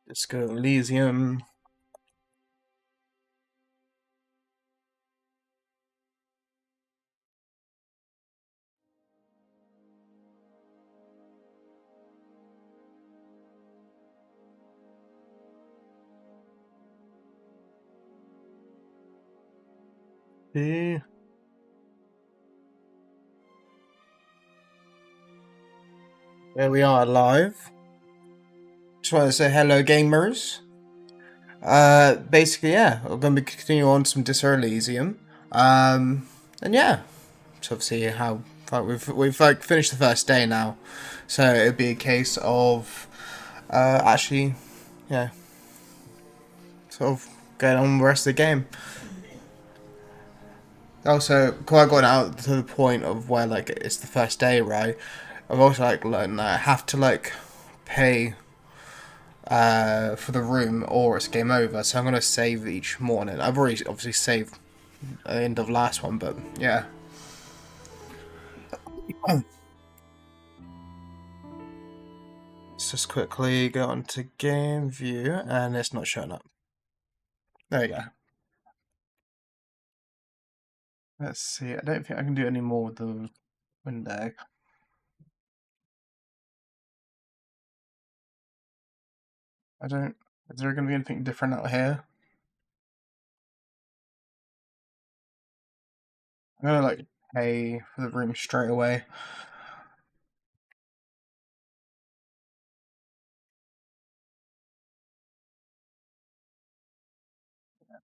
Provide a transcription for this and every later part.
Let's go Elysium. Here we are live. Just want to say hello, gamers. Basically, yeah, we're going to be continuing on some Dis Elysium. And yeah, so obviously how we've like finished the first day now, so it'd be a case of actually, yeah, sort of going on with the rest of the game. Also, quite got out to the point of where like it's the first day, right? I've also like learned that I have to like pay for the room or it's game over. So I'm gonna save each morning. I've already obviously saved at the end of last one, but yeah. Let's just quickly go onto game view and it's not showing up. There you go. Let's see. I don't think I can do any more with the window. I don't. Is there gonna be anything different out here? I'm gonna like pay for the room straight away.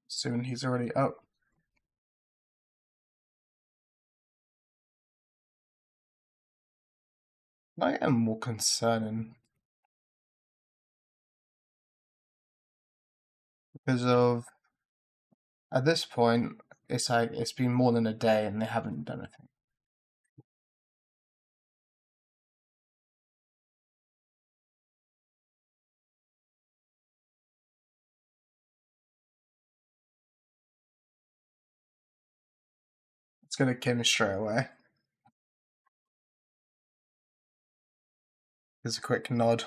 Soon he's already up. I am more concerning because of at this point it's like it's been more than a day and they haven't done anything. It's gonna kill me straight away. Here's a quick nod.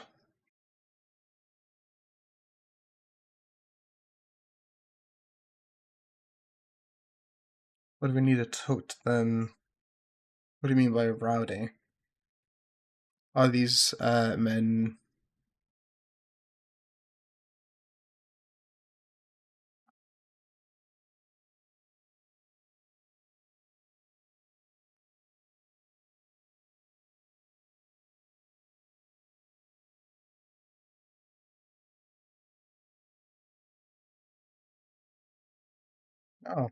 What do we need to talk to them? What do you mean by rowdy? Are these men? Oh,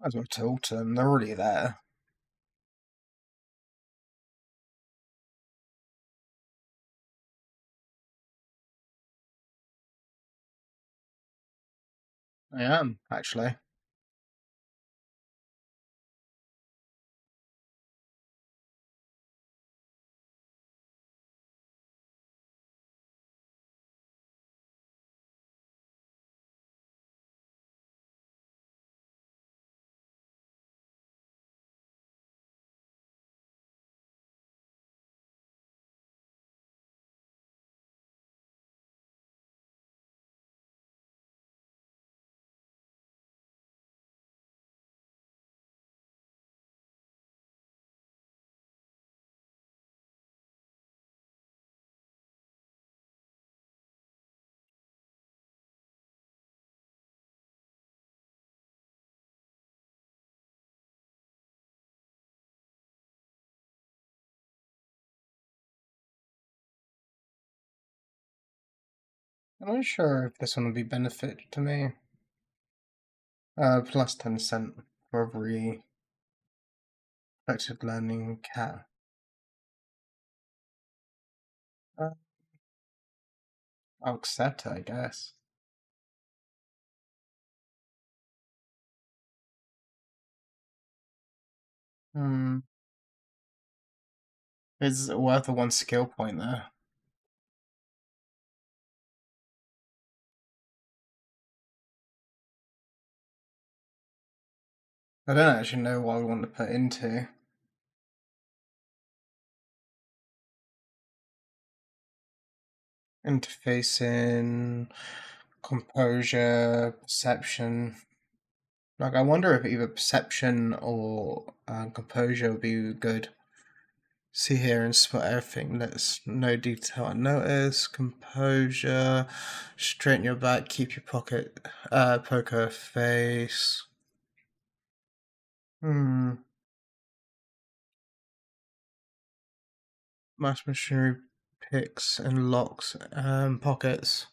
might as well talk to them. They're already there. I am actually. I'm not sure if this one will be benefit to me. Plus 10% for every effective learning cat. I'll accept it, I guess. Hmm. Is it worth a one skill point there? I don't actually know what I want to put into. Interfacing, composure, perception. Like, I wonder if either perception or composure would be good. See here and spot everything. Let's no detail unnoticed. Composure, straighten your back, keep your poker face. Mass machinery picks and locks pockets.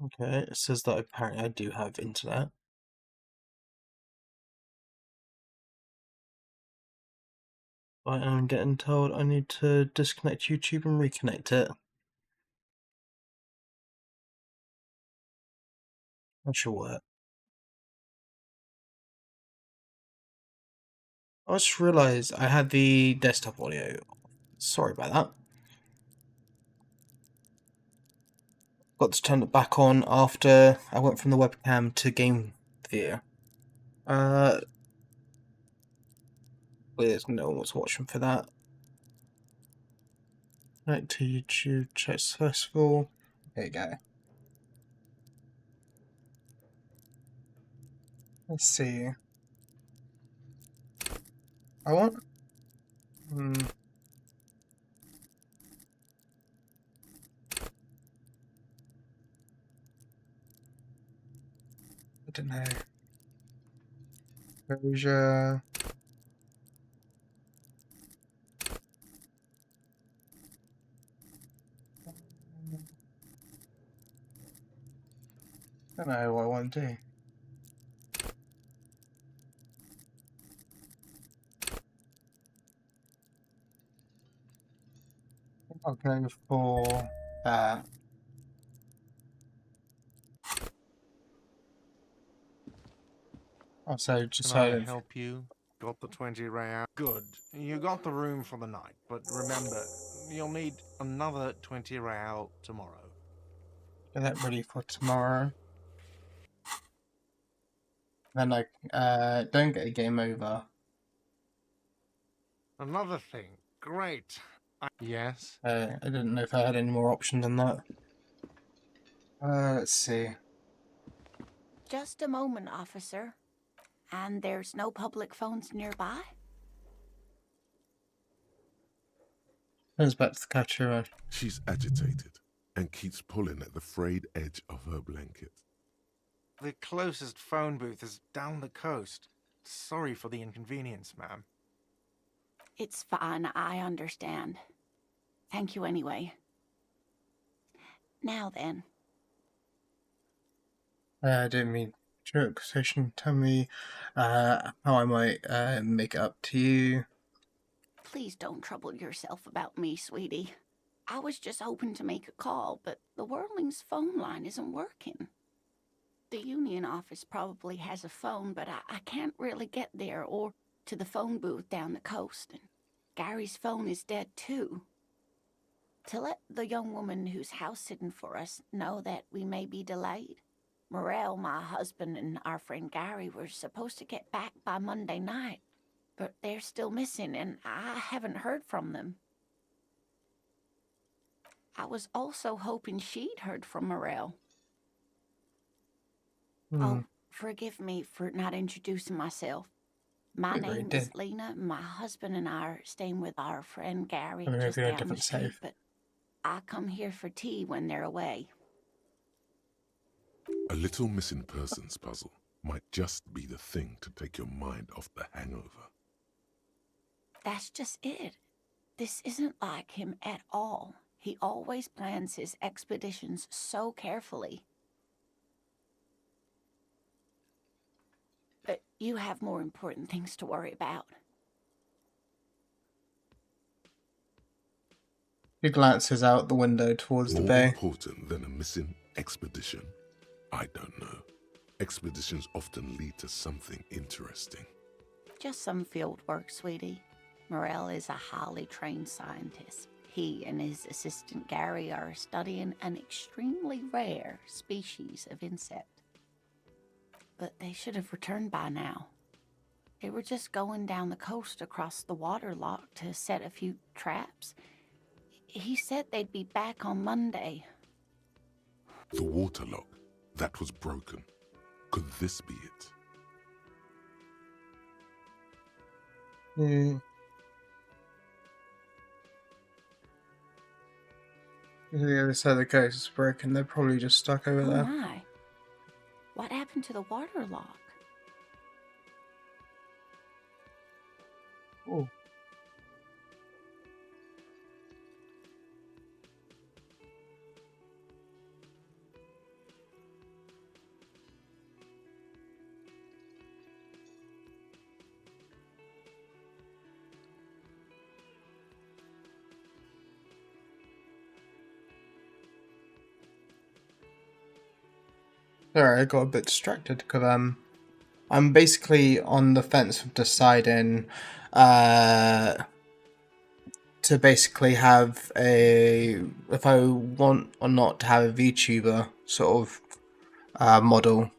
Okay, it says that apparently I do have internet. But I'm getting told I need to disconnect YouTube and reconnect it. That should work. I just realised I had the desktop audio. Sorry about that. Got to turn it back on after I went from the webcam to game view. There's no one was watching for that. Connect to YouTube, check successful. There you go. Let's see. I want. I don't know. Exposure. I don't know what I want to do. I'll go for that. Also, just Can I so help you? Got the 20 real? Good. You got the room for the night, but remember, you'll need another 20 real tomorrow. get that ready for tomorrow. Then I don't get a game over. Another thing. Great. Yes? I didn't know if I had any more options than that. Let's see. Just a moment, officer. And there's no public phones nearby? Turns back to the catcher. She's agitated and keeps pulling at the frayed edge of her blanket. The closest phone booth is down the coast. Sorry for the inconvenience, ma'am. It's fine, I understand. Thank you anyway. Now then. I didn't mean to conversation. Tell me how I might make it up to you. Please don't trouble yourself about me, sweetie. I was just hoping to make a call, but the Whirling's phone line isn't working. The union office probably has a phone, but I can't really get there or to the phone booth down the coast. And Gary's phone is dead too. To let the young woman who's house-sitting for us know that we may be delayed. Morel, my husband, and our friend Gary were supposed to get back by Monday night, but they're still missing, and I haven't heard from them. I was also hoping she'd heard from Morel. Oh, forgive me for not introducing myself. My name is Lena. My husband and I are staying with our friend Gary just down the street, but I come here for tea when they're away. A little missing persons puzzle. might just be the thing to take your mind off the hangover. That's just it. This isn't like him at all. He always plans his expeditions so carefully. But you have more important things to worry about. He glances out the window towards the More bay. important than a missing expedition? I don't know. Expeditions often lead to something interesting. Just some field work, sweetie. Morel is a highly trained scientist. He and his assistant Gary are studying an extremely rare species of insect. But they should have returned by now. They were just going down the coast across the water lock to set a few traps. He said they'd be back on Monday. The waterlock, that was broken. Could this be it? The other side of the coast is broken. They're probably just stuck over Oh there. my. What happened to the water lock? Oh. Sorry, I got a bit distracted because I'm basically on the fence of deciding to basically have if I want or not to have a VTuber sort of model,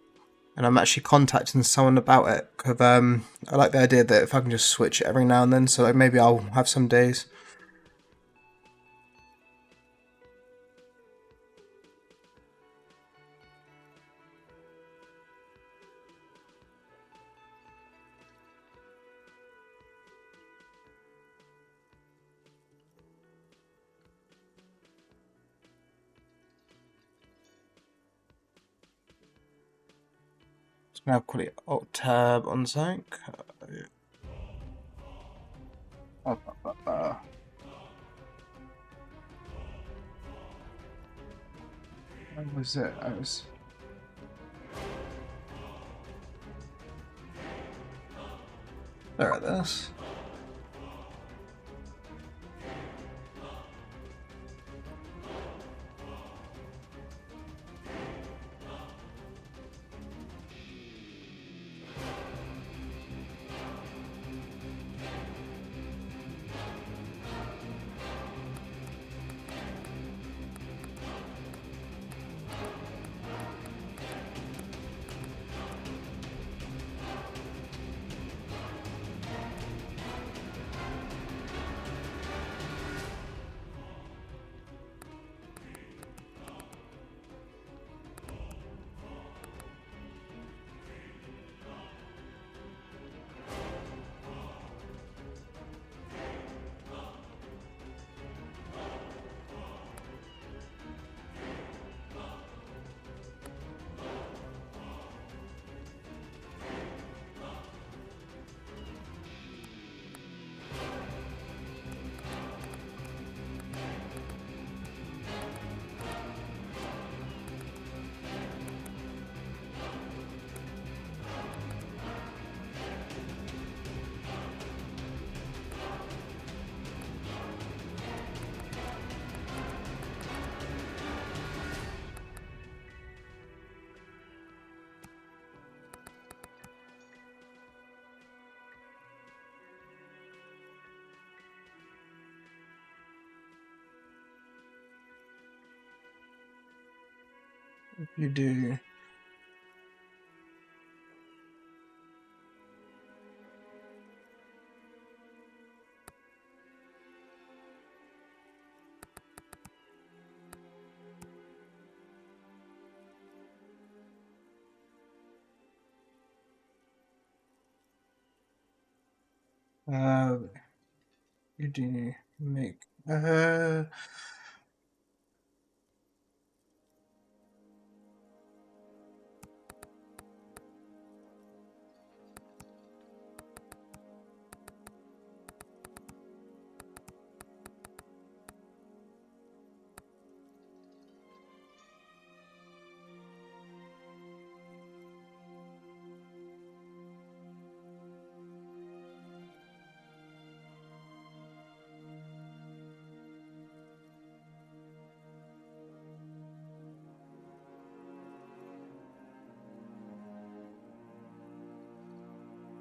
and I'm actually contacting someone about it because I like the idea that if I can just switch it every now and then, so like maybe I'll have some days. Now quickly Alt Tab on Zank. Where was it? I was. There it is. You do. You do make.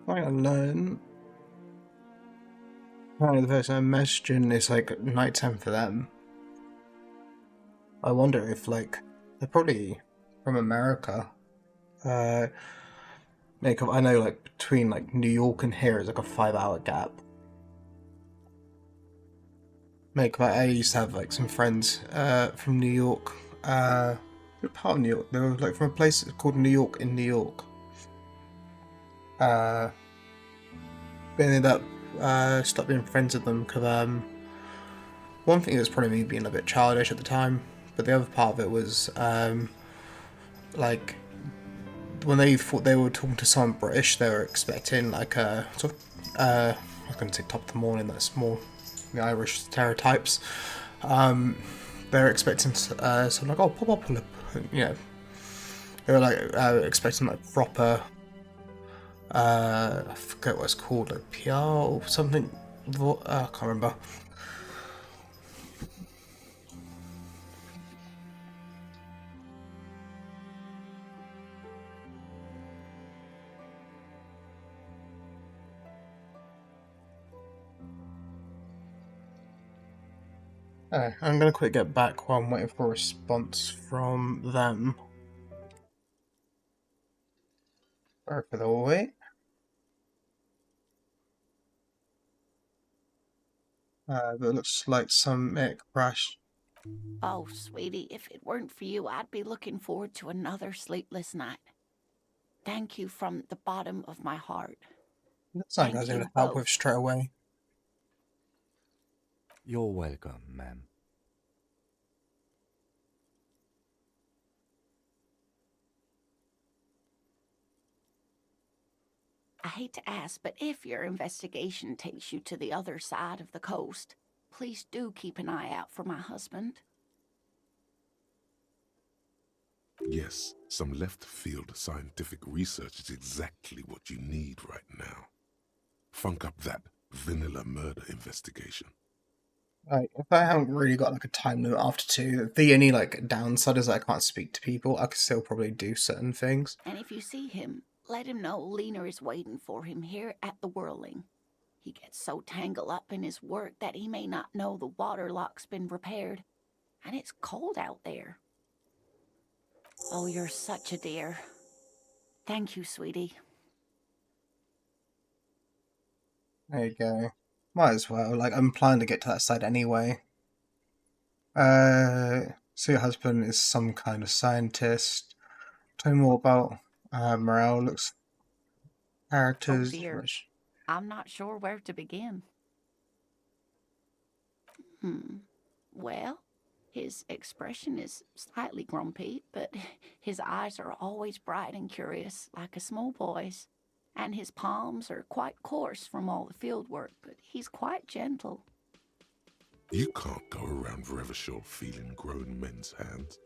I learn. Apparently the person I'm messaging is like nighttime for them. I wonder if like they're probably from America. Like I know like between like New York and here is like a 5 hour gap. Like I used to have like some friends from New York. What part of New York? They were like from a place called New York in New York. But ended up stopped being friends with them because one thing was probably me being a bit childish at the time, but the other part of it was like when they thought they were talking to someone British, they were expecting like a sort of I was going to say top of the morning. That's more the Irish stereotypes. They were expecting something like, oh, pop up, you know. They were like expecting like proper. I forget what it's called, like PR or something. I can't remember. I'm gonna quick get back while I'm waiting for a response from them. Sorry for the wait. But it looks like some it crashed. Oh, sweetie, if it weren't for you, I'd be looking forward to another sleepless night. Thank you from the bottom of my heart. That's something I Thank was able you to help both. with straight away. You're welcome, ma'am. I hate to ask, but if your investigation takes you to the other side of the coast, please do keep an eye out for my husband. Yes, some left-field scientific research is exactly what you need right now. Funk up that vanilla murder investigation. Like, if I haven't really got like a time limit after 2, the only like downside is I can't speak to people. I could still probably do certain things. And if you see him, let him know Lena is waiting for him here at the Whirling. He gets so tangled up in his work that he may not know the water lock's been repaired, and it's cold out there. Oh, you're such a dear. Thank you, sweetie. There you go. Might as well. Like, I'm planning to get to that side anyway. So your husband is some kind of scientist. Tell me more about Morale. Looks characters. Oh dear. I'm not sure where to begin. Well, his expression is slightly grumpy, but his eyes are always bright and curious, like a small boy's. And his palms are quite coarse from all the field work, but he's quite gentle. You can't go around Revachol feeling grown men's hands.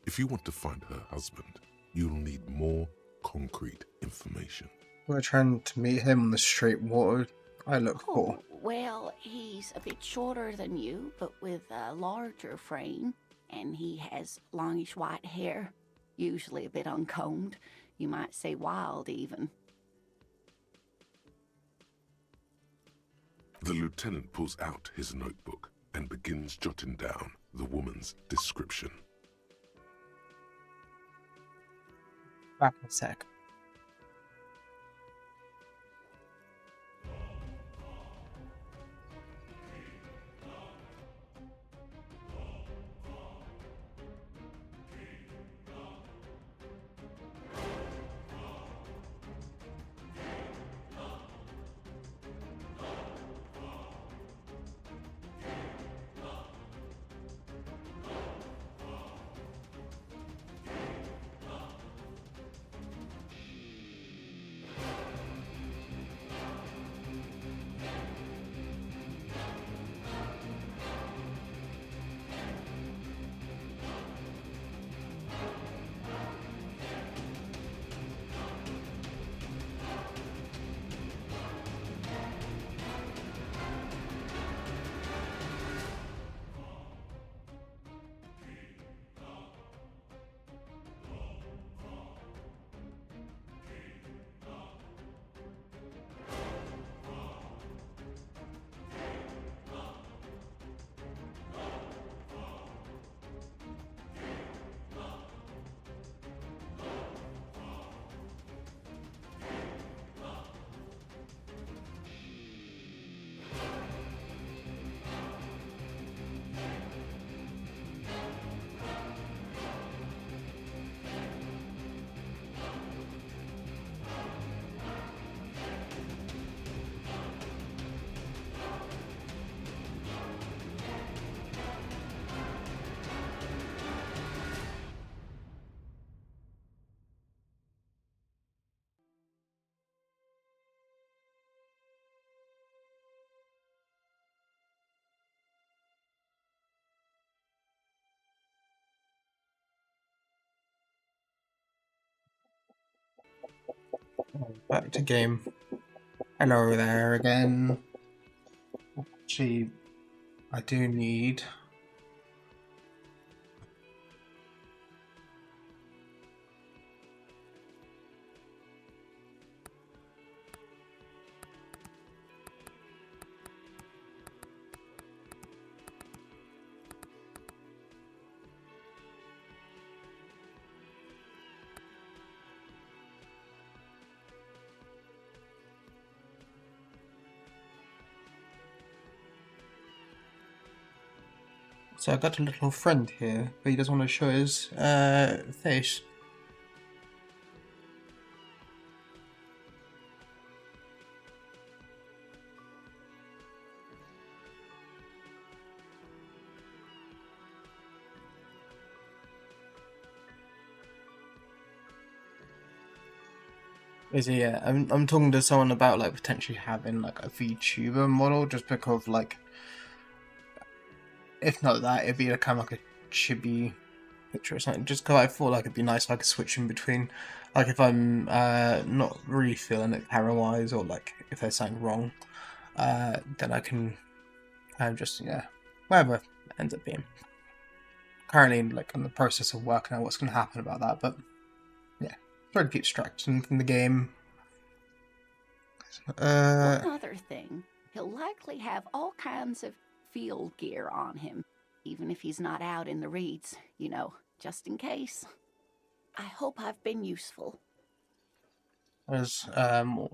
If you want to find her husband, you'll need more concrete information. We're trying to meet him on the street. What would I look for? Well, he's a bit shorter than you, but with a larger frame, and he has longish white hair, usually a bit uncombed. You might say wild, even. The lieutenant pulls out his notebook and begins jotting down the woman's description. Back in a sec. Back to game. Hello there again. Actually, I do need... So I got a little friend here, but he doesn't want to show his face. Is he? Yeah, I'm talking to someone about like potentially having like a VTuber model, just because like, if not that, it'd be a kind of like a chibi picture or something. Just because I thought like it'd be nice if I could switch in between, like if I'm not really feeling it camera wise, or like if there's something wrong, then I can just whatever it ends up being. Currently, like in the process of working out what's going to happen about that, but yeah, try to keep distracted from the game. One other thing, he'll likely have all kinds of field gear on him, even if he's not out in the reeds, you know, just in case. I hope I've been useful. There's tell me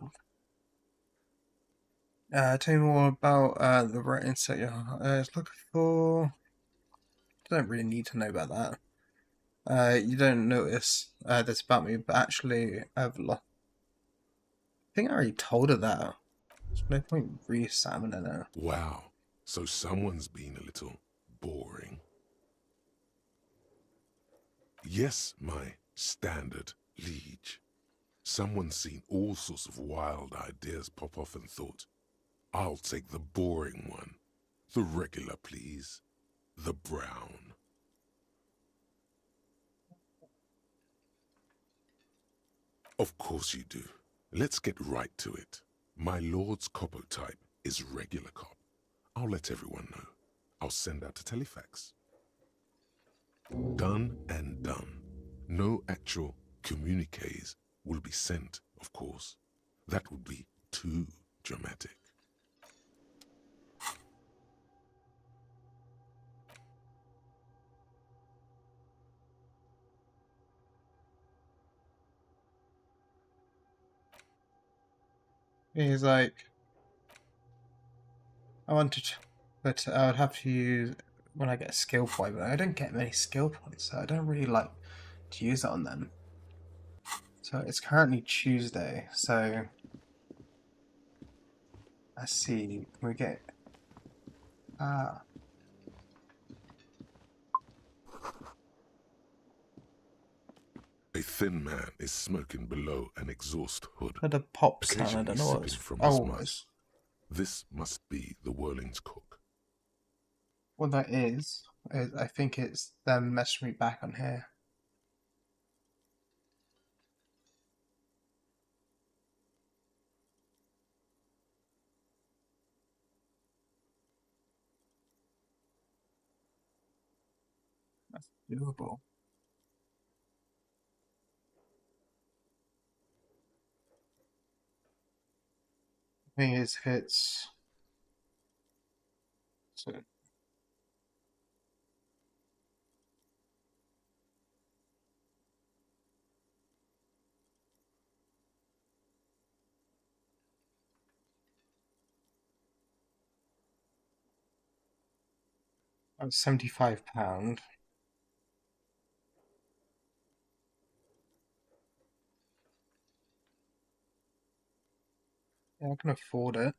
more about the rat insect you're looking for. Don't really need to know about that. You don't notice this about me, but actually I think I already told her that. There's no point re-examining it. Wow, so someone's been a little boring. Yes, my standard liege. Someone's seen all sorts of wild ideas pop off and thought, I'll take the boring one. The regular, please. The brown. Of course you do. Let's get right to it. My lord's coppo type is regular cop. I'll let everyone know. I'll send out a telefax. Done and done. No actual communiques will be sent, of course. That would be too dramatic. He's like, I wanted to, but I would have to use when I get a skill point, but I don't get many skill points, so I don't really like to use it on them. So it's currently Tuesday, so let's see, can we get A thin man is smoking below an exhaust hood, had a pop sound, I occasionally don't know what sipping it's from his oh, mug. it's, This must be the Whirling's cook. what that is I think it's them messing me back on here. That's doable. Thing is, it's so £75. Yeah, I can afford it.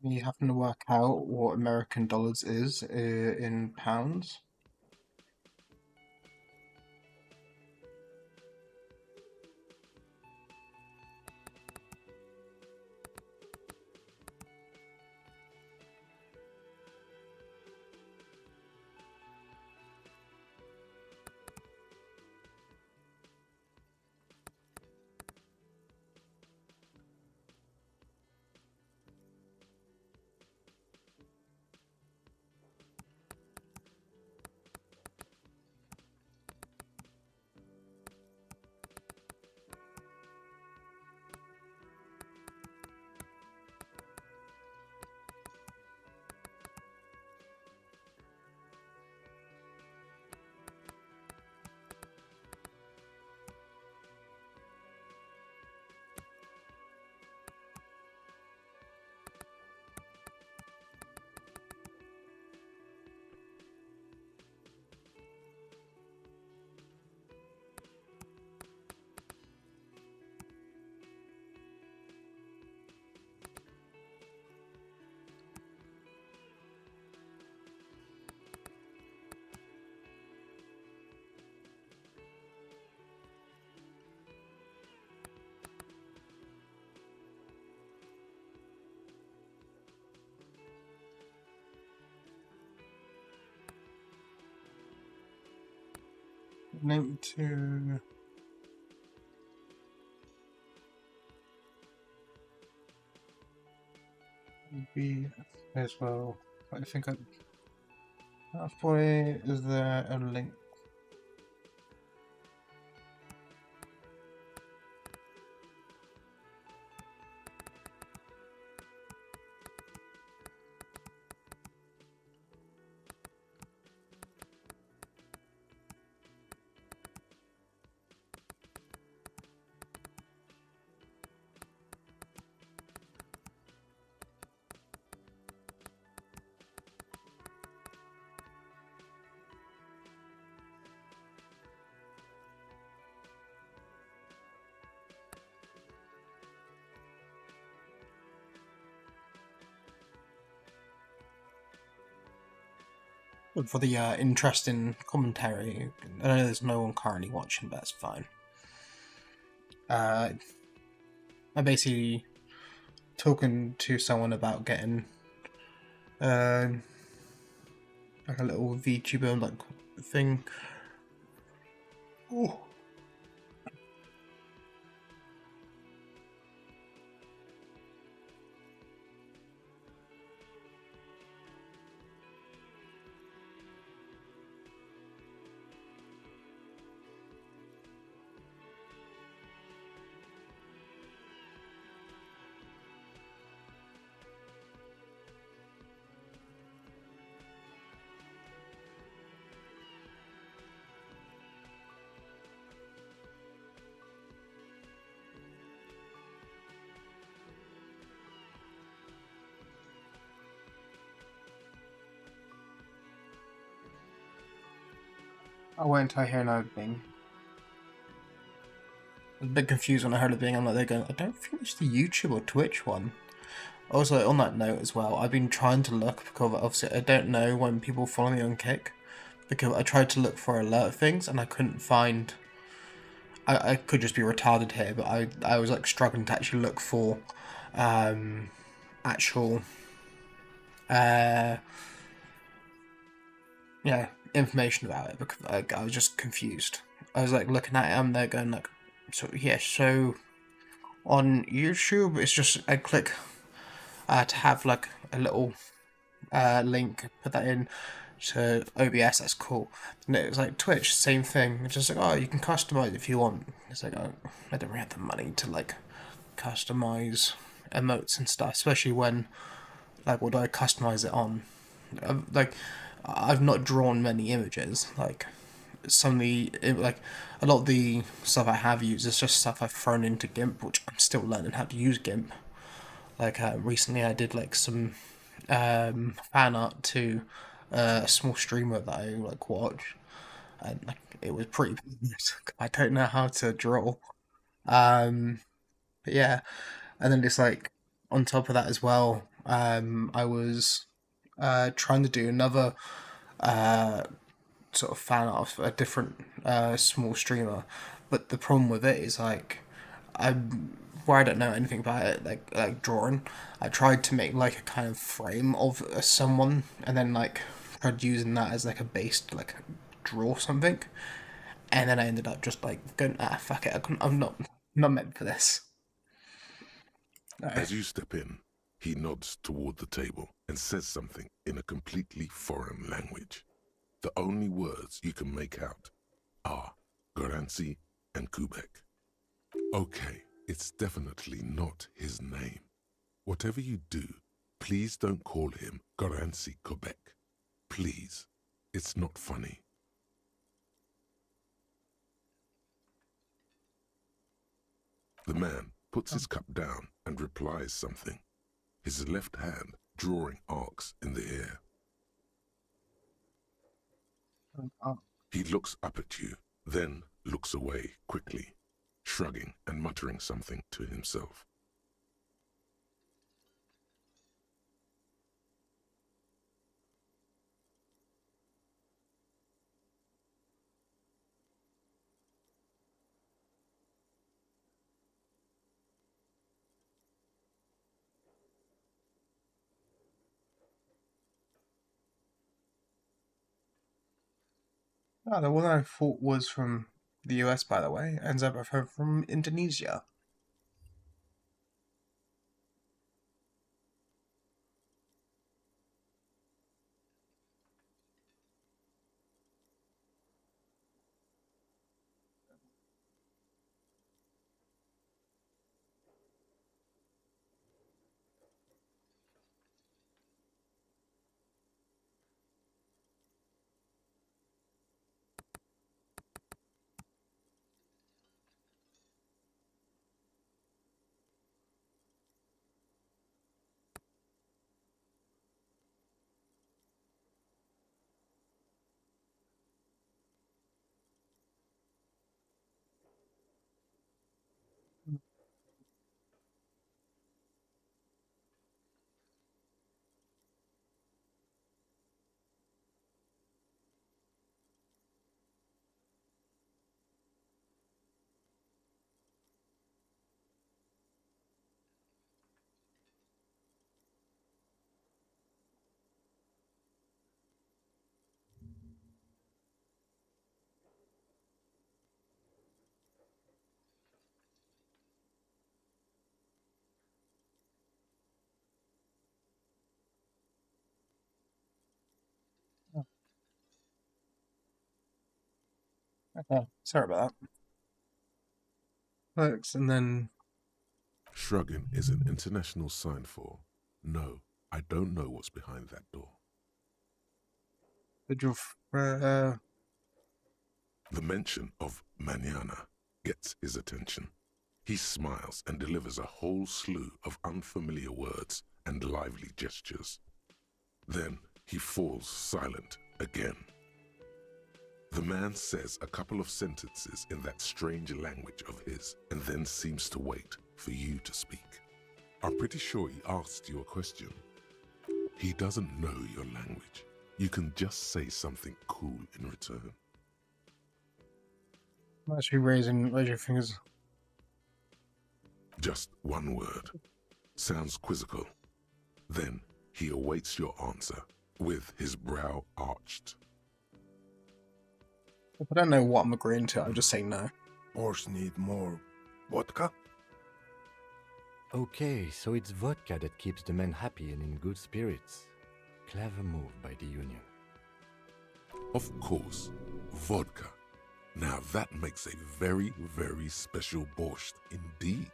You happen to work out what American dollars is in pounds? Link to be as well. I think probably is there a link? For the interesting commentary. I know there's no one currently watching, but that's fine. I basically talking to someone about getting like a little VTuber like thing. Oh. I wait until I hear another thing. I was a bit confused when I heard it being. I'm like, they're going, I don't think it's the YouTube or Twitch one. Also, on that note as well, I've been trying to look because obviously I don't know when people follow me on Kick. Because I tried to look for alert things and I couldn't find. I could just be retarded here, but I was like struggling to actually look for actual information about it because I was just confused. I was like looking at it and they're going like, so on YouTube it's just I click to have like a little link, put that in to OBS, that's cool. And it was like Twitch, same thing. It's just like, oh, you can customize if you want. It's like, oh, I don't really have the money to like customize emotes and stuff, especially when like what do I customize it on? Like I've not drawn many images. Like some of the like a lot of the stuff I have used is just stuff I've thrown into GIMP, which I'm still learning how to use GIMP. Like recently I did like some fan art to a small streamer that I like watch, and like it was pretty. I don't know how to draw. But yeah, and then it's like on top of that as well. I was trying to do another sort of fan art of a different small streamer, but the problem with it is like where I don't know anything about it, like drawing. I tried to make like a kind of frame of someone, and then like tried using that as like a base to like draw something, and then I ended up just like going, fuck it, I'm not meant for this. No. As you step in, he nods toward the table and says something in a completely foreign language. The only words you can make out are Garansi and Kubek. Okay, it's definitely not his name. Whatever you do, please don't call him Garansi Kubek. Please, it's not funny. The man puts his cup down and replies something, his left hand drawing arcs in the air. He looks up at you, then looks away quickly, shrugging and muttering something to himself. Oh, the one I thought was from the US, by the way, ends up from Indonesia. Okay, sorry about that. Thanks, and then Shrugging is an international sign for, no, I don't know what's behind that door. did you The mention of mañana gets his attention. He smiles and delivers a whole slew of unfamiliar words and lively gestures. Then he falls silent again. The man says a couple of sentences in that strange language of his and then seems to wait for you to speak. I'm pretty sure he asked you a question. He doesn't know your language. You can just say something cool in return. I'm actually raise your fingers? Just one word. Sounds quizzical. Then he awaits your answer with his brow arched. If I don't know what I'm agreeing to, I'll just say no. Horse need more vodka? Okay, so it's vodka that keeps the men happy and in good spirits. Clever move by the Union. Of course, vodka. Now that makes a very, very special borscht indeed.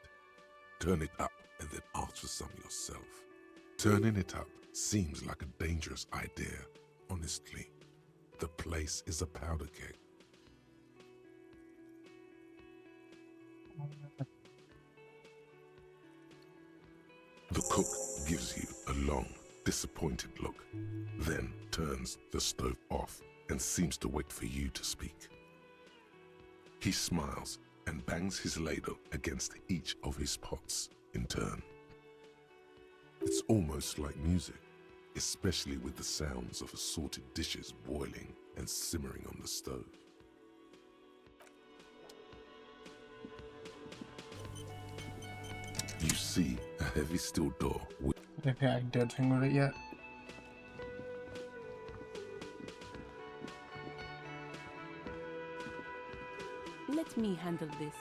Turn it up and then ask for some yourself. Turning it up seems like a dangerous idea, honestly. The place is a powder keg. The cook gives you a long, disappointed look, then turns the stove off and seems to wait for you to speak. He smiles and bangs his ladle against each of his pots in turn. It's almost like music, especially with the sounds of assorted dishes boiling and simmering on the stove. You see a heavy steel door with I don't think I can do anything with it yet. Let me handle this.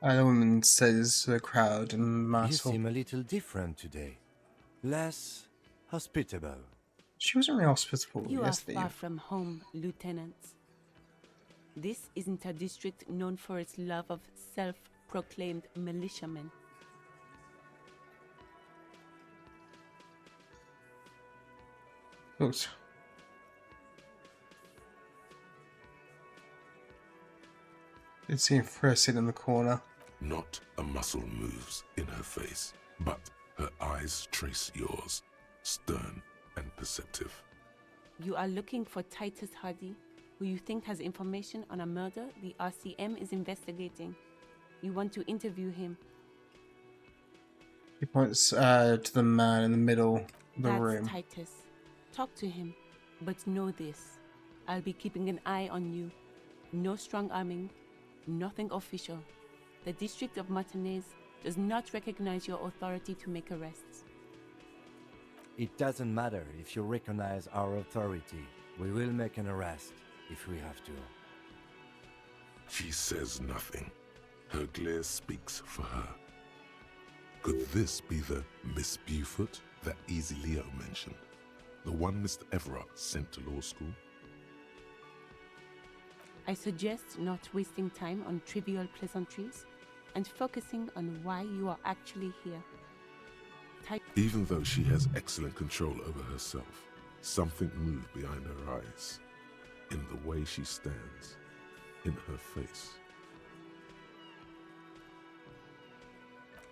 The woman says to the crowd and You Marcel. seem a little different today. Less hospitable. She wasn't really hospitable You are yesterday. far from home, Lieutenant. This isn't a district known for its love of self-proclaimed militiamen. Oops. It seemed pressing in the corner. not a muscle moves in her face, but her eyes trace yours, stern and perceptive. You are looking for Titus Hardy, who you think has information on a murder the RCM is investigating. You want to interview him. He points to the man in the middle of the That's room. Titus. Talk to him, but know this. I'll be keeping an eye on you. No strong arming, nothing official. The District of Martinez does not recognize your authority to make arrests. It doesn't matter if you recognize our authority. We will make an arrest if we have to. She says nothing. Her glare speaks for her. Could this be the Miss Beaufort that Easy Leo mentioned? The one Mr. Everard sent to law school? I suggest not wasting time on trivial pleasantries and focusing on why you are actually here. Even though she has excellent control over herself, something moved behind her eyes, in the way she stands, in her face.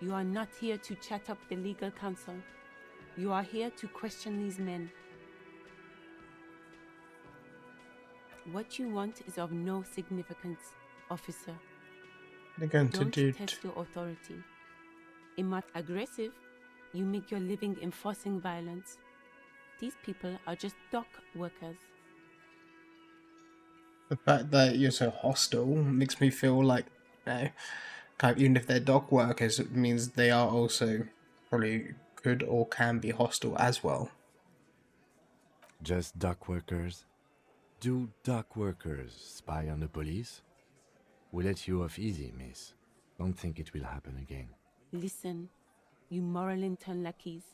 You are not here to chat up the legal counsel. You are here to question these men. What you want is of no significance, officer. They're going to Don't do. test your authority. Aggressive, you make your living enforcing violence. These people are just dock workers. The fact that you're so hostile makes me feel like, kind of, even if they're dock workers, it means they are also probably could or can be hostile as well. Just dock workers? Do dock workers spy on the police? We let you off easy, miss. Don't think it will happen again. Listen, you moral intern lackeys.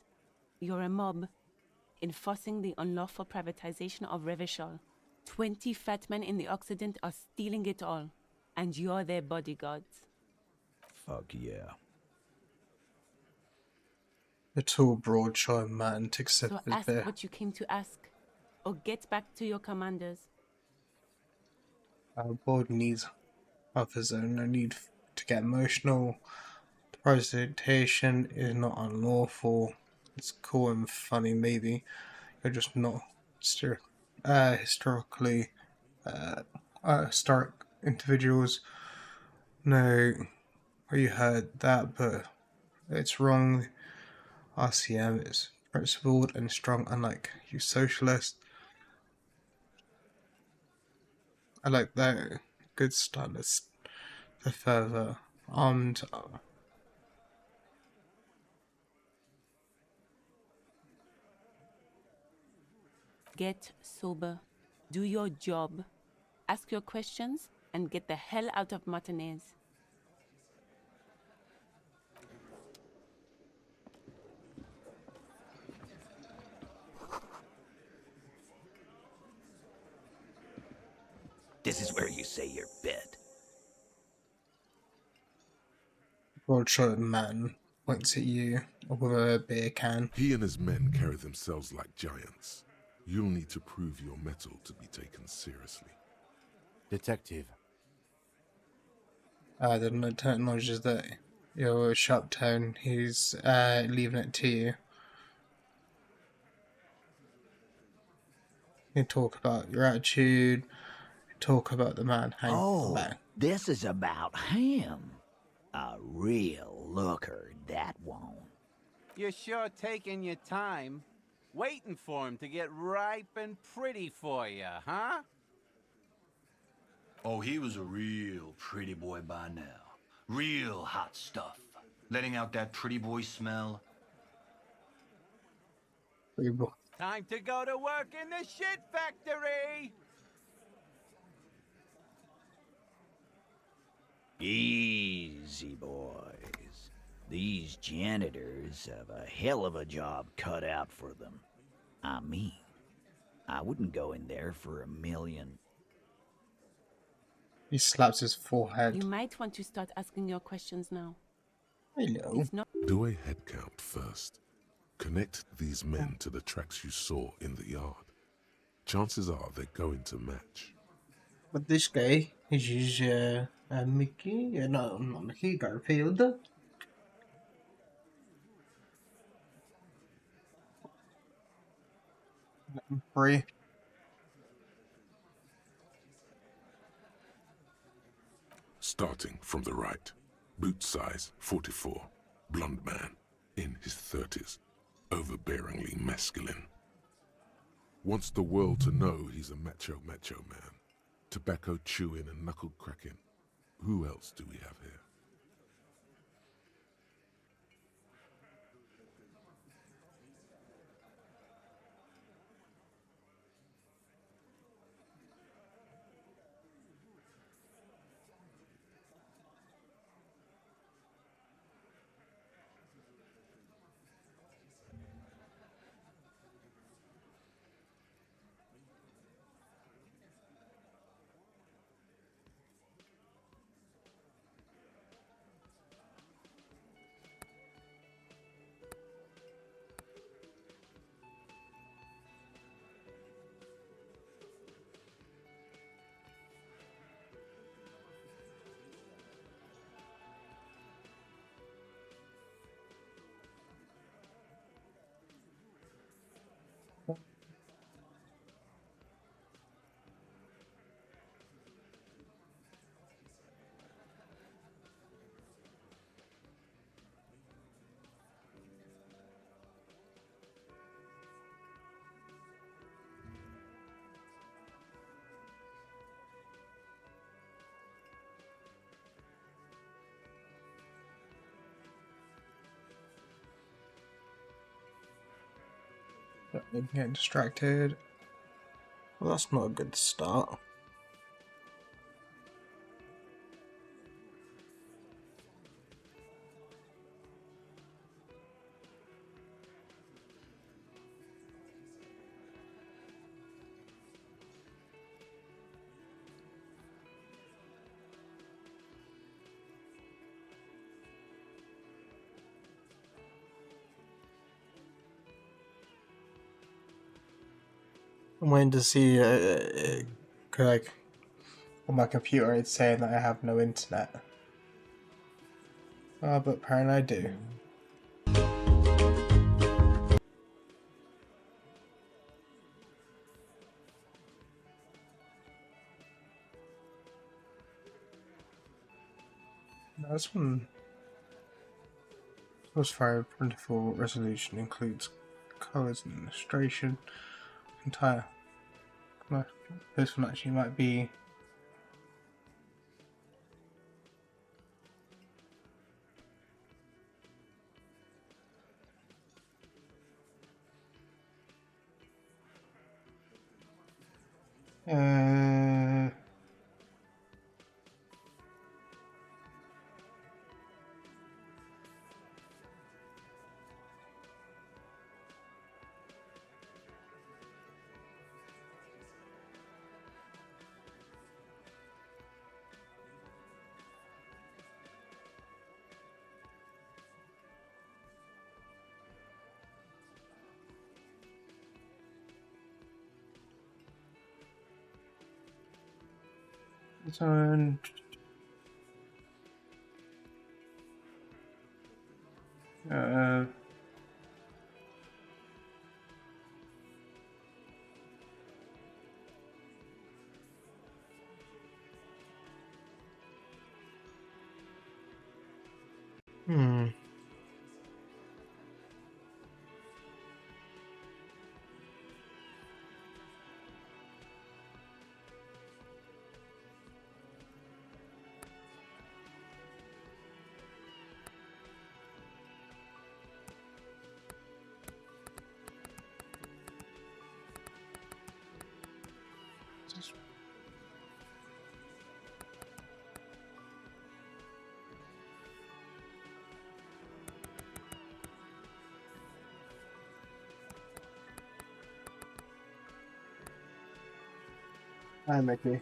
You're a mob, enforcing the unlawful privatization of Revachol. 20 fat men in the Occident are stealing it all, and you're their bodyguards. Fuck yeah. The tall, broad-shouldered man takes a sip So of his ask beer. what you came to ask, or get back to your commanders. Our board needs of his own. No need to get emotional. The presentation is not unlawful. It's cool and funny, maybe. You're just not historic individuals. No, you heard that, but it's wrong. RCM is principled and strong, unlike you socialists. I like that. Good standards. The further armed. Get sober. Do your job. Ask your questions and get the hell out of Martinez. This is where you say your bed. Broad-shouldered man points at you with a beer can. He and his men carry themselves like giants. You'll need to prove your mettle to be taken seriously. Detective, The lieutenant acknowledges that your sharp tone, he's leaving it to you. You talk about your attitude, talk about the man hanging Oh, back. this is about him. A real looker, that won't. You're sure taking your time, waiting for him to get ripe and pretty for you, huh? Oh, he was a real pretty boy by now. Real hot stuff. Letting out that pretty boy smell. Time to go to work in the shit factory! Easy, boys. These janitors have a hell of a job cut out for them. I mean, I wouldn't go in there for $1 million. He slaps his forehead. You might want to start asking your questions now. Hello. It's not Do a head count first. Connect these men to the tracks you saw in the yard. Chances are they're going to match. But this guy is Mickey. No, not Mickey. Garfield. Free. Starting from the right. Boot size 44. Blonde man. In his 30s. Overbearingly masculine. Wants the world to know he's a macho man. Tobacco chewing and knuckle cracking. Who else do we have here? Get distracted. Well, that's not a good start. I'm waiting to see, like, on my computer it's saying that I have no internet. Oh, but apparently I do. Now, this one, as far as printable resolution includes colors and illustration. Entire. This one actually might be. This one. Hmm. Hi, Mickey.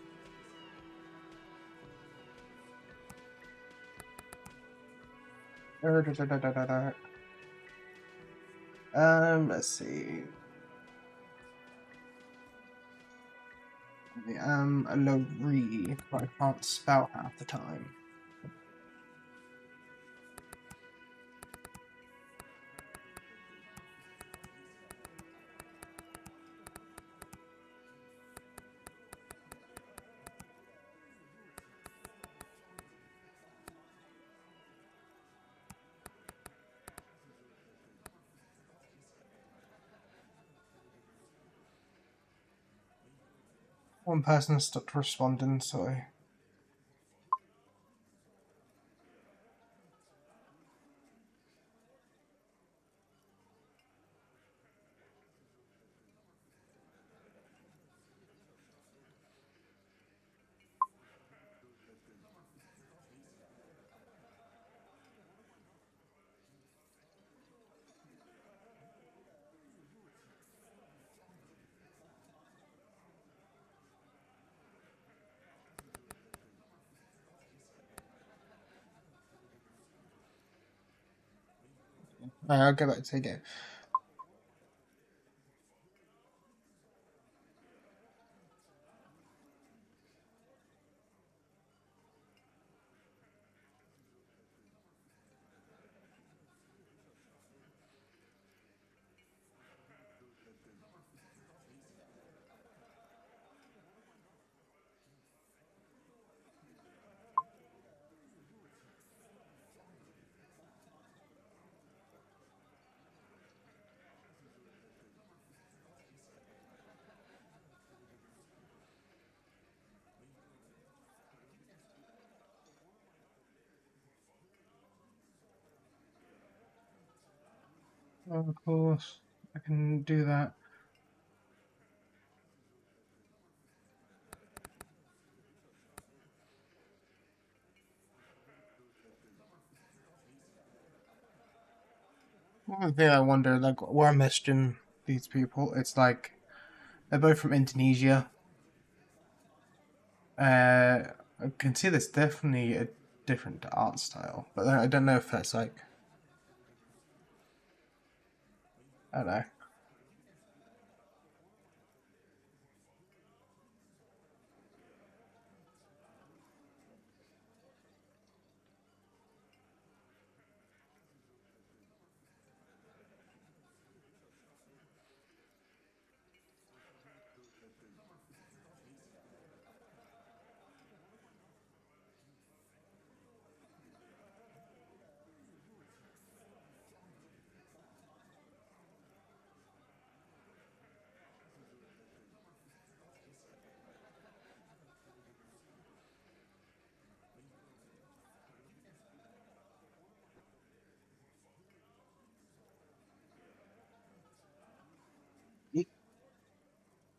Let's see. I am a low read, but I can't spell half the time. One person stopped responding, so I'll go back to the game. Of course, I can do that. One thing I wonder, like, where I'm messaging these people, it's like they're both from Indonesia. I can see there's definitely a different art style, but I don't know if that's like, I don't know.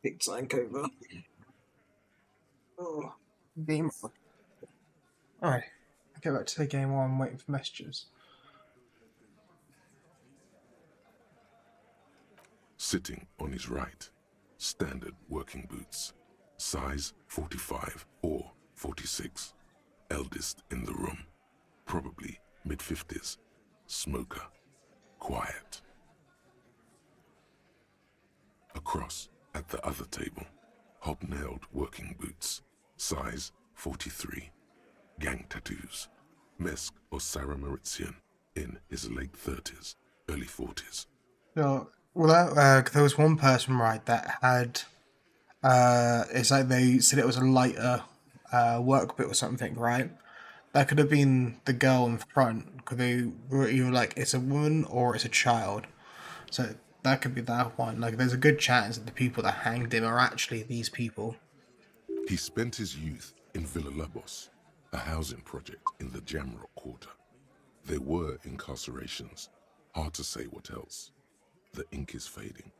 Big blank over. Oh, game on. Alright, go back to the game while I'm waiting for messages. Sitting on his right, standard working boots, size 45 or 46, eldest in the room, probably mid-50s, smoker, quiet. Across at the other table, hobnailed working boots, size 43, gang tattoos, Mesk or Sarah Mauritian, in his late 30s, early 40s. So, well, there was one person, right, that had, it's like they said it was a lighter work boot or something, right? That could have been the girl in front, because they were either like, it's a woman or it's a child. So that could be that one. Like, there's a good chance that the people that hanged him are actually these people. He spent his youth in Villa Labos, a housing project in the Jamrock quarter. There were incarcerations. Hard to say what else. The ink is fading.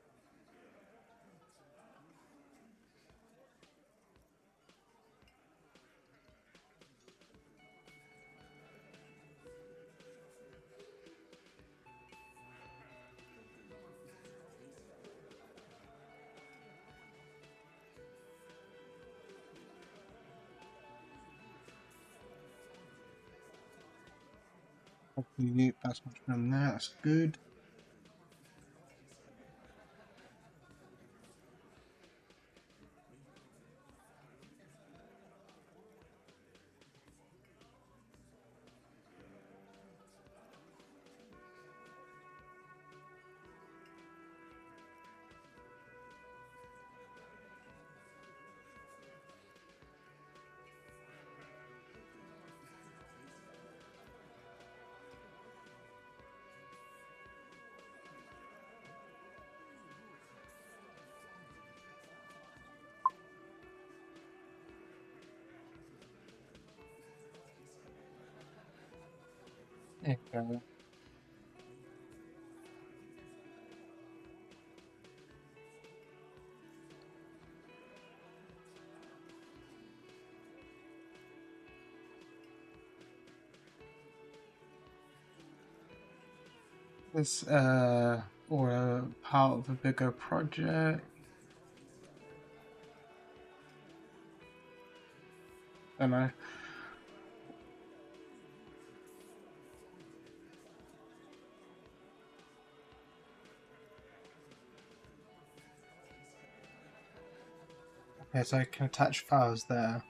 Hopefully that's much from there. That's good. There you go. This or a part of a bigger project. Don't know. Okay, so I can attach files there.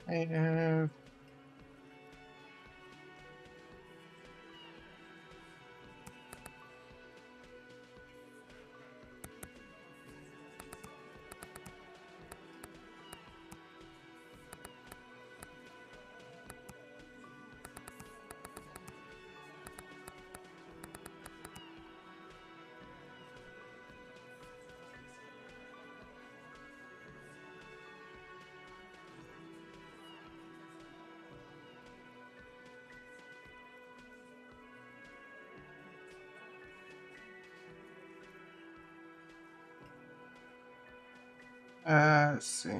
I have let's see.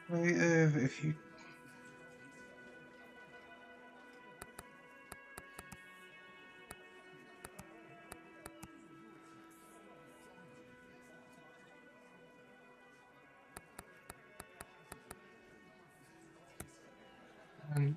Creative, if you and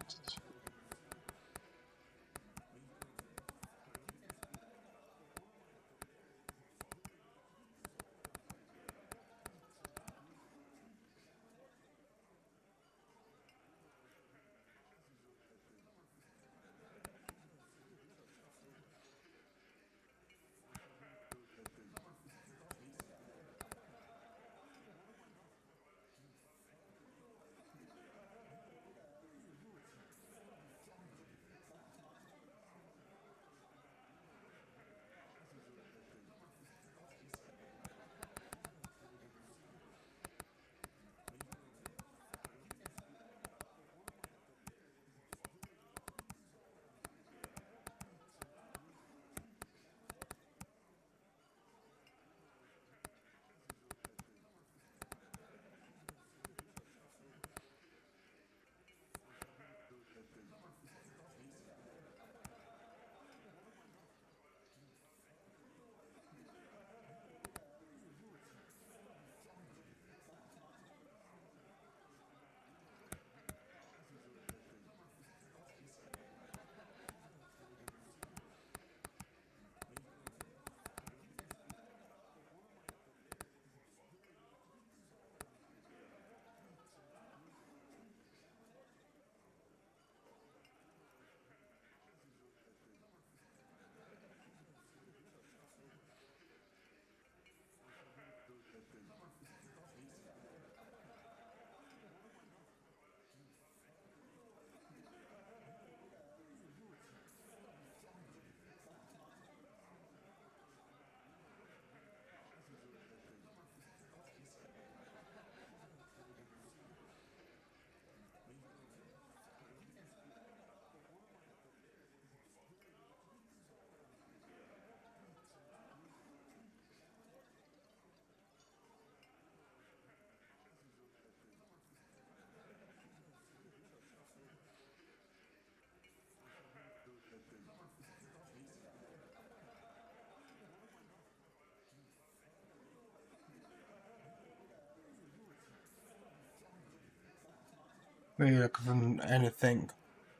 Maybe looking from anything.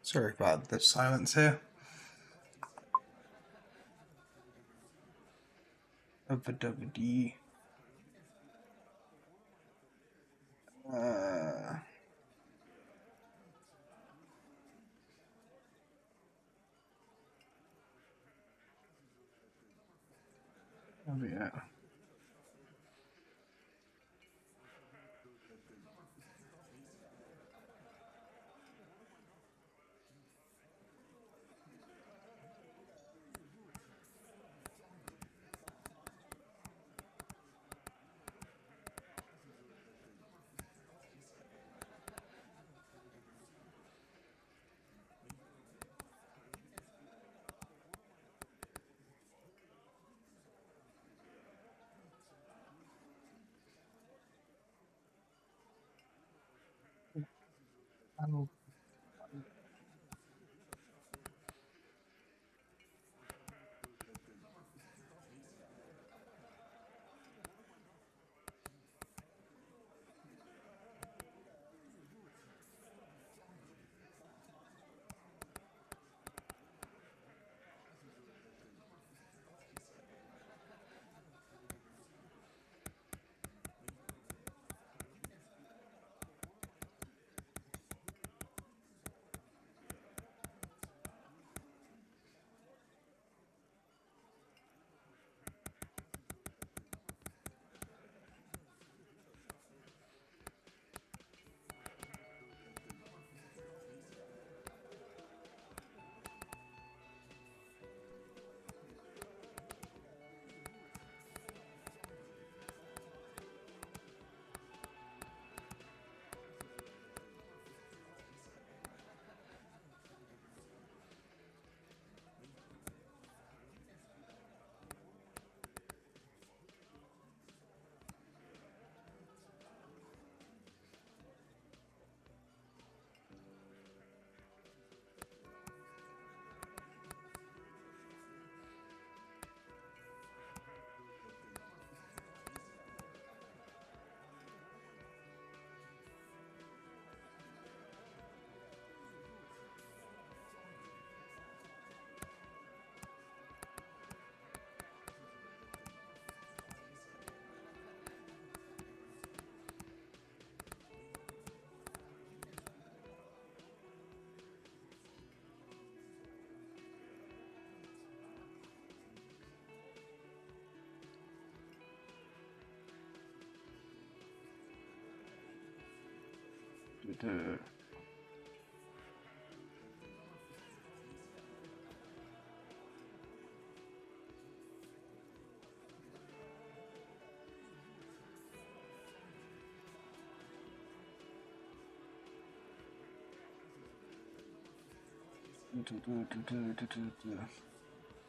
Sorry about the silence here. WD. Oh yeah. Oh.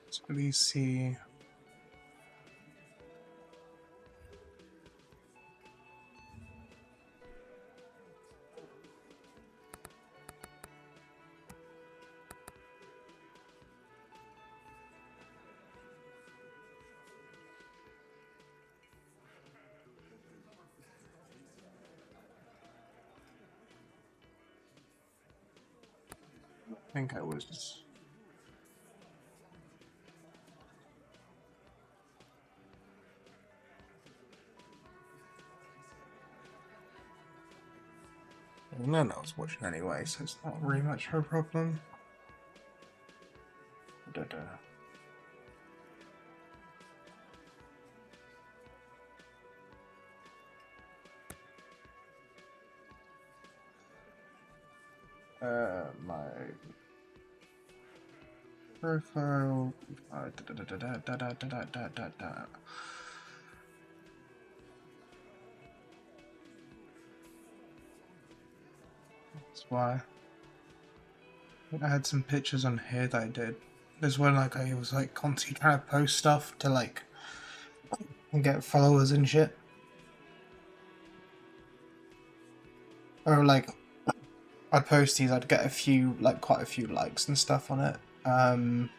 Let's really see. I think I was. None I was watching anyway, so it's not really much of a problem. My profile. That's why. I had some pictures on here that I did. There's one like I was like constantly trying to post stuff to like get followers and shit. Or like I'd post these, I'd get quite a few likes and stuff on it. But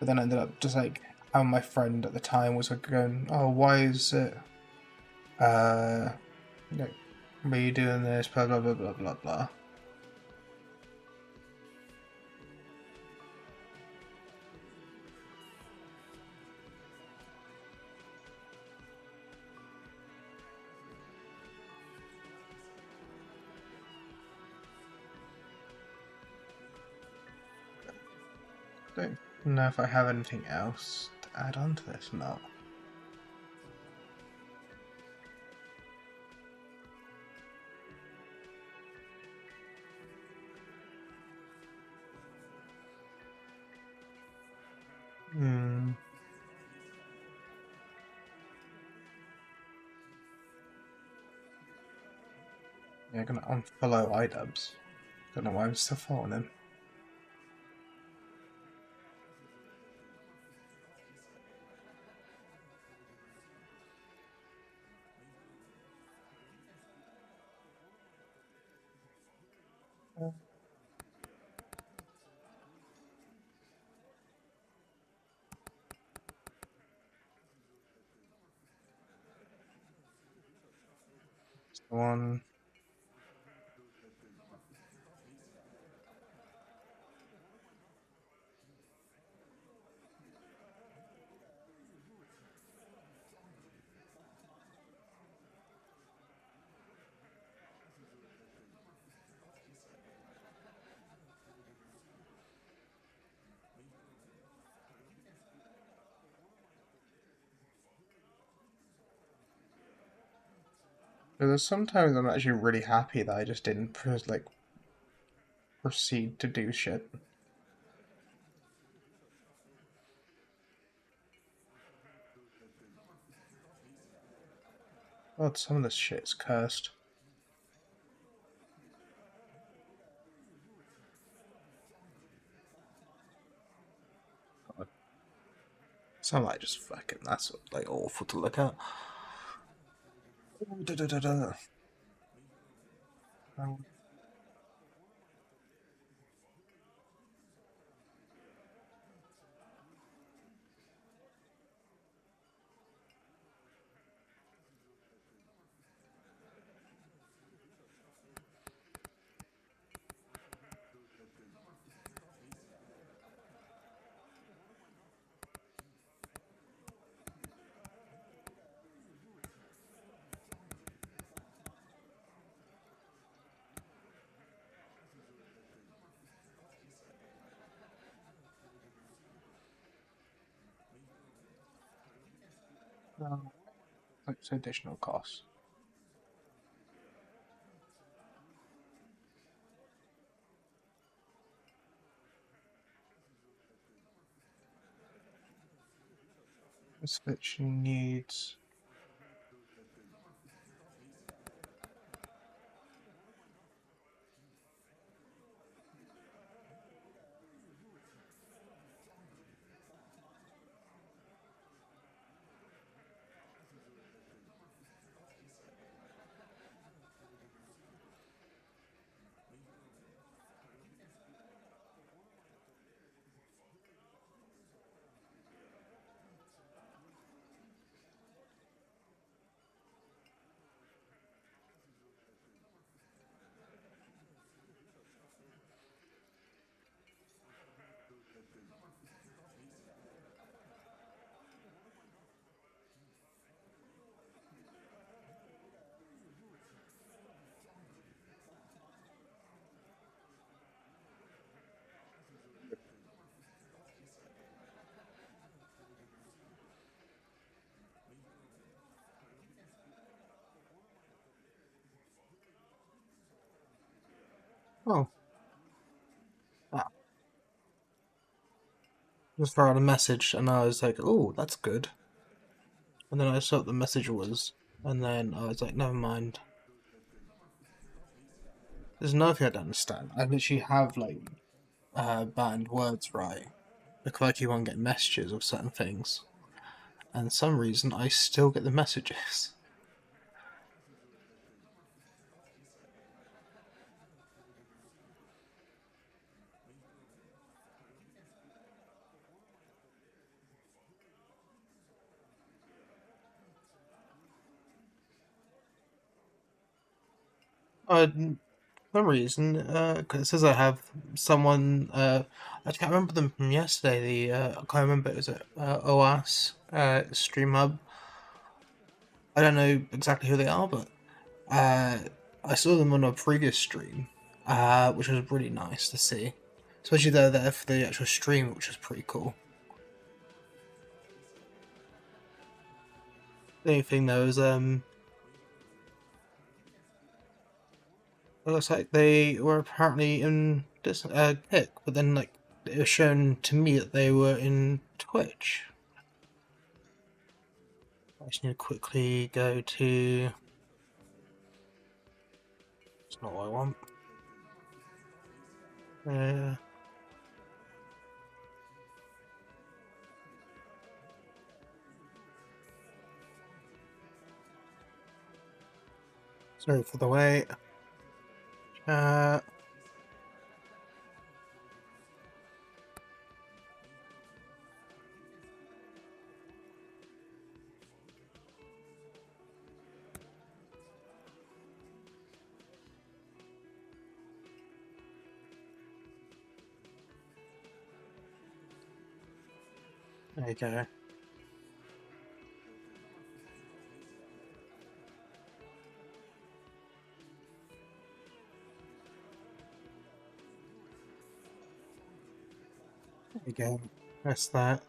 then I ended up just like how my friend at the time was like going, oh, why is it like Why are you doing this? Blah blah blah blah blah blah. Don't know if I have anything else to add on to this. No. Hmm. Yeah, I'm gonna unfollow iDubbbz. Don't know why I'm still following him. It's the one. There's sometimes I'm actually really happy that I just didn't proceed to do shit. God, some of this shit's cursed. God. Some like just fucking that's like awful to look at. Da, da, da, da. It's additional costs. This bitch needs. Oh. Ah. Just throw out a message, and I was like, "Oh, that's good." And then I saw what the message was, and then I was like, "Never mind." There's nothing I don't understand. I literally have banned words right because I keep on getting messages of certain things, and some reason I still get the messages. For some reason, 'cause it says I have someone, I can't remember them from yesterday, I can't remember, was it, OAS, Stream Hub? I don't know exactly who they are, but, I saw them on a previous stream, which was really nice to see. Especially they're there for the actual stream, which was pretty cool. The only thing though is, it looks like they were apparently in this Kick, but then like it was shown to me that they were in Twitch. I just need to quickly go to. It's not what I want. Sorry for the wait. There you go. There you go. That's that.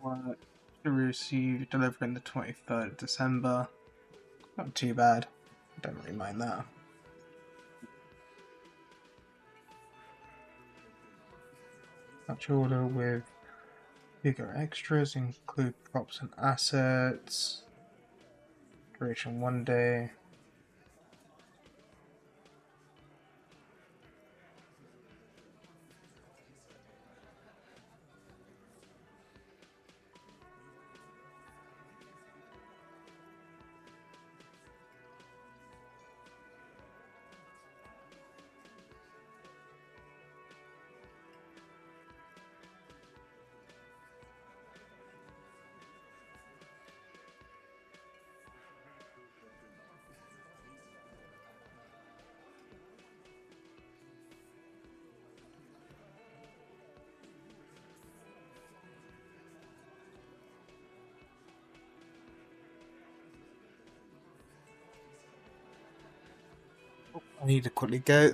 Work to receive delivering the 23rd of December. Not too bad. Don't really mind that. Batch order with bigger extras include props and assets. Duration 1 day. I need to quickly go.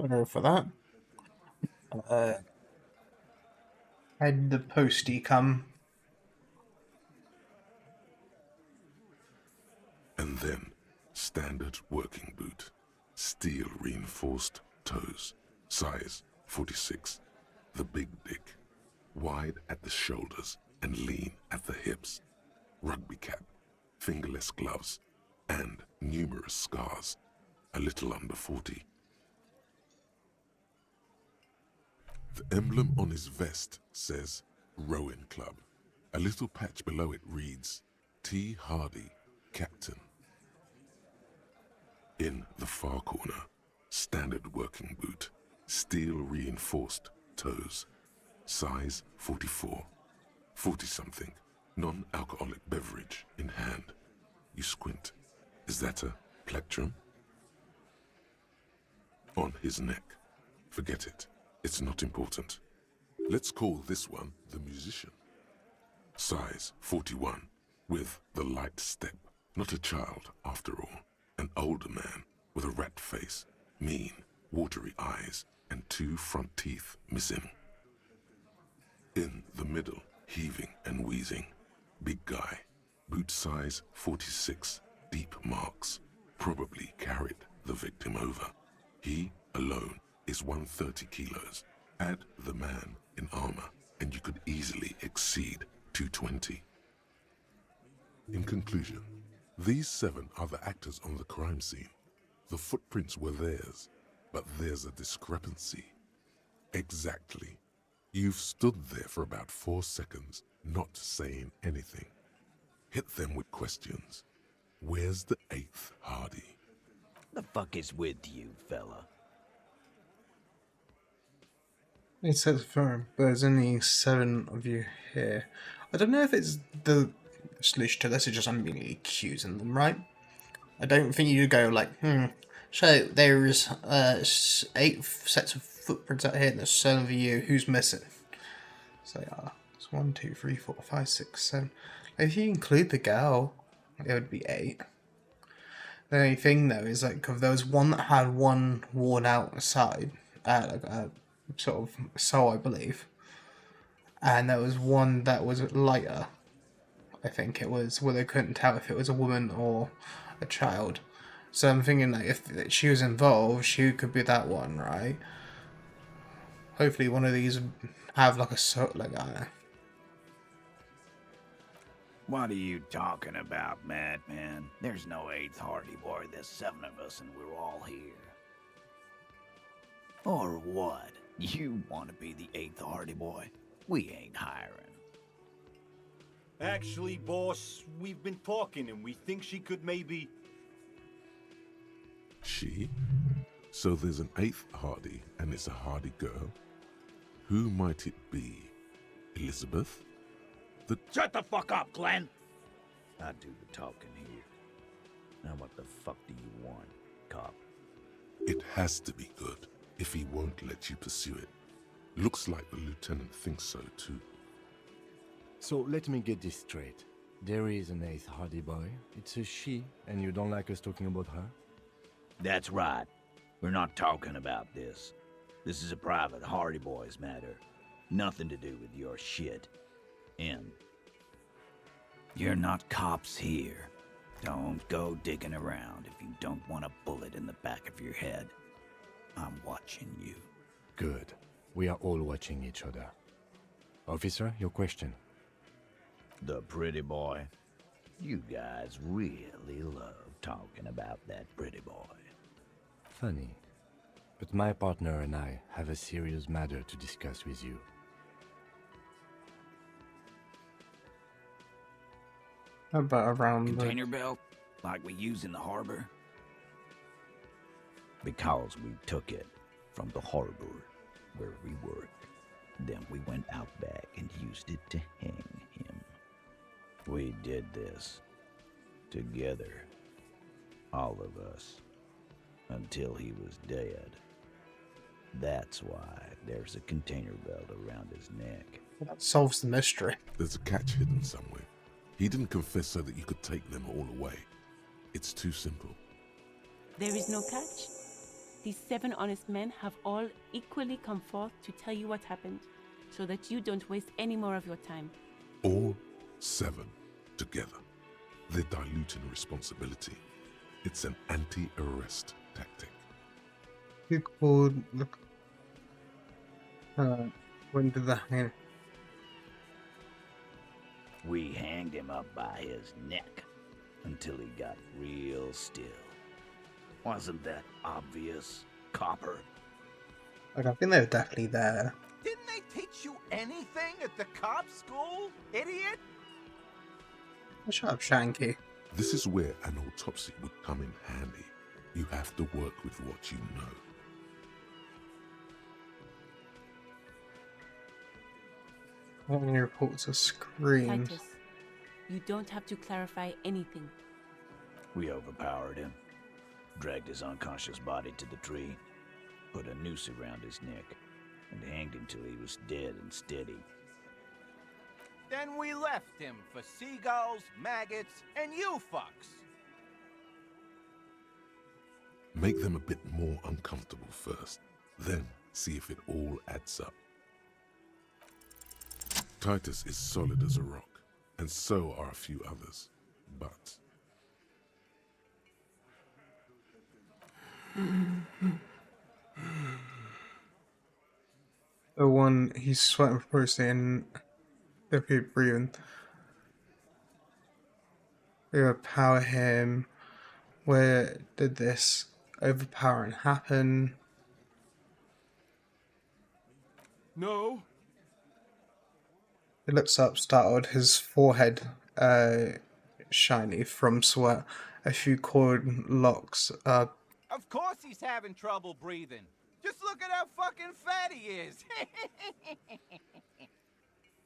Sorry for that. Had the postie come. And then, standard working boot. Steel reinforced toes. Size 46. The big dick. Wide at the shoulders and lean at the hips. Rugby cap. Fingerless gloves. And numerous scars. A little under 40. The emblem on his vest says Rowing Club. A little patch below it reads T. Hardy, Captain. In the far corner, standard working boot, steel reinforced toes, size 44, 40-something, non-alcoholic beverage in hand. You squint. Is that a plectrum? On his neck. Forget it. It's not important. Let's call this one the musician. Size 41, with the light step. Not a child, after all. An older man with a rat face, mean, watery eyes, and 2 front teeth missing. In the middle, heaving and wheezing. Big guy. Boot size 46, deep marks. Probably carried the victim over. He, alone, is 130 kilos. Add the man in armor, and you could easily exceed 220. In conclusion, these 7 are the actors on the crime scene. The footprints were theirs, but there's a discrepancy. Exactly. You've stood there for about 4 seconds, not saying anything. Hit them with questions. Where's the 8th Hardy? The fuck is with you, fella? It says firm, but there's only 7 of you here. I don't know if it's the solution to this, is just I'm really accusing them, right? I don't think you go like, so there's 8 sets of footprints out here, and there's 7 of you, who's missing? So it's 1, 2, 3, 4, 5, 6, 7. If you include the girl, it would be 8. The only thing though is like, if there was one that had one worn out side, like a sort of soul, I believe, and there was one that was lighter. I think it was, where they couldn't tell if it was a woman or a child. So I'm thinking like, if she was involved, she could be that one, right? Hopefully one of these have like a like, I don't know. What are you talking about, madman? There's no 8th Hardy Boy. There's 7 of us and we're all here. Or what? You want to be the 8th Hardy Boy? We ain't hiring. Actually, boss, we've been talking and we think she could maybe... She? So there's an 8th Hardy, and it's a Hardy girl? Who might it be? Elizabeth? Shut the fuck up, Glenn! I do the talking here. Now what the fuck do you want, cop? It has to be good, if he won't let you pursue it. Looks like the lieutenant thinks so too. So let me get this straight. There is an 8th Hardy Boy. It's a she, and you don't like us talking about her? That's right. We're not talking about this. This is a private Hardy Boys matter. Nothing to do with your shit. And you're not cops here. Don't go digging around if you don't want a bullet in the back of your head. I'm watching you. Good. We are all watching each other. Officer, your question. The pretty boy. You guys really love talking about that pretty boy. Funny. But my partner and I have a serious matter to discuss with you. How about around Container belt? Like we use in the harbor? Because we took it from the harbor where we worked. Then we went out back and used it to hang him. We did this together, all of us, until he was dead. That's why there's a container belt around his neck. That solves the mystery. There's a catch hidden somewhere. He didn't confess so that you could take them all away. It's too simple. There is no catch? These 7 honest men have all equally come forth to tell you what happened, so that you don't waste any more of your time. All 7 together. They're diluting responsibility. It's an anti-arrest tactic. Who called? Look. When did that happen? We hanged him up by his neck until he got real still. Wasn't that obvious, Copper? Like, I think they were definitely there. Didn't they teach you anything at the cop school, idiot? Shut up, Shanky. This is where an autopsy would come in handy. You have to work with what you know. How many reports are screened? Titus, you don't have to clarify anything. We overpowered him, dragged his unconscious body to the tree, put a noose around his neck, and hanged him till he was dead and steady. Then we left him for seagulls, maggots, and you fucks. Make them a bit more uncomfortable first, then see if it all adds up. Titus is solid as a rock, and so are a few others, but... The one he's sweating profusely and they're breathing. They overpower him. Where did this overpowering happen? No. He looks up, startled, his forehead shiny from sweat. A few coiled locks Of course he's having trouble breathing. Just look at how fucking fat he is.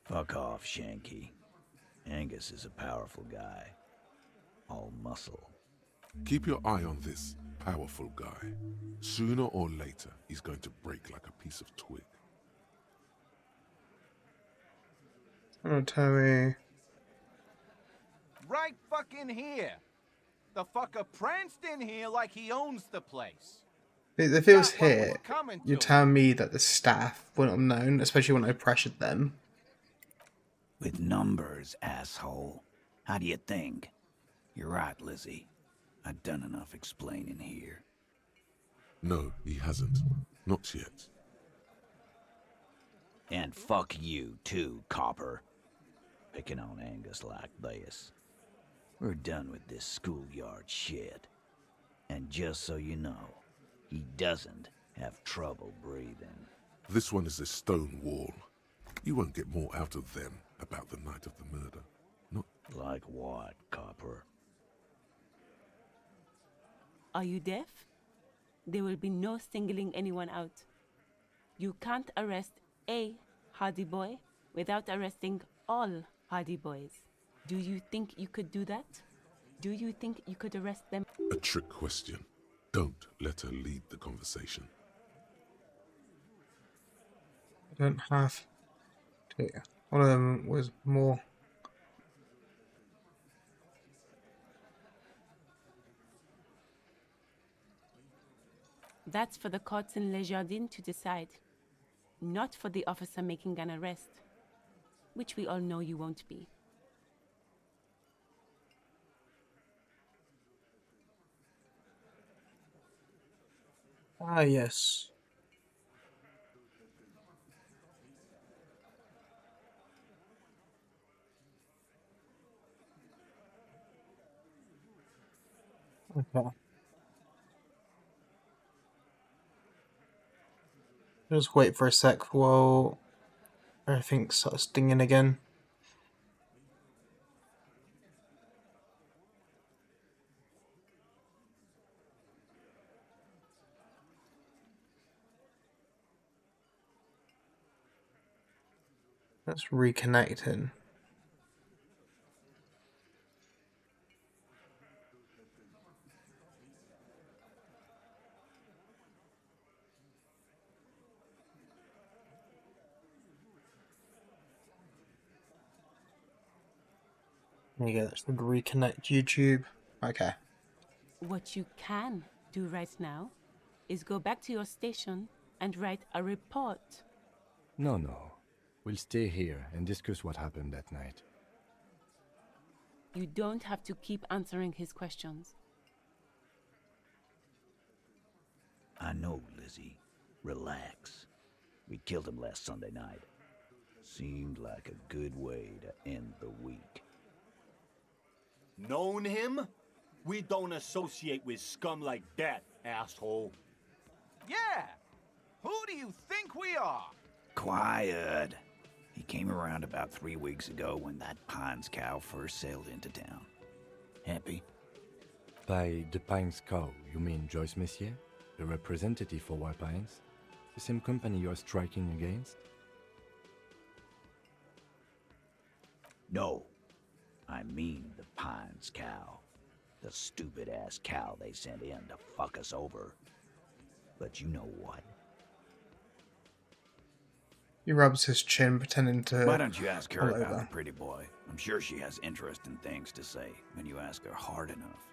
Fuck off, Shanky. Angus is a powerful guy. All muscle. Keep your eye on this powerful guy. Sooner or later, he's going to break like a piece of twig. Oh, tell me. Right fucking here. The fucker pranced in here like he owns the place. If it was Got what here, was coming you're to telling me that the staff wouldn't have known, especially when I pressured them. With numbers, asshole. How do you think? You're right, Lizzie. I've done enough explaining here. No, he hasn't. Not yet. And fuck you, too, Copper. Picking on Angus like this. We're done with this schoolyard shit. And just so you know, he doesn't have trouble breathing. This one is a stone wall. You won't get more out of them about the night of the murder. Not like what, Copper? Are you deaf? There will be no singling anyone out. You can't arrest a Hardy Boy without arresting all Hardy Boys. Do you think you could do that? Do you think you could arrest them? a trick question. Don't let her lead the conversation. I don't have to. One of them was more. That's for the courts in Les Jardins to decide. Not for the officer making an arrest. Which we all know you won't be. Ah, yes. Okay. Just wait for a sec while everything starts dinging again. That's reconnecting. There you go, that's the reconnect YouTube. Okay. What you can do right now is go back to your station and write a report. No, no. We'll stay here and discuss what happened that night. You don't have to keep answering his questions. I know, Lizzie. Relax. We killed him last Sunday night. Seemed like a good way to end the week. Known him? We don't associate with scum like that, asshole. Yeah! Who do you think we are? Quiet. He came around about 3 weeks ago when that Pines cow first sailed into town. Happy? By the Pines cow, you mean Joyce Messier? The representative for White Pines? The same company you're striking against? No. I mean the Pines cow. The stupid-ass cow they sent in to fuck us over. But you know what? He rubs his chin, pretending to... Why don't you ask her pull about over. the pretty boy? I'm sure she has interesting things to say when you ask her hard enough.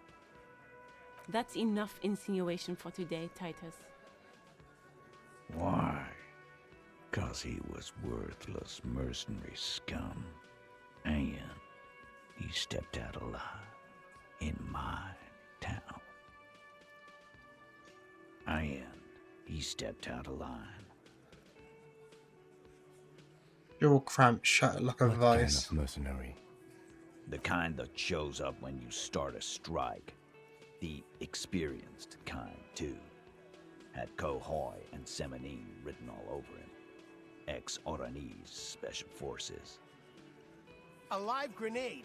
That's enough insinuation for today, Titus. Why? 'Cause he was worthless mercenary scum. And he stepped out alive in my town. And he stepped out of line. Jaw cramped shut like a What vice. kind of mercenary? The kind that shows up when you start a strike. The experienced kind, too. Had Cohoy and Semenine written all over him. Ex-Oranese Special Forces. A live grenade.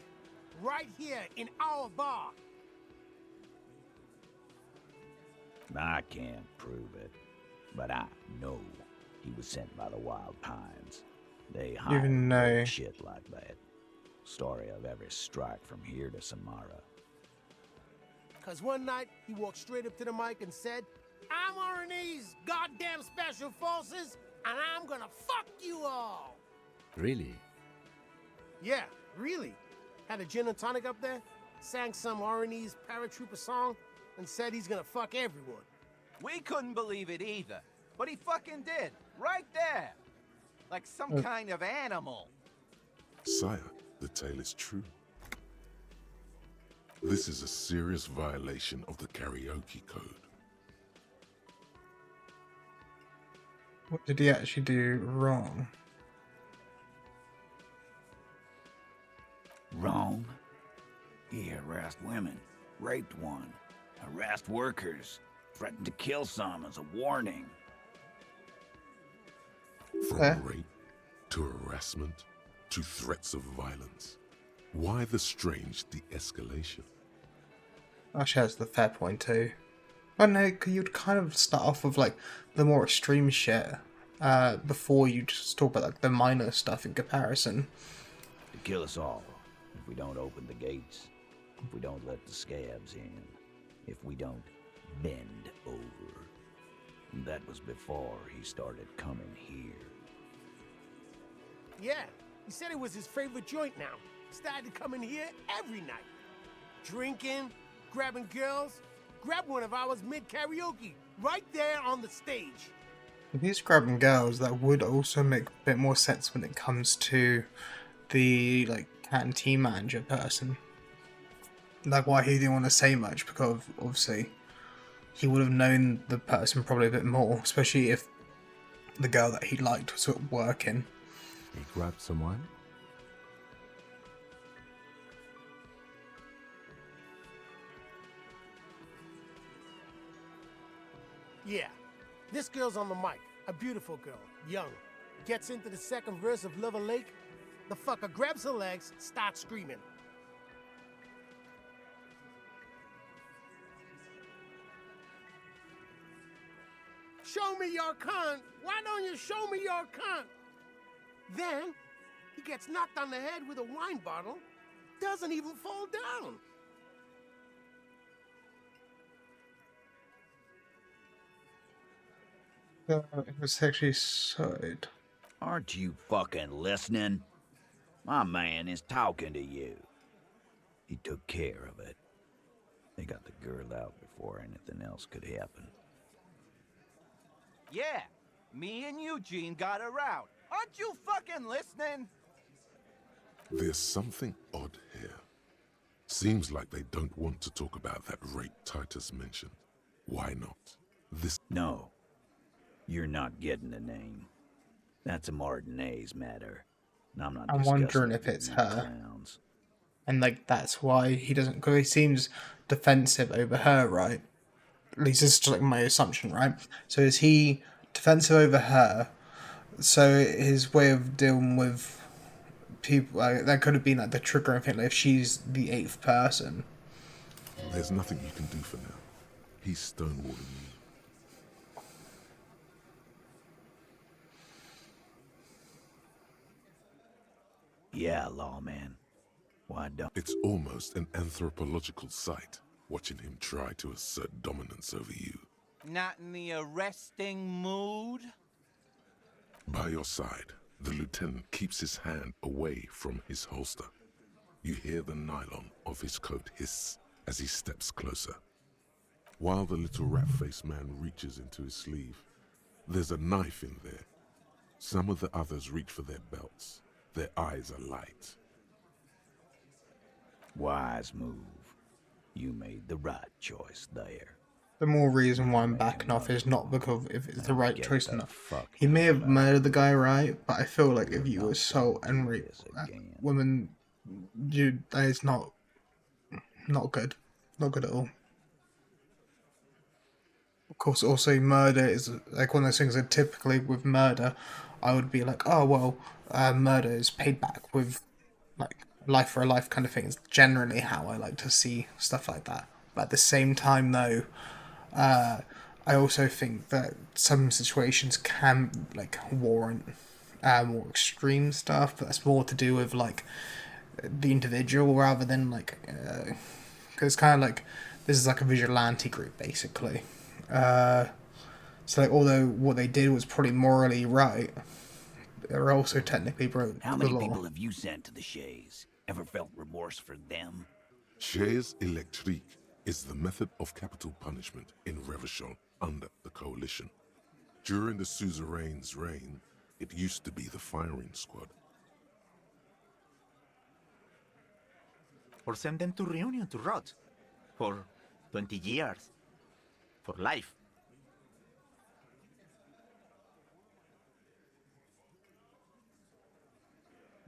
Right here in our bar. I can't prove it, but I know he was sent by the Wild Pines. They hide Even know. shit like that. Story of every strike from here to Samara. 'Cause one night, he walked straight up to the mic and said, I'm RNA's goddamn special forces, and I'm gonna fuck you all. Really? Yeah, really. Had a gin and tonic up there, sang some RNA's paratrooper song, and said he's gonna fuck everyone. We couldn't believe it either, but he fucking did, right there. Like some kind of animal. Sire, the tale is true. This is a serious violation of the karaoke code. What did he actually do wrong? Wrong? He harassed women, raped one, harassed workers, threatened to kill some as a warning. From rape to harassment to threats of violence. Why the strange de-escalation? Actually, that's the fair point too. I don't know, you'd kind of start off with like the more extreme shit before you just talk about like the minor stuff in comparison. To kill us all, if we don't open the gates, if we don't let the scabs in, if we don't bend over. That was before he started coming here. Yeah, he said it was his favorite joint now. Started to come in here every night. Drinking, grabbing girls. Grab one of ours mid-karaoke, right there on the stage. If he's grabbing girls, that would also make a bit more sense when it comes to the like canteen manager person. Like why he didn't want to say much, because obviously he would have known the person probably a bit more, especially if the girl that he liked was sort of working. He grabbed someone? Yeah, this girl's on the mic. A beautiful girl, young. Gets into the second verse of Lover Lake. The fucker grabs her legs, starts screaming. Show me your cunt! Why don't you show me your cunt? Then, he gets knocked on the head with a wine bottle. Doesn't even fall down. It was actually sewed. Aren't you fucking listening? My man is talking to you. He took care of it. They got the girl out before anything else could happen. Yeah, me and Eugene got her out. Aren't you fucking listening? There's something odd here. Seems like they don't want to talk about that rape Titus mentioned. Why not? This... No. You're not getting the name. That's a Martinez matter. And I'm not I'm discussing wondering it if with it's you her. clowns. And like that's why he doesn't, because he seems defensive over her, right? At least this is just like my assumption, right? So is he defensive over her? So his way of dealing with people, that could have been like the triggering thing, like if she's the 8th person. There's nothing you can do for now. He's stonewalling you. Yeah, lawman. Why don't... It's almost an anthropological sight, watching him try to assert dominance over you. Not in the arresting mood? By your side, the lieutenant keeps his hand away from his holster. You hear the nylon of his coat hiss as he steps closer. While the little rat-faced man reaches into his sleeve, there's a knife in there. Some of the others reach for their belts. Their eyes are light. Wise move. You made the right choice there. The more reason why I'm backing off is not because if it's the right choice or not. He may have murdered the guy, right? But I feel like if you assault and rape women, that is not good. Not good at all. Of course, also murder is like one of those things that typically with murder, I would be like, oh well, murder is paid back with like life for a life kind of thing. It's generally how I like to see stuff like that. But at the same time, though, I also think that some situations can like warrant more extreme stuff, but that's more to do with like the individual rather than like because kind of like this is like a vigilante group basically. So like, although what they did was probably morally right, they're also technically broke How the many law. people have you sent to the Shays? Ever felt remorse for them? Chaise électrique is the method of capital punishment in Revachol under the Coalition. During the suzerain's reign, it used to be the firing squad. Or send them to Reunion to rot. For 20 years. For life.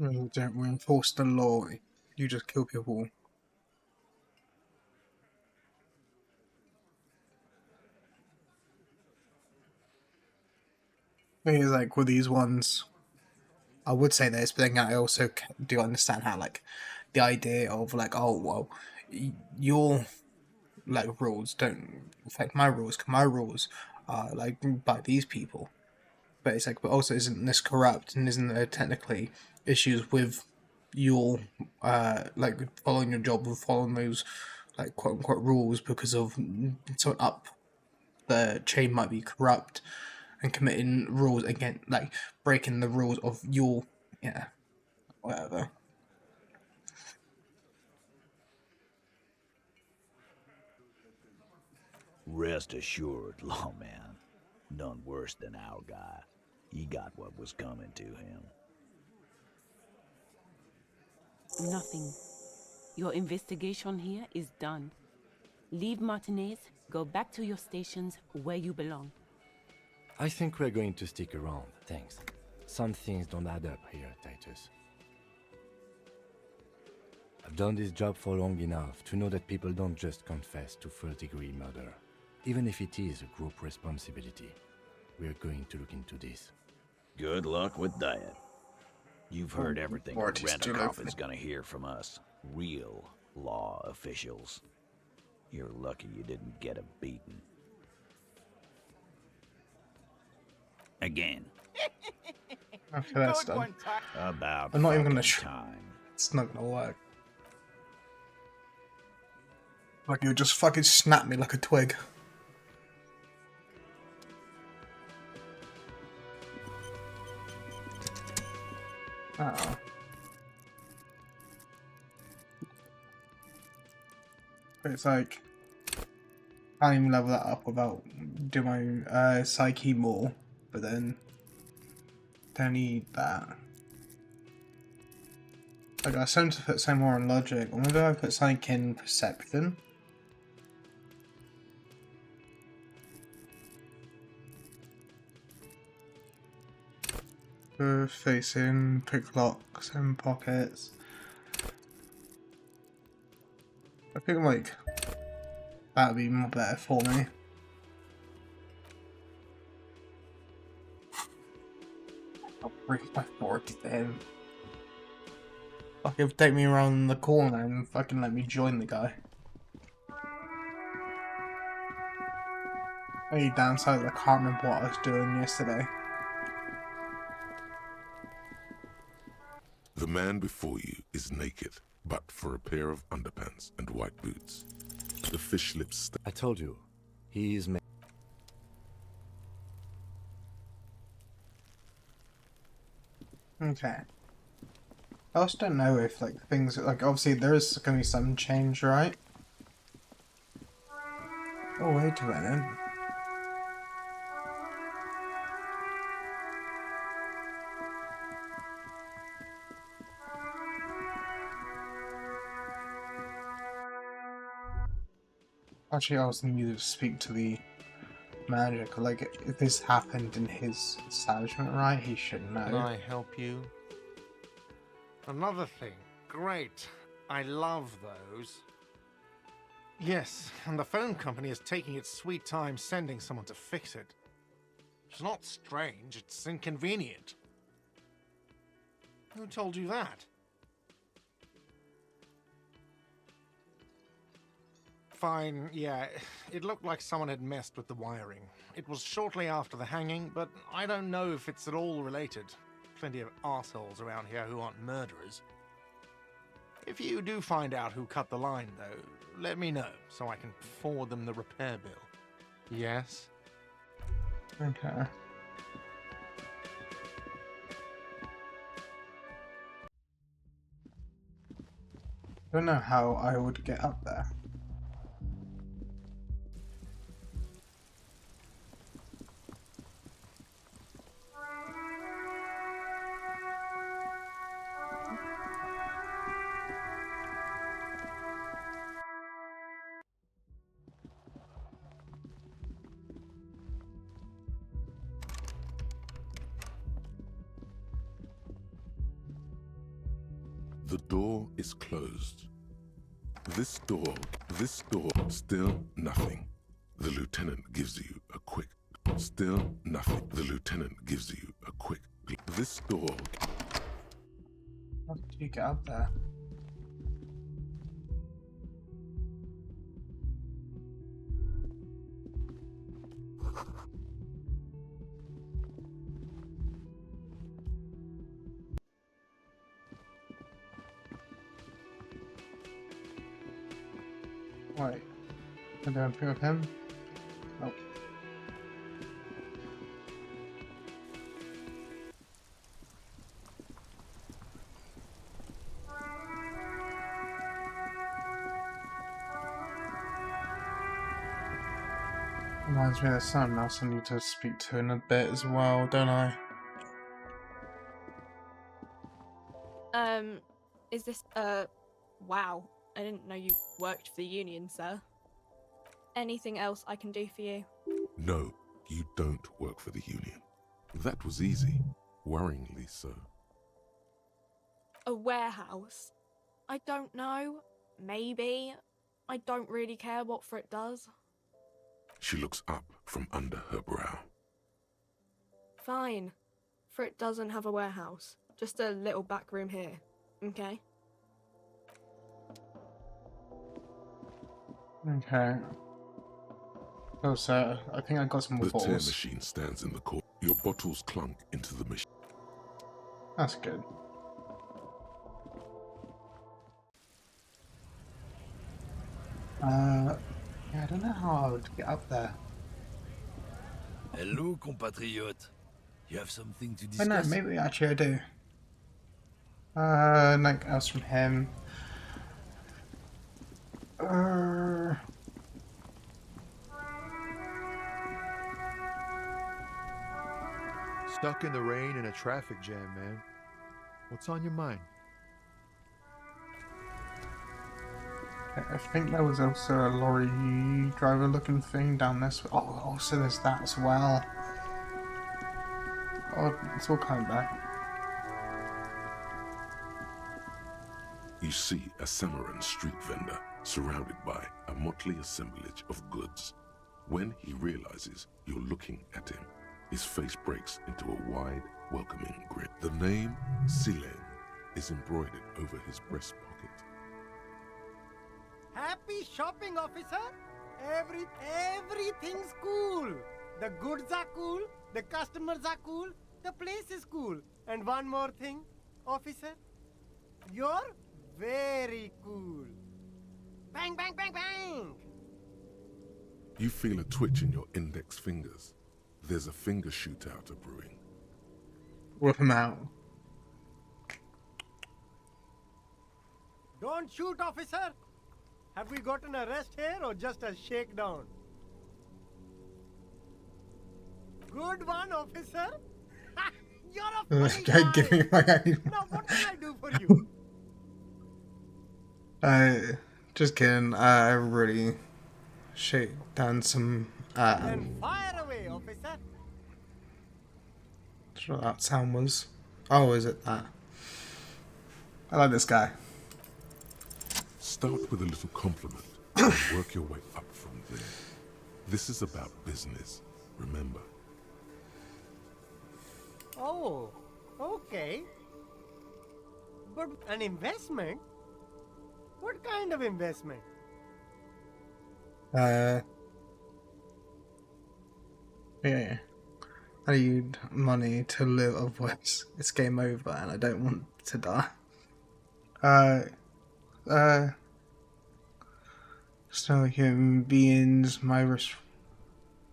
You don't reinforce the law, you just kill people. I think it's like with these ones, I would say this, but then I also do understand how like the idea of like, oh well, your like rules don't affect my rules. My rules are like by these people, but it's like, but also isn't this corrupt and isn't there technically issues with your like following your job with following those like quote unquote rules because of someone up the chain might be corrupt and committing rules again, like breaking the rules of your whatever. Rest assured, lawman. None worse than our guy. He got what was coming to him. Nothing. Your investigation here is done. Leave Martinez, go back to your stations where you belong. I think we're going to stick around, thanks. Some things don't add up here, Titus. I've done this job for long enough to know that people don't just confess to first-degree murder. Even if it is a group responsibility, we're going to look into this. Good luck with that. You've heard everything Rent-A-Cop is gonna hear from us. Real law officials. You're lucky you didn't get a beating. Again. Okay, that's done. About I'm not even gonna time. It's not gonna work. Like you just fucking snap me like a twig. Oh. But it's like Can't even level that up without doing my psyche more, but then don't need that. Like I seem to put some more on logic, or maybe I put something in perception. Facing, pick locks, and pockets. I think like that'd be more better for me. I'll bring my fork to him. Fucking take me around the corner and fucking let me join the guy. Only downside, I can't remember what I was doing yesterday. The man before you is naked, but for a pair of underpants and white boots. The fish lips. I told you, he is. Okay. I also don't know if like things like obviously there is gonna be some change, right? Oh wait a minute. Actually, I was needed to speak to the manager. 'Cause, like, if this happened in his establishment, right? He should know. Can I help you? Another thing. Great. I love those. Yes, and the phone company is taking its sweet time sending someone to fix it. It's not strange, it's inconvenient. Who told you that? Fine, yeah, it looked like someone had messed with the wiring. It was shortly after the hanging, but I don't know if it's at all related. Plenty of assholes around here who aren't murderers. If you do find out who cut the line, though, let me know, so I can forward them the repair bill. Yes? Okay. I don't know how I would get up there. The door is closed. This door, still nothing. The lieutenant gives you a quick, still nothing. The lieutenant gives you a quick, this door. How did you get up there? Wait, can I pick up him? Nope. Reminds me there's someone else I need to speak to in a bit as well, don't I? Is this, wow. I didn't know you worked for the union, sir. Anything else I can do for you? No, you don't work for the union. That was easy. Worryingly so. A warehouse? I don't know. Maybe. I don't really care what Frit does. She looks up from under her brow. Fine. Frit doesn't have a warehouse. Just a little back room here. Okay? Okay. Oh, so I think I got some more The tear bottles. machine stands in the corner. Your bottles clunk into the machine. That's good. Yeah, I don't know how I would get up there. Hello, compatriot. You have something to Oh no, discuss? maybe actually I do. Nothing else from him. Stuck in the rain in a traffic jam, man. What's on your mind? I think there was also a lorry driver looking thing down this. Oh, so there's that as well. Oh, it's all kind of bad. You see a Samaran street vendor surrounded by a motley assemblage of goods. When he realizes you're looking at him, his face breaks into a wide, welcoming grin. The name Sileng is embroidered over his breast pocket. Happy shopping, officer! Everything's cool. The goods are cool, the customers are cool, the place is cool. And one more thing, officer, you're very cool. Bang, bang, bang, bang! You feel a twitch in your index fingers. There's a finger shootout brewing. Whip him out. Don't shoot, officer! Have we got an arrest here or just a shakedown? Good one, officer! You're a funny guy! Give me my ID. Now what can I do for you? Just kidding. I really shake down some. Then fire away, officer! Sure what that sound was. Oh, is it that? I like this guy. Start with a little compliment and work your way up from there. This is about business, remember. Oh, okay. But an investment? What kind of investment? Yeah. I need money to live, otherwise it's game over and I don't want to die. So human beings, my risk.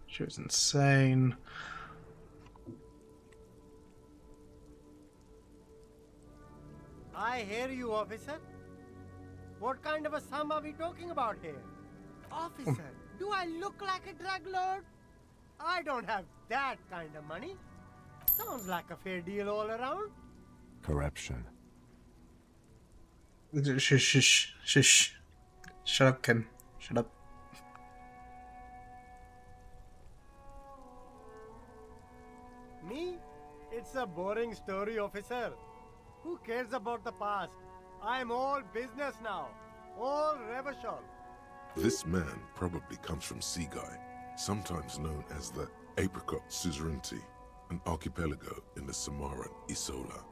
She was insane. I hear you, officer. What kind of a sum are we talking about here? Officer, do I look like a drug lord? I don't have that kind of money. Sounds like a fair deal all around. Corruption. Shush. Shut up, Kim. Shut up. Me? It's a boring story, officer. Who cares about the past? I'm all business now. All Revachol. This man probably comes from Seaguy, sometimes known as the Apricot Suzerainty, an archipelago in the Samaran Isola.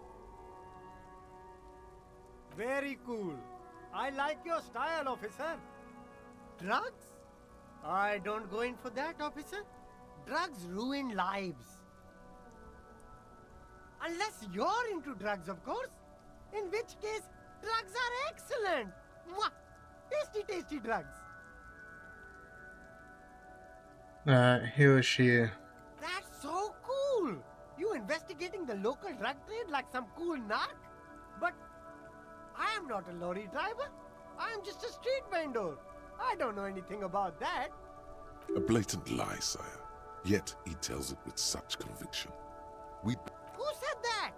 Very cool. I like your style, officer. Drugs? I don't go in for that, officer. Drugs ruin lives. Unless you're into drugs, of course. In which case, drugs are excellent. Mwah! Tasty, tasty drugs. He or she. That's so cool. You investigating the local drug trade like some cool narc? But I am not a lorry driver. I am just a street vendor. I don't know anything about that. A blatant lie, sire. Yet he tells it with such conviction. Who said that?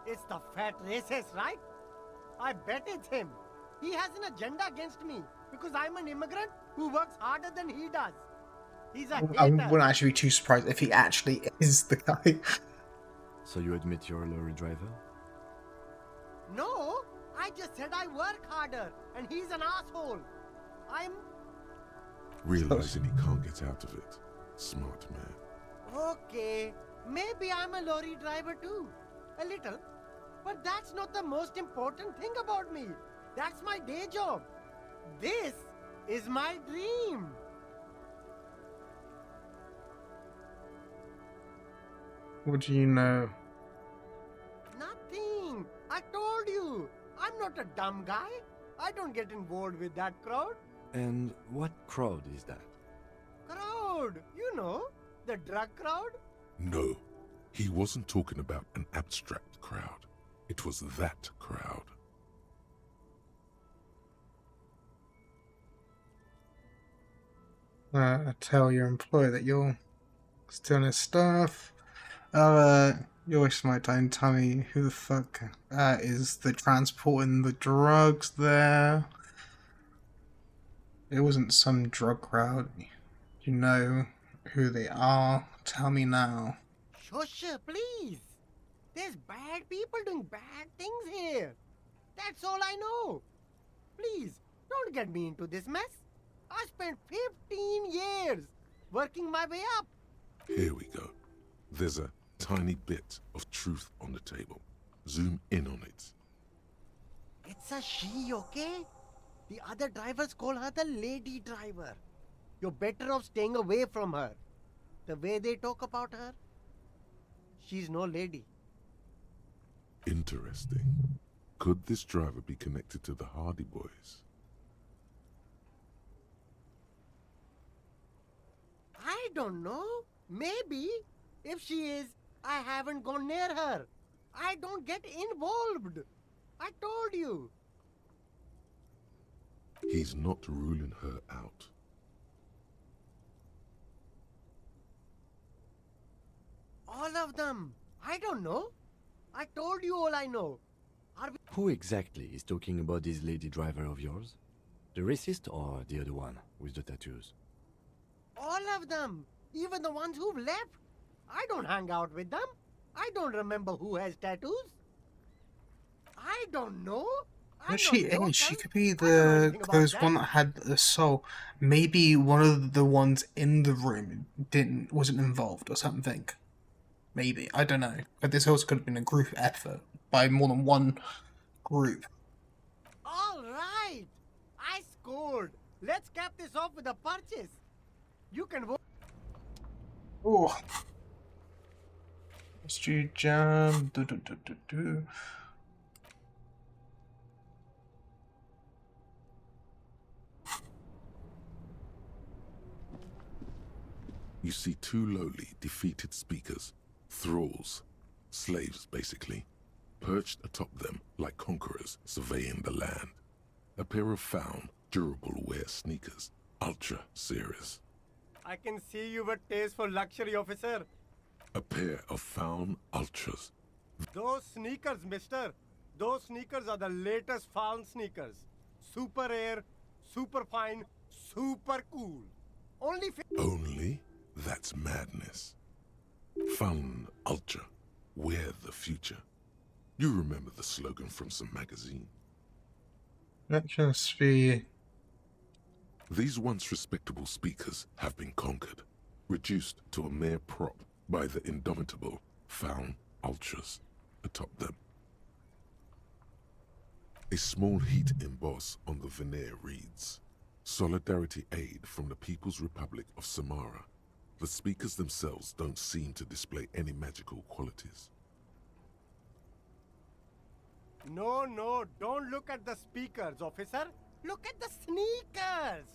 It's the fat racist, right? I bet it's him. He has an agenda against me because I'm an immigrant who works harder than he does. He's a hater. I wouldn't actually be too surprised if he actually is the guy. So you admit you're a lorry driver? No, I just said I work harder and he's an asshole. I'm... Realizing he can't get out of it. Smart man. Okay, maybe I'm a lorry driver too. A little. But that's not the most important thing about me. That's my day job. This is my dream. What do you know? Nothing. I told you. I'm not a dumb guy. I don't get involved with that crowd. And what crowd is that? Crowd? You know, the drug crowd? No, he wasn't talking about an abstract crowd. It was that crowd. Tell your employer that you're stealing his stuff. You wasted my time. Tell me who the fuck is the transporting the drugs there? It wasn't some drug crowd. You know who they are. Tell me now. Shush, please. There's bad people doing bad things here. That's all I know. Please, don't get me into this mess. I spent 15 years working my way up. Here we go. There's a tiny bit of truth on the table. Zoom in on it. It's a she, okay? The other drivers call her the lady driver. You're better off staying away from her. The way they talk about her, she's no lady. Interesting. Could this driver be connected to the Hardy Boys? I don't know. Maybe. If she is, I haven't gone near her. I don't get involved. I told you. He's not ruling her out. All of them. I don't know. I told you all I know. Who exactly is talking about this lady driver of yours? The racist or the other one with the tattoos? All of them. Even the ones who've left. I don't hang out with them. I don't remember who has tattoos. I don't know. She is. She could be those one that had the soul. Maybe one of the ones in the room wasn't involved or something. Maybe, I don't know. But this also could have been a group effort by more than one group. All right. I scored. Let's cap this off with a purchase. You can vote. Oh. Let's do jam. You see two lowly, defeated speakers, thralls, slaves basically, perched atop them like conquerors surveying the land. A pair of found, durable wear sneakers, ultra serious. I can see you've a taste for luxury, officer. A pair of found ultras. Those sneakers, mister. Those sneakers are the latest found sneakers. Super air, super fine, super cool. Only? That's madness. Fun ultra. Wear the future. You remember the slogan from some magazine. That just be... These once respectable speakers have been conquered, reduced to a mere prop by the indomitable found ultras atop them. A small heat emboss on the veneer reads, Solidarity Aid from the People's Republic of Samara. The speakers themselves don't seem to display any magical qualities. No, don't look at the speakers, officer. Look at the sneakers.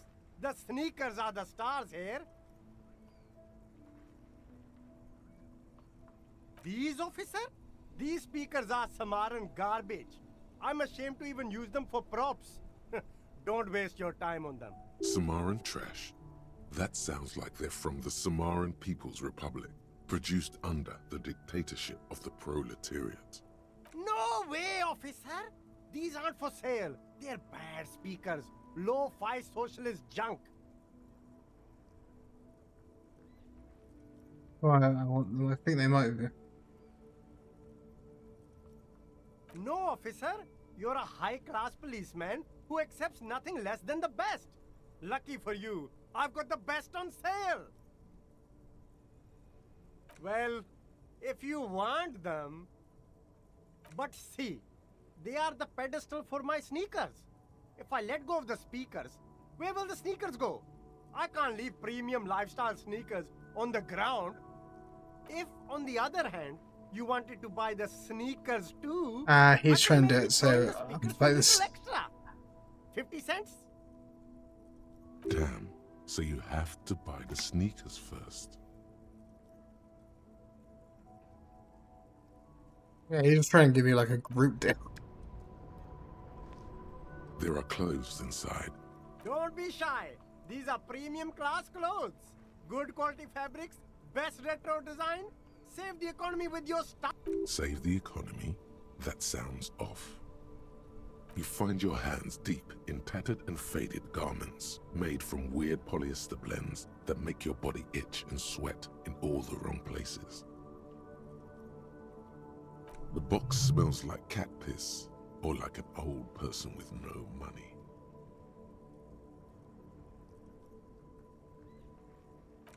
The sneakers are the stars here. These, officer? These speakers are Samaran garbage. I'm ashamed to even use them for props. Don't waste your time on them. Samaran trash? That sounds like they're from the Samaran People's Republic, produced under the dictatorship of the proletariat. No way, officer! These aren't for sale. They're bad speakers. Low-fi socialist junk. Well, I think they might be. No, officer. You're a high-class policeman who accepts nothing less than the best. Lucky for you, I've got the best on sale. Well, if you want them... But see, they are the pedestal for my sneakers. If I let go of the speakers, where will the sneakers go? I can't leave premium lifestyle sneakers on the ground. If, on the other hand, you wanted to buy the sneakers too... He's trying to do it, so... like this... Extra. 50 cents? Damn, so you have to buy the sneakers first. Yeah, he's just trying to give you like a group deal. There are clothes inside. Don't be shy. These are premium class clothes. Good quality fabrics, best retro design, Save the economy with your stuff. Save the economy? That sounds off. You find your hands deep in tattered and faded garments made from weird polyester blends that make your body itch and sweat in all the wrong places. The box smells like cat piss or like an old person with no money.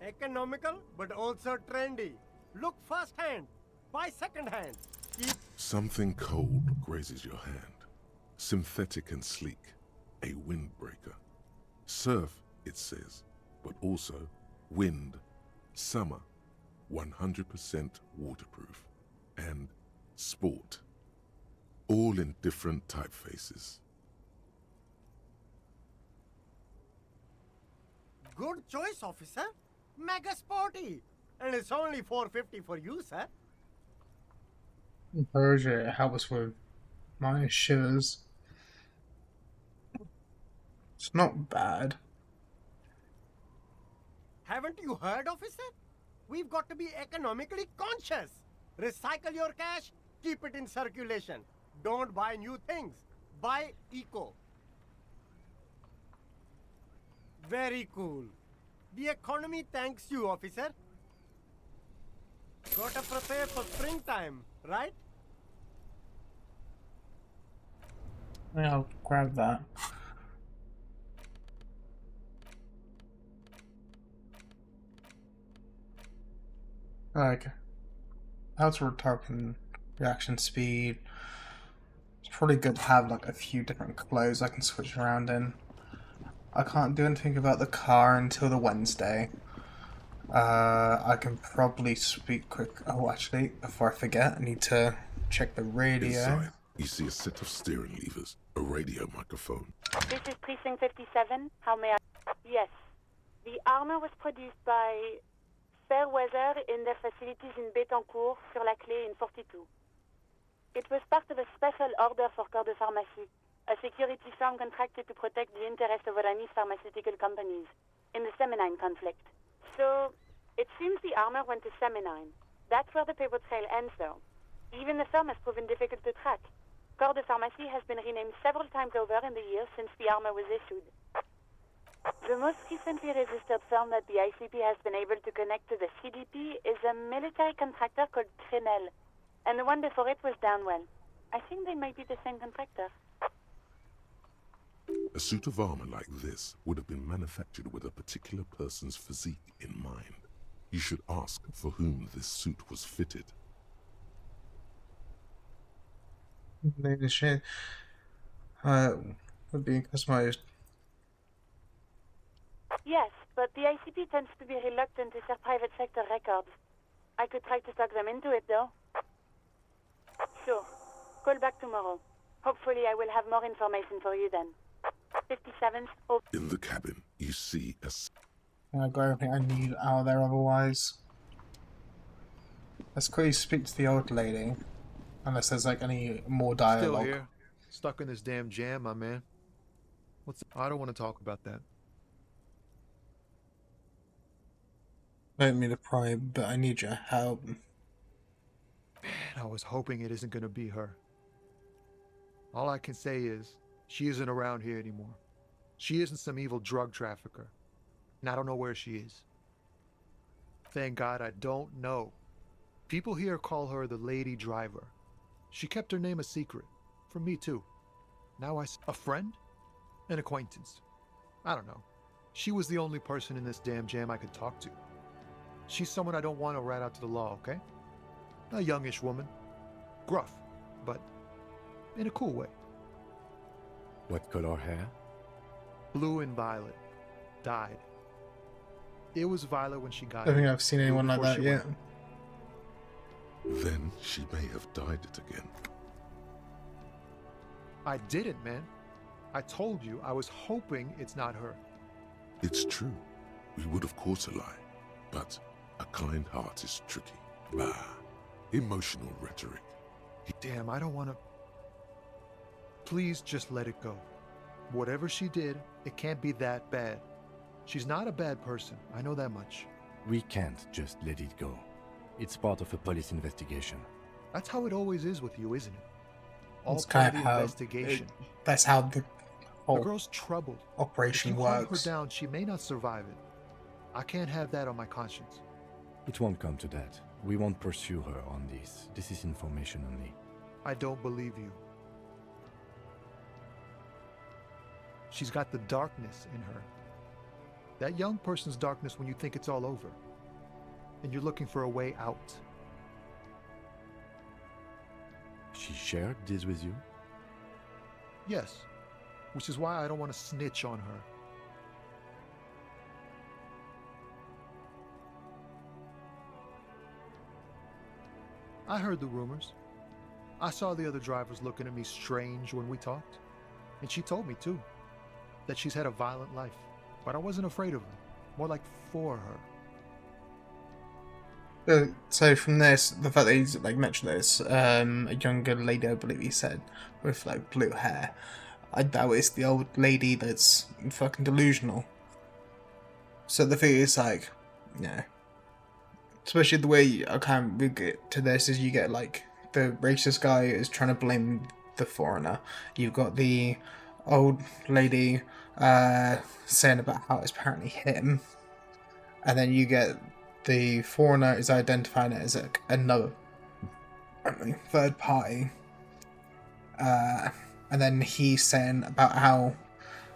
Economical, but also trendy. Look first hand, buy second hand. Something cold grazes your hand. Synthetic and sleek, a windbreaker. Surf, it says, but also wind, summer, 100% waterproof, and sport. All in different typefaces. Good choice, officer. Mega sporty. And it's only $4.50 for you, sir. Persia, it helps with my shivers. It's not bad. Haven't you heard, officer? We've got to be economically conscious. Recycle your cash, keep it in circulation. Don't buy new things. Buy eco. Very cool. The economy thanks you, officer. Gotta prepare for springtime, right? Yeah, I'll grab that. Like, as we're talking reaction speed, it's probably good to have like a few different clothes I can switch around in. I can't do anything about the car until the Wednesday. I can probably speak quick. Oh, actually, before I forget, I need to check the radio. Inside, you see a set of steering levers, a radio microphone. This is Precinct 57. How may I... Yes. The armor was produced by Fairweather in their facilities in Bétancourt, sur la Clé in 42. It was part of a special order for Corps de Pharmacie, a security firm contracted to protect the interests of Oranese pharmaceutical companies in the Semenine conflict. So, it seems the armor went to Semenine. That's where the paper trail ends, though. Even the firm has proven difficult to track. Corps de Pharmacie has been renamed several times over in the years since the armor was issued. The most recently registered firm that the ICP has been able to connect to the CDP is a military contractor called Trinell, and the one before it was Downwell. I think they might be the same contractor. A suit of armor like this would have been manufactured with a particular person's physique in mind. You should ask for whom this suit was fitted. Maybe shit. Would be customized. Yes, but the ICP tends to be reluctant to share private sector records. I could try to talk them into it, though. Sure. Call back tomorrow. Hopefully I will have more information for you then. 57's over. In the cabin, you see a... I got everything I need out of there otherwise. Let's quickly speak to the old lady. Unless there's like any more dialogue. Still here. Stuck in this damn jam, my man. I don't want to talk about that. I don't mean to pry, but I need your help. Man, I was hoping it isn't gonna be her. All I can say is, she isn't around here anymore. She isn't some evil drug trafficker. And I don't know where she is. Thank God I don't know. People here call her the Lady Driver. She kept her name a secret. From me too. Now a friend? An acquaintance. I don't know. She was the only person in this damn jam I could talk to. She's someone I don't want to rat out to the law, okay? A youngish woman. Gruff, but in a cool way. What color hair? Blue and violet. Dyed. It was violet when she got I don't think here, I've seen anyone like before that she yet. went. Then she may have dyed it again. I didn't, man. I told you I was hoping it's not her. It's true. We would have caught a lie. But a kind heart is tricky. Bah. Emotional rhetoric. Damn, I don't want to... Please just let it go. Whatever she did, it can't be that bad. She's not a bad person, I know that much. We can't just let it go. It's part of a police investigation. That's how it always is with you, isn't it? All That's part kind of of the how investigation. that's how the The whole girl's troubled. operation If you hunt works. her down, she may not survive it. I can't have that on my conscience. It won't come to that. We won't pursue her on this. This is information only. I don't believe you. She's got the darkness in her. That young person's darkness when you think it's all over. And you're looking for a way out. She shared this with you? Yes. Which is why I don't want to snitch on her. I heard the rumors. I saw the other drivers looking at me strange when we talked. And she told me, too, that she's had a violent life. But I wasn't afraid of her. More like for her. So from this, the fact that he's like mentioned this, a younger lady, I believe he said, with like blue hair, I doubt it's the old lady that's fucking delusional. So the thing is like, yeah, especially the way I kind of get to this is you get like the racist guy is trying to blame the foreigner. You've got the old lady saying about how it's apparently him, and then you get the foreigner is identifying it as another third party, and then he's saying about how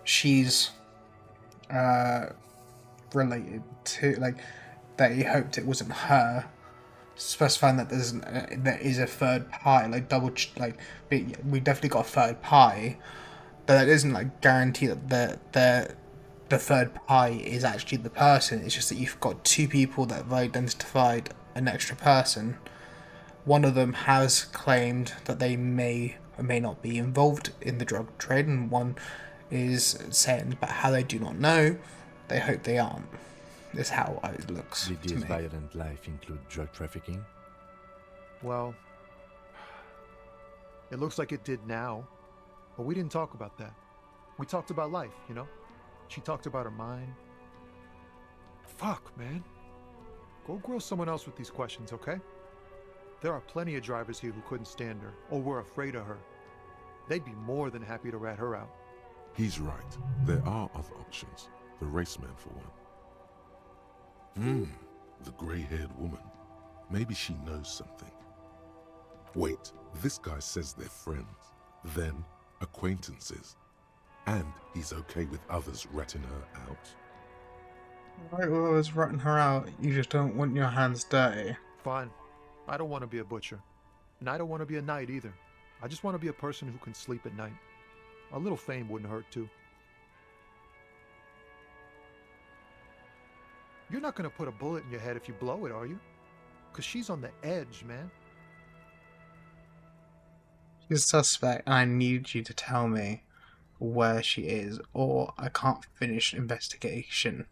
she's related to, like, that he hoped it wasn't her, specifying that there is a third party, like we definitely got a third party, but that doesn't like guarantee that the third party is actually the person. It's just that you've got two people that have identified an extra person. One of them has claimed that they may or may not be involved in the drug trade, and one is saying about how they do not know. They hope they aren't. That's how it looks to Lydia's me. violent life include drug trafficking? Well, it looks like it did now. But we didn't talk about that. We talked about life, you know? She talked about her mind. Fuck, man. Go grill someone else with these questions, okay? There are plenty of drivers here who couldn't stand her, or were afraid of her. They'd be more than happy to rat her out. He's right. There are other options. The raceman, for one. The grey-haired woman. Maybe she knows something. Wait, this guy says they're friends. Then, acquaintances. And he's okay with others ratting her out. Right, well, I was ratting her out. You just don't want your hands dirty. Fine. I don't want to be a butcher. And I don't want to be a knight either. I just want to be a person who can sleep at night. A little fame wouldn't hurt too. You're not going to put a bullet in your head if you blow it, are you? Because she's on the edge, man. She's a suspect, and I need you to tell me where she is, or I can't finish investigation.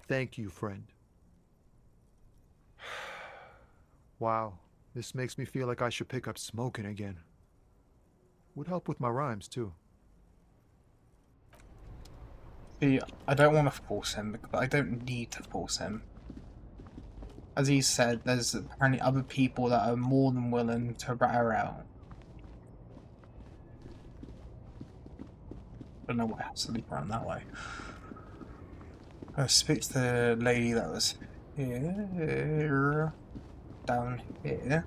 Thank you, friend. Wow, this makes me feel like I should pick up smoking again. Would help with my rhymes, too. See, I don't want to force him, but I don't need to force him. As he said, there's apparently other people that are more than willing to rat her out. I don't know what has to leap around that way. I speak to the lady that was here, down here.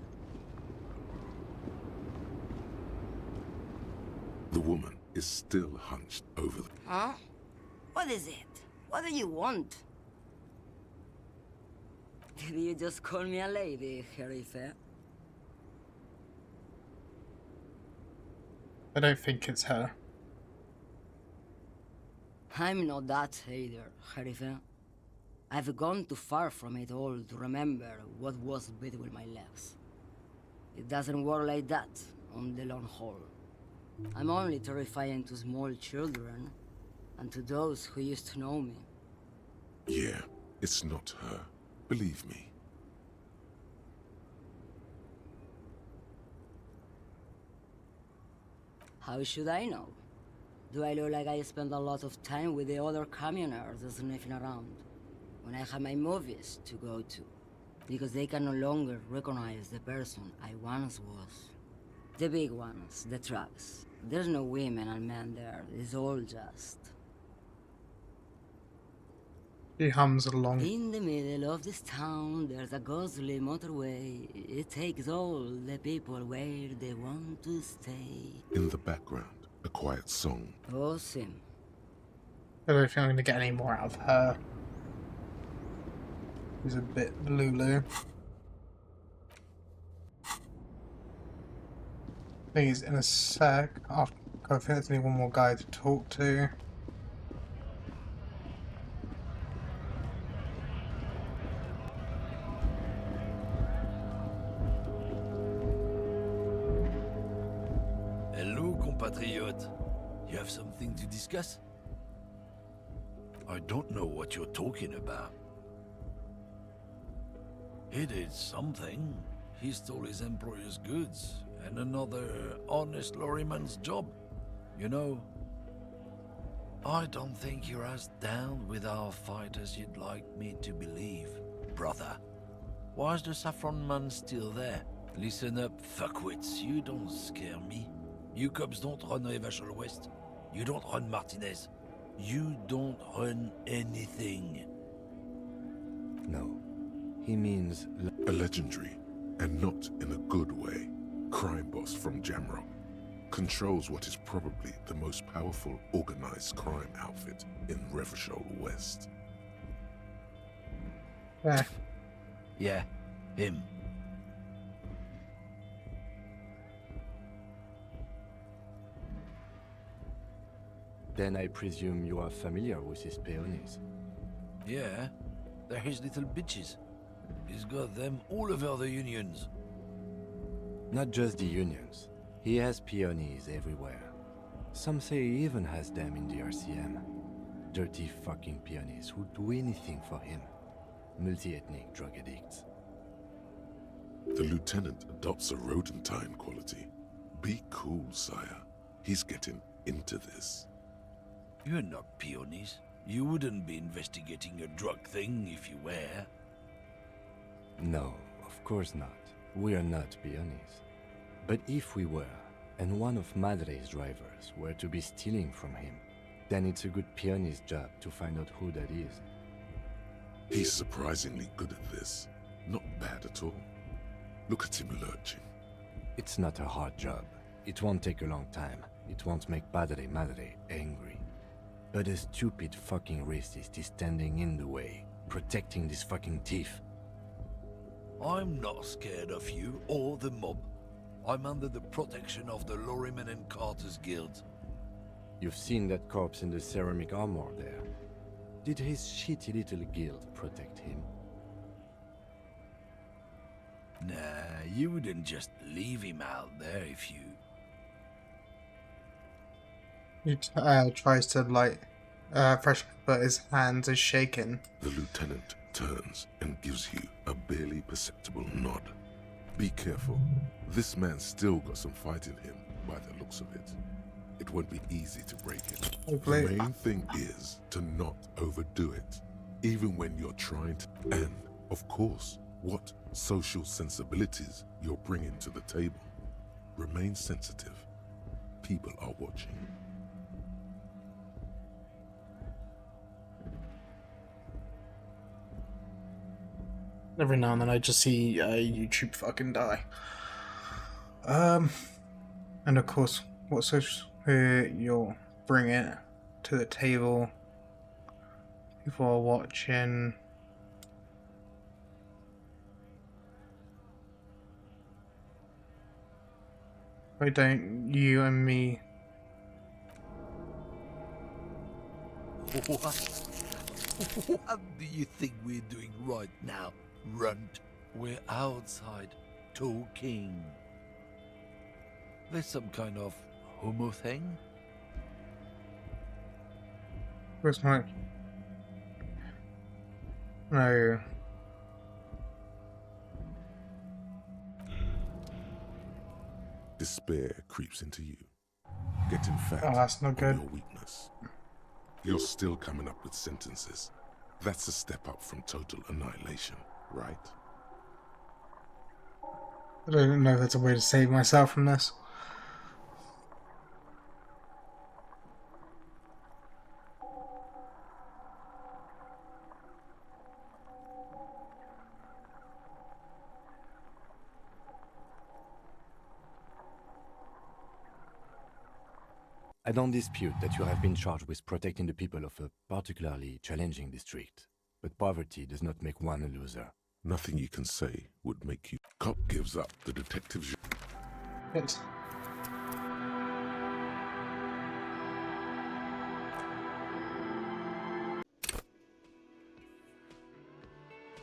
The woman is still hunched over the... Huh? What is it? What do you want? Did you just call me a lady, Herife? I don't think it's her. I'm not that either, Herife. I've gone too far from it all to remember what was between my legs. It doesn't work like that on the long haul. I'm only terrifying to small children and to those who used to know me. Yeah, it's not her. Believe me. How should I know? Do I look like I spend a lot of time with the other communers sniffing around? when I have my movies to go to, because they can no longer recognize the person I once was. The big ones, the trucks. There's no women and men there, it's all just... He hums along. In the middle of this town, there's a ghostly motorway. It takes all the people where they want to stay. In the background, a quiet song. Awesome. I don't think I'm going to get any more out of her. She's a bit Lulu. I think he's in a sec. I think there's only one more guy to talk to. Hello, compatriot. You have something to discuss? I don't know what you're talking about. He did something. He stole his employer's goods and another honest lorryman's job. You know, I don't think you're as down with our fight as you'd like me to believe, brother. Why is the saffron man still there? Listen up, fuckwits. You don't scare me. You cops don't run Revachol West. You don't run Martinez. You don't run anything. No. He means... A legendary, and not in a good way, crime boss from Jamrock. Controls what is probably the most powerful organized crime outfit in Revachol West. Yeah, him. Then I presume you are familiar with his peonies. Yeah, they're his little bitches. He's got them all over the unions. Not just the unions. He has peonies everywhere. Some say he even has them in the RCM. Dirty fucking peonies who'd do anything for him. Multi-ethnic drug addicts. The lieutenant adopts a rodentine quality. Be cool, sire. He's getting into this. You're not peonies. You wouldn't be investigating a drug thing if you were. No, of course not. We are not peonies. But if we were, and one of Madre's drivers were to be stealing from him, then it's a good peony's job to find out who that is. He's surprisingly good at this. Not bad at all. Look at him lurching. It's not a hard job. It won't take a long time. It won't make Madre angry. But a stupid fucking racist is standing in the way, protecting this fucking thief. I'm not scared of you or the mob. I'm under the protection of the Lorrymen and Carters Guild. You've seen that corpse in the ceramic armor there. Did his shitty little guild protect him? Nah, you wouldn't just leave him out there if you... He tries to light fresh, but his hands are shaking. The lieutenant turns and gives you a barely perceptible nod. Be careful. This man's still got some fight in him, by the looks of it. It won't be easy to break it. Hopefully. The main thing is to not overdo it, even when you're trying to... And, of course, what social sensibilities you're bringing to the table. Remain sensitive. People are watching. Every now and then I just see YouTube fucking die. And of course, what social you'll bring it to the table. People are watching. Why don't you and me? What do you think we're doing right now, runt? We're outside, talking. There's some kind of homo thing? Where's my... No. Despair creeps into you. Getting fat Oh, that's not good. on your weakness. You're still coming up with sentences. That's a step up from total annihilation, right? I don't know if that's a way to save myself from this. I don't dispute that you have been charged with protecting the people of a particularly challenging district, but poverty does not make one a loser. Nothing you can say would make you... Cop gives up. The detectives... Good.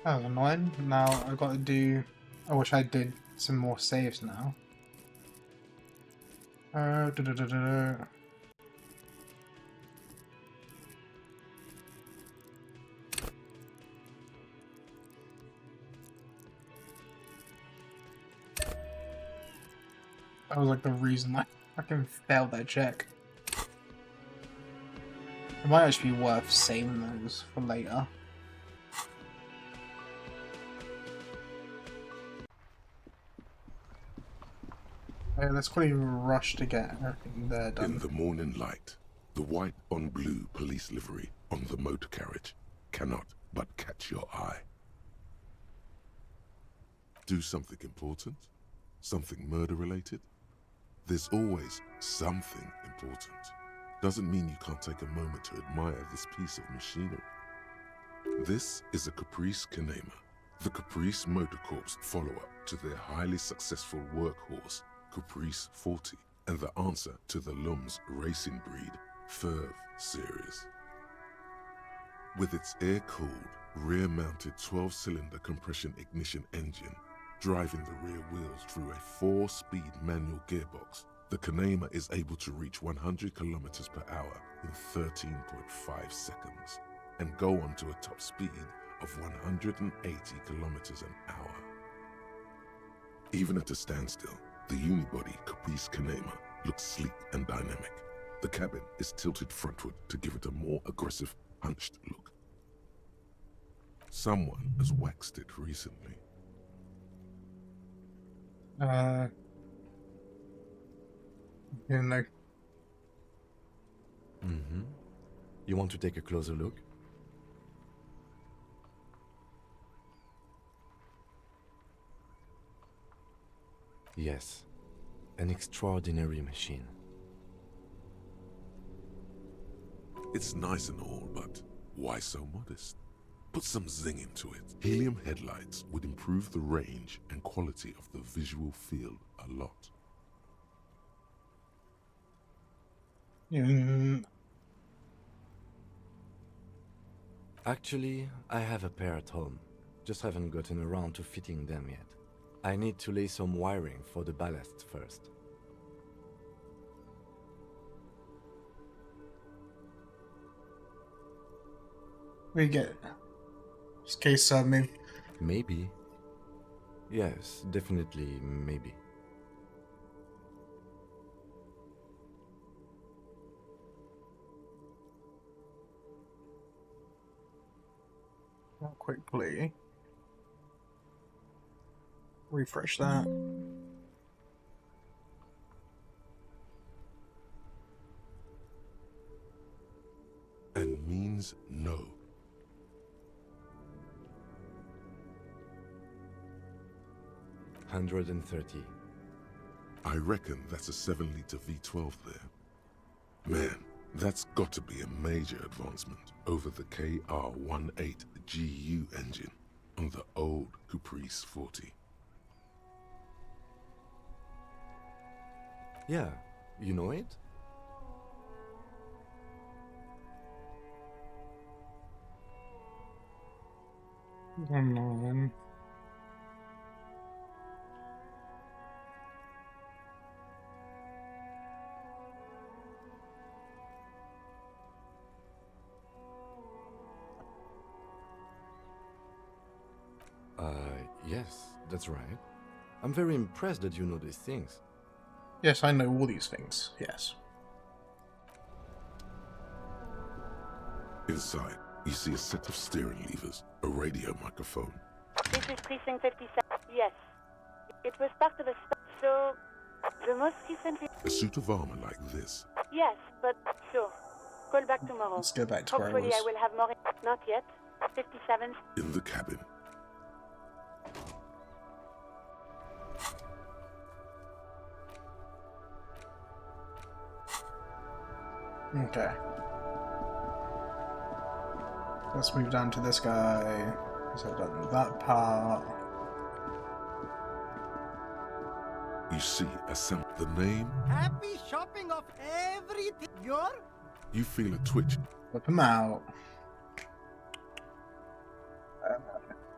That was annoying. Now I've got to do... I wish I did some more saves now. That was like the reason I fucking failed that check. It might actually be worth saving those for later. Okay, let's quickly rush to get everything there done. In the morning light, the white on blue police livery on the motor carriage cannot but catch your eye. Do something important? Something murder-related? There's always something important. Doesn't mean you can't take a moment to admire this piece of machinery. This is a Caprice Kanema, the Caprice Motor Corps follow-up to their highly successful workhorse, Caprice 40, and the answer to the Lum's racing breed, Ferv series. With its air-cooled, rear-mounted 12-cylinder compression ignition engine, driving the rear wheels through a 4-speed manual gearbox, the Kanema is able to reach 100 kilometers per hour in 13.5 seconds and go on to a top speed of 180 kilometers an hour. Even at a standstill, the unibody Caprice Kanema looks sleek and dynamic. The cabin is tilted frontward to give it a more aggressive, hunched look. Someone has waxed it recently. You know. You want to take a closer look? Yes, an extraordinary machine. It's nice and all, but why so modest? Put some zing into it. Helium headlights would improve the range and quality of the visual field a lot. Actually, I have a pair at home. Just haven't gotten around to fitting them yet. I need to lay some wiring for the ballast first. We get it. Just case me. Maybe. Yes, definitely maybe. I'll quickly refresh that. And means no. $130. I reckon that's a 7-liter V12 there. Man, that's got to be a major advancement over the KR-18 GU engine on the old Caprice 40. Yeah, you know it? One moment. Yes, that's right. I'm very impressed that you know these things. Yes, I know all these things, yes. Inside, You see a set of steering levers, a radio microphone. This is Precinct 57. Yes. It was part of a so the most recently... A suit of armor like this. Yes, but sure. Call back tomorrow. Let's go back to where I Hopefully was. I will have more... Not yet. 57. In the cabin. Okay. Let's move down to this guy. So I've done that part. You see the name. Happy shopping of everything. You feel a twitch. Whip him out.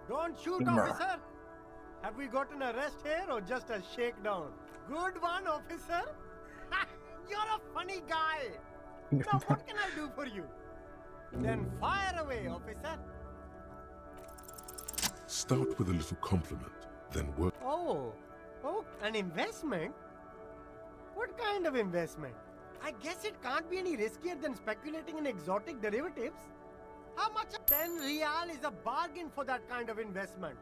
Don't shoot, Boomer. officer. Have we got an arrest here or just a shakedown? Good one, officer. You're a funny guy. Now what can I do for you? Then fire away, officer. Start with a little compliment, then work. Oh, an investment? What kind of investment? I guess it can't be any riskier than speculating in exotic derivatives. How much? 10 real is a bargain for that kind of investment.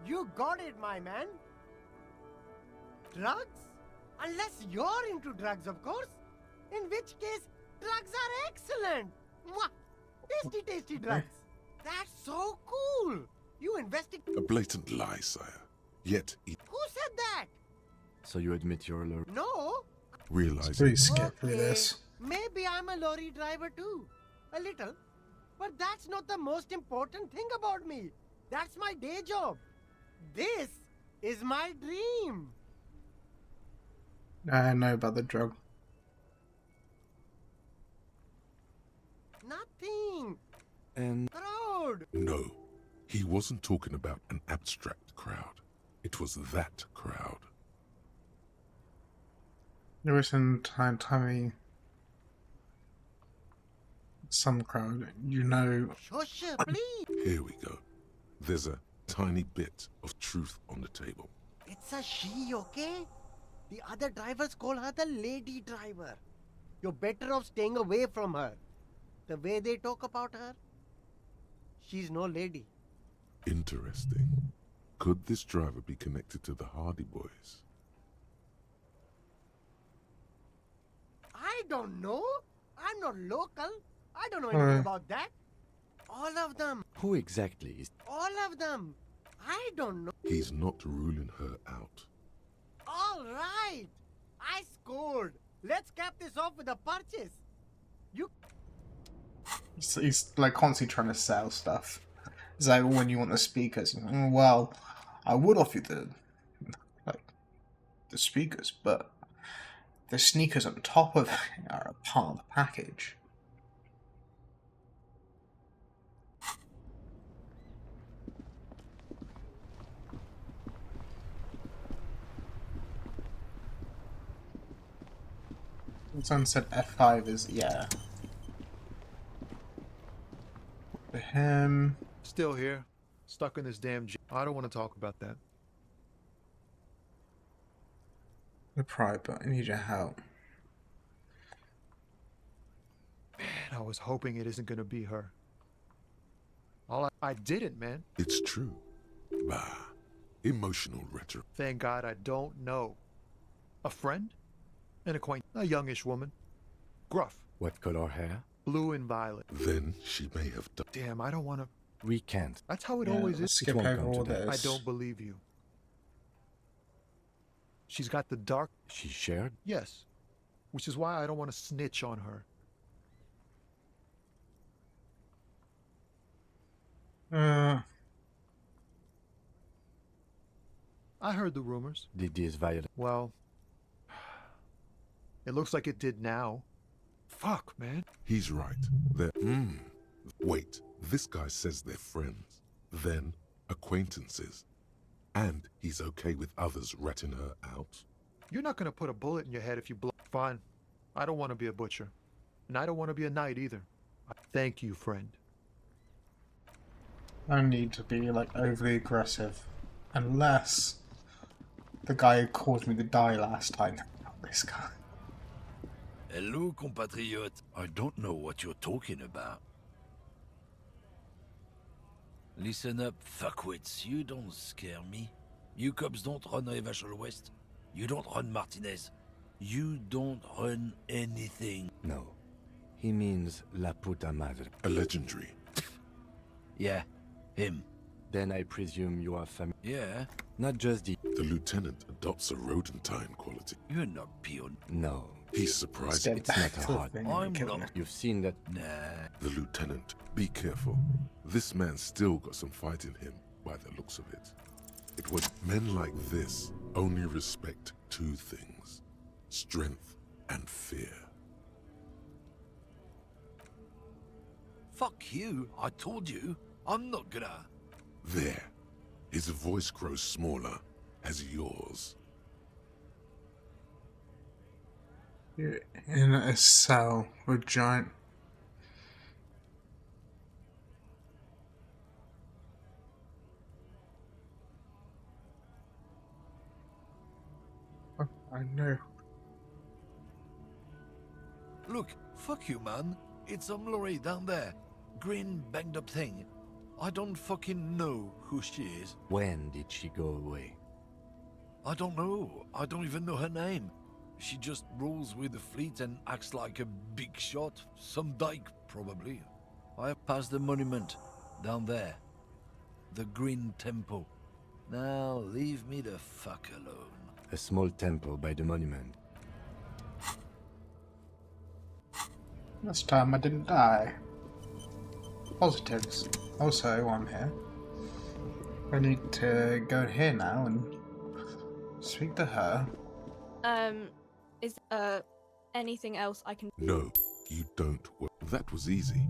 You got it, my man. Drugs? Unless you're into drugs, of course. In which case, drugs are excellent. Mwah! Tasty, tasty drugs. That's so cool. You invested... A blatant lie, sire. Yet he Who said that? So you admit you're a lawyer? No. realizes. Please skip through this. Maybe I'm a lorry driver too. A little. But that's not the most important thing about me. That's my day job. This is my dream. I know about the drug. Nothing. And Crowd. No, he wasn't talking about an abstract crowd. It was that crowd. There was some tiny some crowd, you know. Shush, please. Here we go. There's a tiny bit of truth on the table. It's a she, okay? The other drivers call her the lady driver. You're better off staying away from her. The way they talk about her, she's no lady. Interesting. Could this driver be connected to the Hardy Boys? I don't know. I'm not local. I don't know anything about that. All of them. who exactly is... All of them. I don't know. He's not ruling her out. All right. I scored. Let's cap this off with a purchase. You... He's like constantly trying to sell stuff. It's like when you want the speakers, well, I would offer you the speakers, but the sneakers on top of it are a part of the package. Someone said F5 is, yeah. For him. Still here. Stuck in this damn I don't want to talk about that. The pride, but I need your help. Man, I was hoping it isn't gonna be her. I didn't, man. It's true. Bah. Emotional rhetoric. Thank God I don't know. A friend? An acquaintance? A youngish woman. Gruff. What color hair? Blue and violet. Then she may have done. Damn, I don't want to... We can't. That's how it Yeah, always let's is. skip over all this. I don't believe you. She's got the dark... She shared? Yes. Which is why I don't want to snitch on her. I heard the rumors. Did this violate? Well, it looks like it did now. Fuck, man. He's right. Wait, this guy says they're friends, then acquaintances, and he's okay with others ratting her out. You're not gonna put a bullet in your head if you blow. Fine. I don't want to be a butcher. And I don't want to be a knight either. Thank you, friend. I don't need to be like overly aggressive. Unless the guy who caused me to die last time. Not this guy. Hello, compatriot. I don't know what you're talking about. Listen up, fuckwits. You don't scare me. You cops don't run Revachol West. You don't run Martinez. You don't run anything. No. He means La Puta Madre. A legendary. Yeah, him. Then I presume you are familiar. Yeah. Not just the... The lieutenant adopts a rodentine quality. You're not peon. No. He's surprised. It's not a hard thing. I'm not. You've seen that... Nah. The lieutenant, be careful. This man's still got some fight in him, by the looks of it. It was men like this only respect two things: strength and fear. Fuck you. I told you. I'm not gonna... There. His voice grows smaller as yours. You're in a cell with giant... Oh, I know. Look, fuck you, man. It's some lorry down there. Green, banged up thing. I don't fucking know who she is. When did she go away? I don't know. I don't even know her name. She just rolls with the fleet and acts like a big shot. Some dyke, probably. I have passed the monument. Down there. The Green Temple. Now, leave me the fuck alone. A small temple by the monument. This time I didn't die. Positives. Also, I'm here. I need to go here now and speak to her. Is anything else I can... No, you don't. That was easy.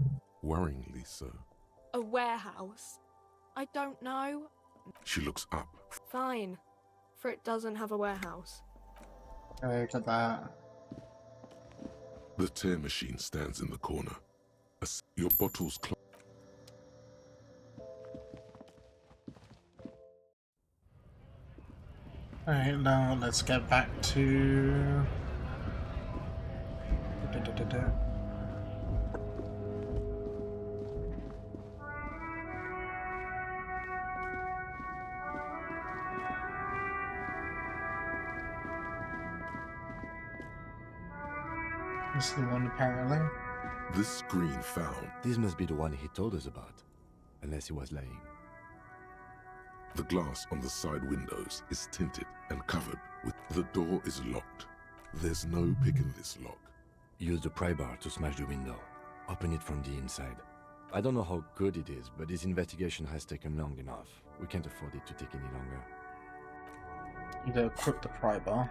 Worryingly so. A warehouse? I don't know. She looks up. Fine. For it doesn't have a warehouse. Look at that. The tear machine stands in the corner. Your bottle's closed. Alright, now let's get back to... This is the one, apparently. This screen found. This must be the one he told us about. Unless he was lying. The glass on the side windows is tinted and covered with... The door is locked. There's no picking this lock. Use the pry bar to smash the window. Open it from the inside. I don't know how good it is, but this investigation has taken long enough. We can't afford it to take any longer. Either equip the pry bar.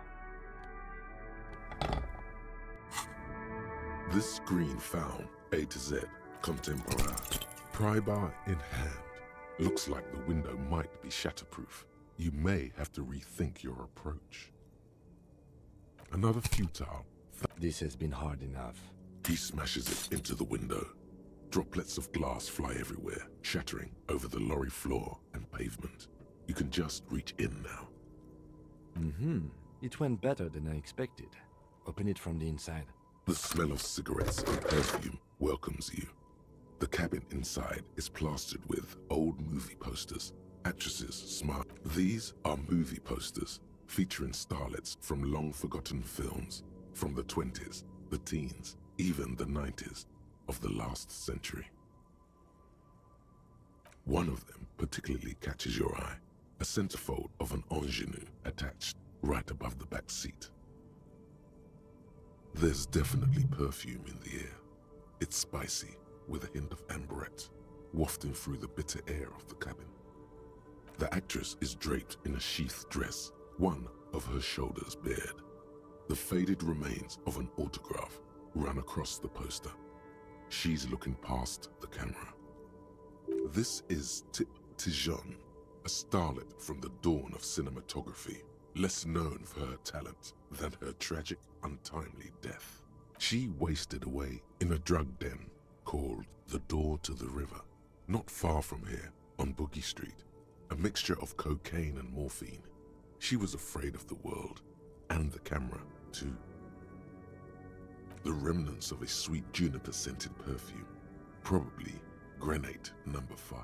This screen found A to Z, contemporary. Pry bar in hand. Looks like the window might be shatterproof. You may have to rethink your approach. Another futile. This has been hard enough. He smashes it into the window. Droplets of glass fly everywhere, shattering over the lorry floor and pavement. You can just reach in now. It went better than I expected. Open it from the inside. The smell of cigarettes and perfume welcomes you. The cabin inside is plastered with old movie posters. Actresses smile. These are movie posters featuring starlets from long-forgotten films from the 20s, the teens, even the 90s of the last century. One of them particularly catches your eye, a centerfold of an ingenue attached right above the back seat. There's definitely perfume in the air. It's spicy, with a hint of amberette, wafting through the bitter air of the cabin. The actress is draped in a sheath dress, one of her shoulders bared. The faded remains of an autograph run across the poster. She's looking past the camera. This is Tip Tijon, a starlet from the dawn of cinematography, less known for her talent than her tragic, untimely death. She wasted away in a drug den called the Door to the River, not far from here on Boogie Street, a mixture of cocaine and morphine. She was afraid of the world, and the camera, too. The remnants of a sweet juniper-scented perfume, probably Grenade No. 5.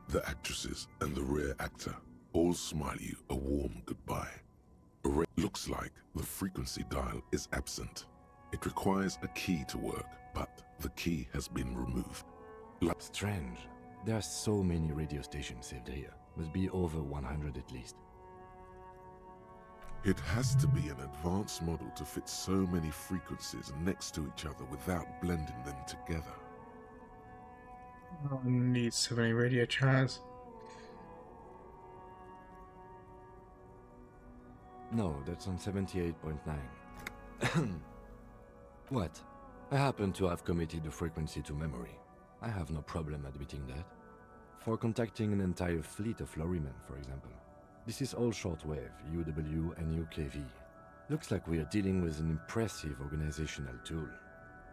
The actresses and the rear actor all smile you a warm goodbye. Looks like the frequency dial is absent. It requires a key to work, but the key has been removed. Strange. There are so many radio stations saved here. Must be over 100 at least. It has to be an advanced model to fit so many frequencies next to each other without blending them together. Oh, need so many radio channels. No, that's on 78.9. What? I happen to have committed the frequency to memory. I have no problem admitting that. For contacting an entire fleet of lorrymen, for example. This is all shortwave, UW and UKV. Looks like we are dealing with an impressive organizational tool.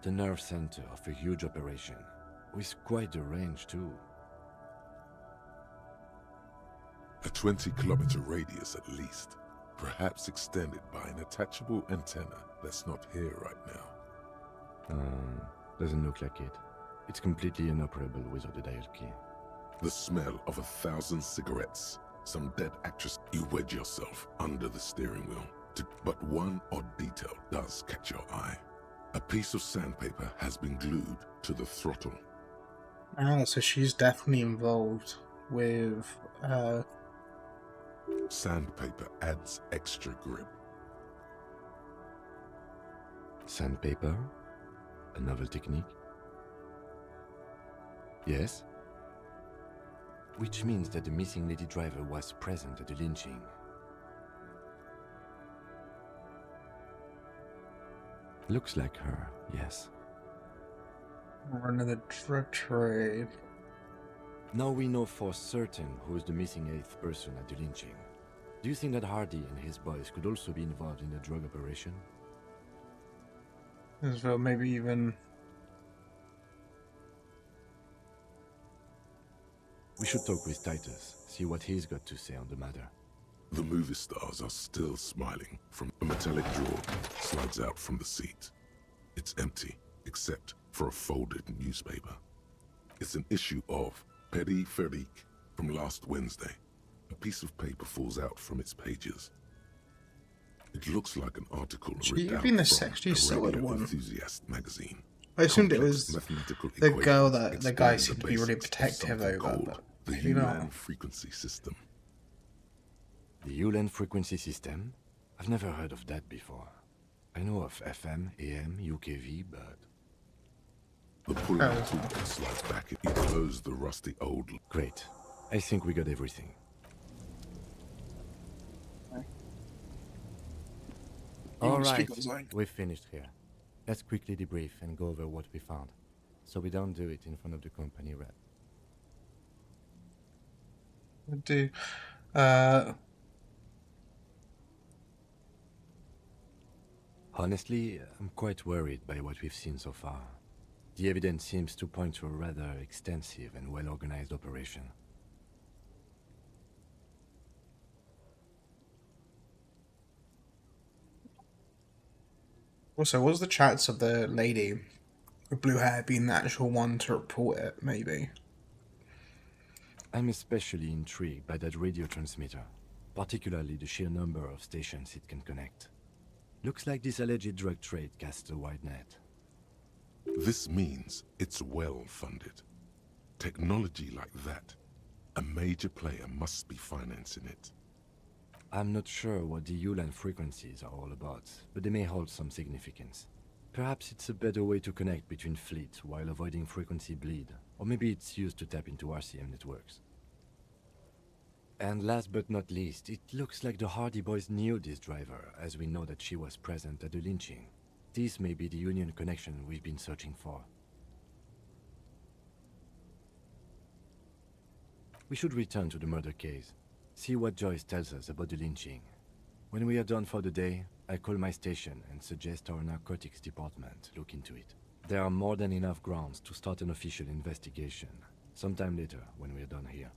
The nerve center of a huge operation, with quite a range too. A 20-kilometer radius at least, perhaps extended by an attachable antenna that's not here right now. Doesn't look like it. It's completely inoperable without a dial key. The smell of 1,000 cigarettes, some dead actress. You wedge yourself under the steering wheel, but one odd detail does catch your eye. A piece of sandpaper has been glued to the throttle. Ah, so she's definitely involved with... Sandpaper adds extra grip. Sandpaper? A novel technique? Yes? Which means that the missing lady driver was present at the lynching. Looks like her, yes. Run of the drug trade. Now we know for certain who's the missing 8th person at the lynching. Do you think that Hardy and his boys could also be involved in the drug operation? As well, maybe even... We should talk with Titus, see what he's got to say on the matter. The movie stars are still smiling from a metallic drawer slides out from the seat. It's empty, except for a folded newspaper. It's an issue of Petty Ferrique from last Wednesday. A piece of paper falls out from its pages. It looks like an article written out from a radio enthusiast magazine. I assumed it was the girl that the guy seemed to be really protective over, but the maybe not. ULAN frequency system. The ULAN frequency system? I've never heard of that before. I know of FM, AM, UKV, but... The pulling tool slides back and you close the rusty old... Great. I think we got everything. Alright, we've finished here. Let's quickly debrief and go over what we found, so we don't do it in front of the company rep. Honestly, I'm quite worried by what we've seen so far. The evidence seems to point to a rather extensive and well-organized operation. Also, what was the chance of the lady with blue hair being the actual one to report it, maybe? I'm especially intrigued by that radio transmitter, particularly the sheer number of stations it can connect. Looks like this alleged drug trade casts a wide net. This means it's well funded. Technology like that, a major player must be financing it. I'm not sure what the ULAN frequencies are all about, but they may hold some significance. Perhaps it's a better way to connect between fleets while avoiding frequency bleed, or maybe it's used to tap into RCM networks. And last but not least, it looks like the Hardy boys knew this driver, as we know that she was present at the lynching. This may be the Union connection we've been searching for. We should return to the murder case. See what Joyce tells us about the lynching. When we are done for the day, I call my station and suggest our narcotics department look into it. There are more than enough grounds to start an official investigation, sometime later when we are done here.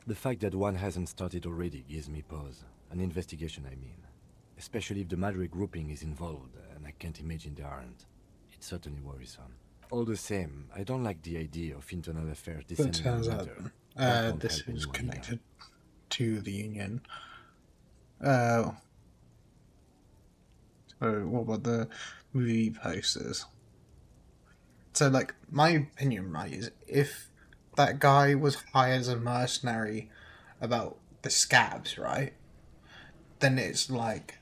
The fact that one hasn't started already gives me pause. An investigation, I mean. Especially if the Madrid grouping is involved, and I can't imagine they aren't. It's certainly worrisome. All the same, I don't like the idea of internal affairs descending on the matter. This is connected to the Union. So what about the movie posters? So, like, my opinion, right, is if that guy was hired as a mercenary about the scabs, right, then it's like,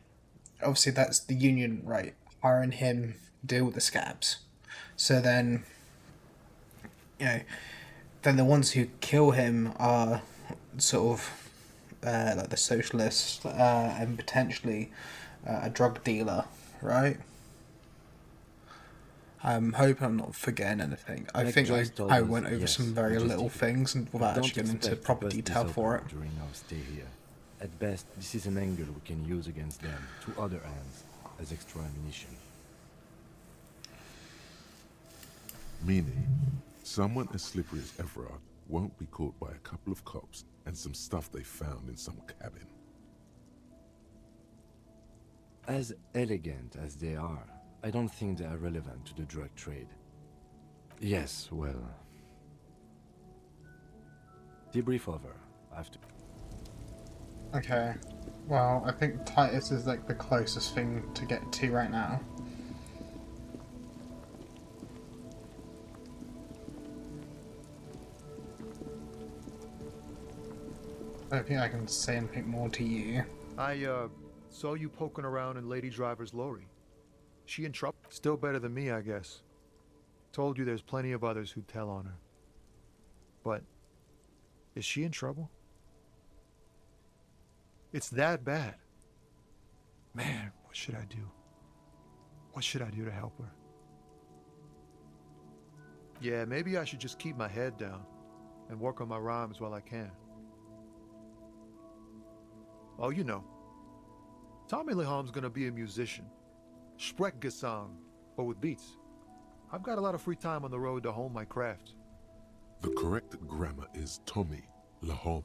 obviously that's the Union, right, hiring him to deal with the scabs. So then, then the ones who kill him are sort of like the socialists and potentially a drug dealer, right? I'm hoping I'm not forgetting anything. I think I went over some very little things and without actually getting into proper detail for it. During our stay here. At best, this is an angle we can use against them to other ends as extra ammunition. Meaning, someone as slippery as Everard won't be caught by a couple of cops and some stuff they found in some cabin. As elegant as they are, I don't think they are relevant to the drug trade. Yes, well... Debrief over. I have to... Okay. Well, I think Titus is like the closest thing to get to right now. I don't think I can say anything more to you. I saw you poking around in Lady Driver's lorry. She in trouble? Still better than me, I guess. Told you there's plenty of others who'd tell on her. But is she in trouble? It's that bad. Man, what should I do? What should I do to help her? Yeah, maybe I should just keep my head down and work on my rhymes while I can. Oh, you know, Tommy Leham's gonna be a musician. Sprechgesang, but with beats. I've got a lot of free time on the road to hone my craft. The correct grammar is Tommy Lehom.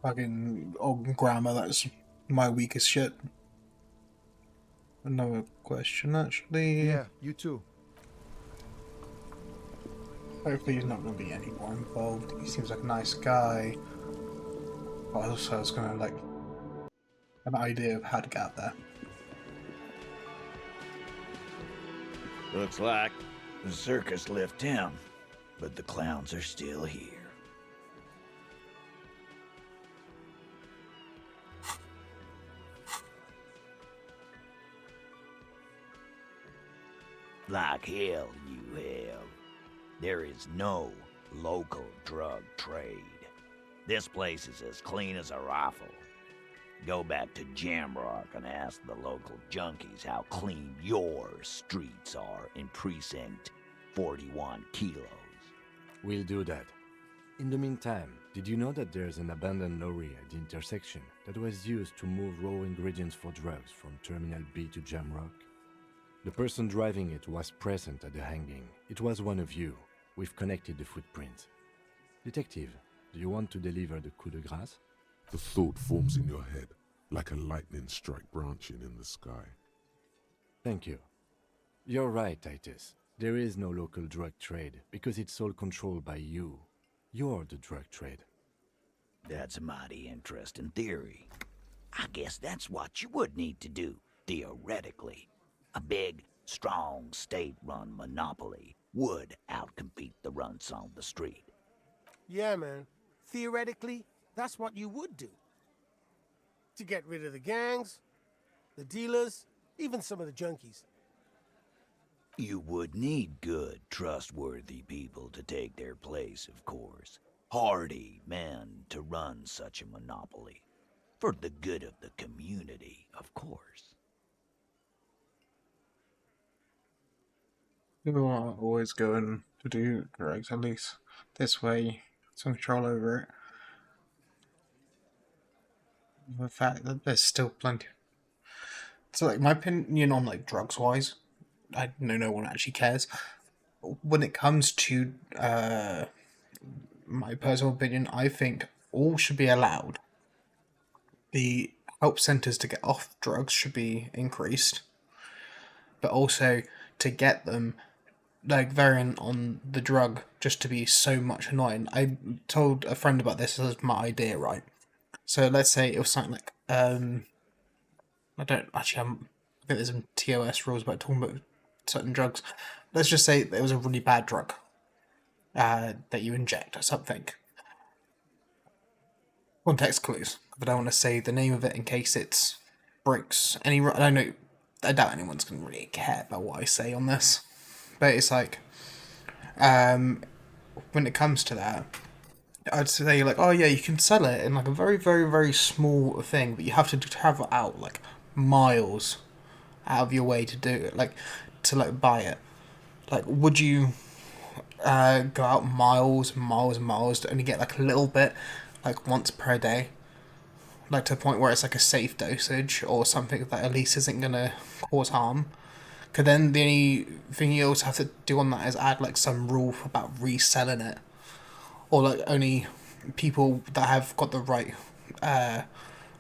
Fucking old grammar, that's my weakest shit. Another question, actually. Yeah, you too. Hopefully he's not going to be any more involved. He seems like a nice guy. But also I was going to, like, an idea of how to get out there. Looks like the circus left town, but the clowns are still here. Like hell you have. There is no local drug trade. This place is as clean as a rifle. Go back to Jamrock and ask the local junkies how clean your streets are in Precinct 41 Kilos. We'll do that. In the meantime, did you know that there's an abandoned lorry at the intersection that was used to move raw ingredients for drugs from Terminal B to Jamrock? The person driving it was present at the hanging. It was one of you. We've connected the footprint. Detective, do you want to deliver the coup de grâce? The thought forms in your head, like a lightning strike branching in the sky. Thank you. You're right, Titus. There is no local drug trade, because it's all controlled by you. You're the drug trade. That's a mighty interesting theory. I guess that's what you would need to do, theoretically. A big, strong, state-run monopoly would outcompete the runts on the street. Yeah, man. Theoretically, that's what you would do. To get rid of the gangs, the dealers, even some of the junkies. You would need good, trustworthy people to take their place, of course. Hardy men to run such a monopoly. For the good of the community, of course. People are always going to do drugs, at least this way, some control over it. The fact that there's still plenty. So, like, my opinion on, like, drugs-wise, I know no one actually cares. When it comes to my personal opinion, I think all should be allowed. The help centres to get off drugs should be increased. But also, to get them like variant on the drug just to be so much annoying. I told a friend about this as my idea, right? So let's say it was something like I don't actually I think there's some TOS rules about talking about certain drugs. Let's just say there was a really bad drug that you inject or something. Context clues. But I don't want to say the name of it in case it breaks any. I don't know. I doubt anyone's gonna really care about what I say on this. But it's like, when it comes to that, I'd say like, oh yeah, you can sell it in like a very, very, very small thing, but you have to travel out like miles out of your way to do it, like to like buy it. Like, would you go out miles and miles and miles to only get like a little bit, like once per day? Like to the point where it's like a safe dosage or something that at least isn't gonna cause harm. Because then the only thing you also have to do on that is add like some rule about reselling it, or like only people that have got the right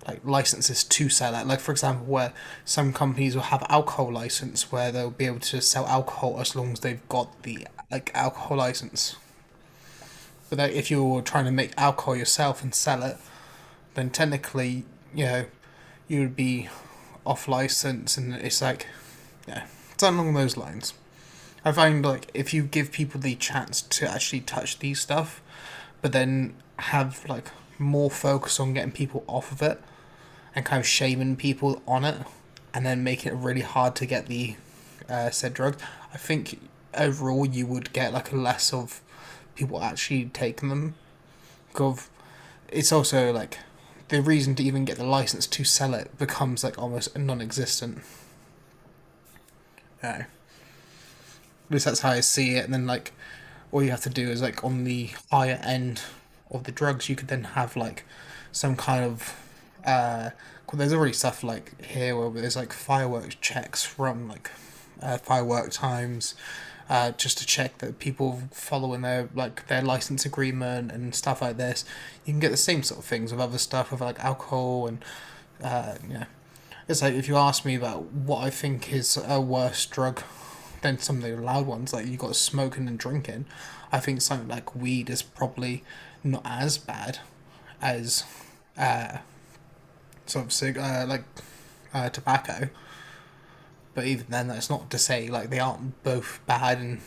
like licenses to sell it. Like for example, where some companies will have alcohol license where they'll be able to sell alcohol as long as they've got the like alcohol license. But like, if you're trying to make alcohol yourself and sell it, then technically, you know, you would be off license, and it's like, yeah, it's along those lines. I find like if you give people the chance to actually touch these stuff, but then have like more focus on getting people off of it and kind of shaming people on it, and then making it really hard to get the said drug, I think overall you would get like less of people actually taking them. Because it's also like the reason to even get the license to sell it becomes like almost non-existent. Yeah. At least that's how I see it. And then like all you have to do is like on the higher end of the drugs, you could then have like some kind of there's already stuff like here where there's like fireworks checks from like firework times, just to check that people following their license agreement and stuff like this. You can get the same sort of things with other stuff with like alcohol and yeah. It's like if you ask me about what I think is a worse drug than some of the loud ones, like you got smoking and drinking, I think something like weed is probably not as bad as sort of tobacco. But even then, that's not to say like they aren't both bad in,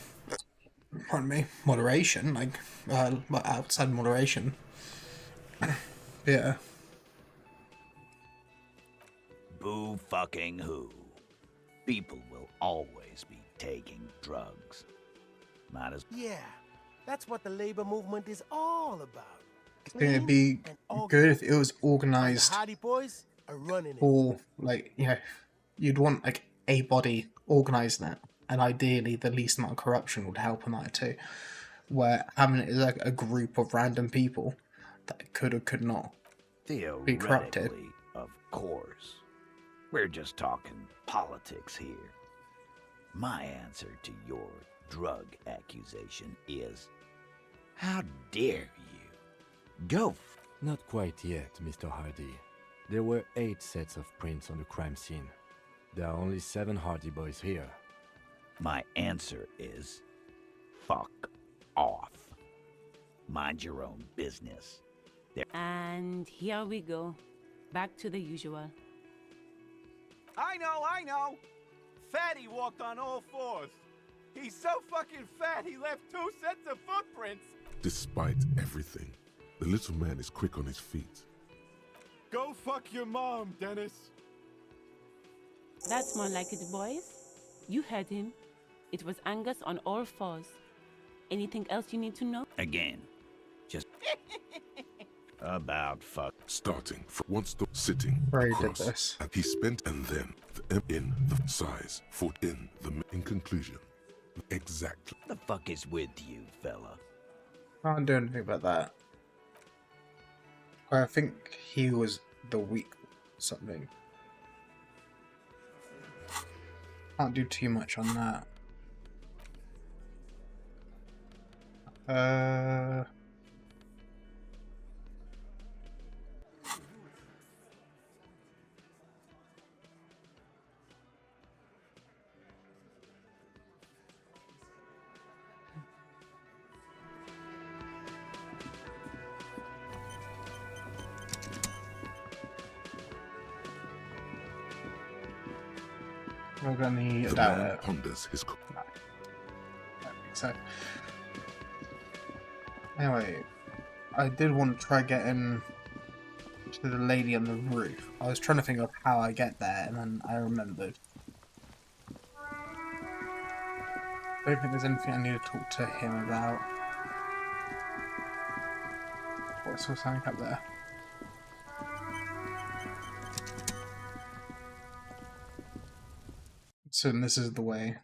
pardon me, moderation, like outside moderation. Yeah. Boo fucking who. People will always be taking drugs. Might as Yeah, that's what the labor movement is all about. It'd be good if it was organized The Hardy Boys are running it. for like, you know, you'd want like a body organizing it, and ideally the least amount of corruption would help on that too. Where having it as like a group of random people that could or could not be corrupted. theoretically, of course. We're just talking politics here. My answer to your drug accusation is, how dare you? Go. Not quite yet, Mr. Hardy. There were 8 sets of prints on the crime scene. There are only 7 Hardy Boys here. My answer is, fuck off. Mind your own business. And here we go. Back to the usual. I know! Fatty walked on all 4s. He's so fucking fat he left 2 sets of footprints. Despite everything, the little man is quick on his feet. Go fuck your mom, Dennis. That's more like it, boys. You heard him. It was Angus on all 4s. Anything else you need to know? Again, just about fuck. Starting from one stop, sitting Very across, ridiculous. and he spent, and then the M in the size, fought in the in conclusion. Exactly. The fuck is with you, fella? Can't do anything about that. I think he was the weak something. Can't do too much on that. We're gonna need The man ponders his. No, I don't think so. Anyway, I did want to try getting to the lady on the roof. I was trying to think of how I get there, and then I remembered. I don't think there's anything I need to talk to him about. Oh, I saw something up there. So this is the way.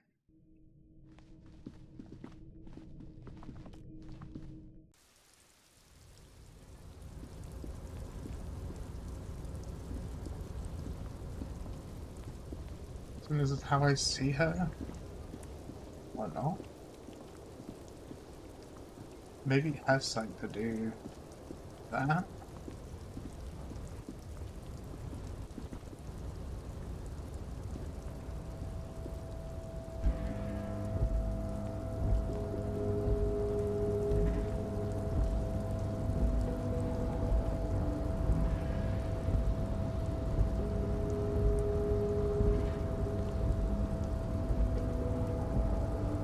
So this is how I see her? Or not? Maybe it has something to do with that?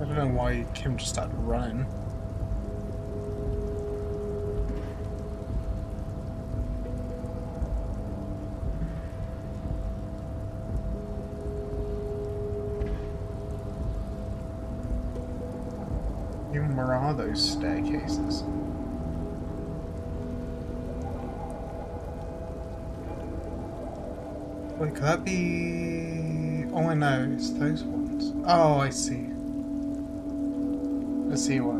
I don't know why Kim just started running. Even where are those staircases? Wait, could that be... Oh, I know, it's those ones. Oh, I see. Let's see what...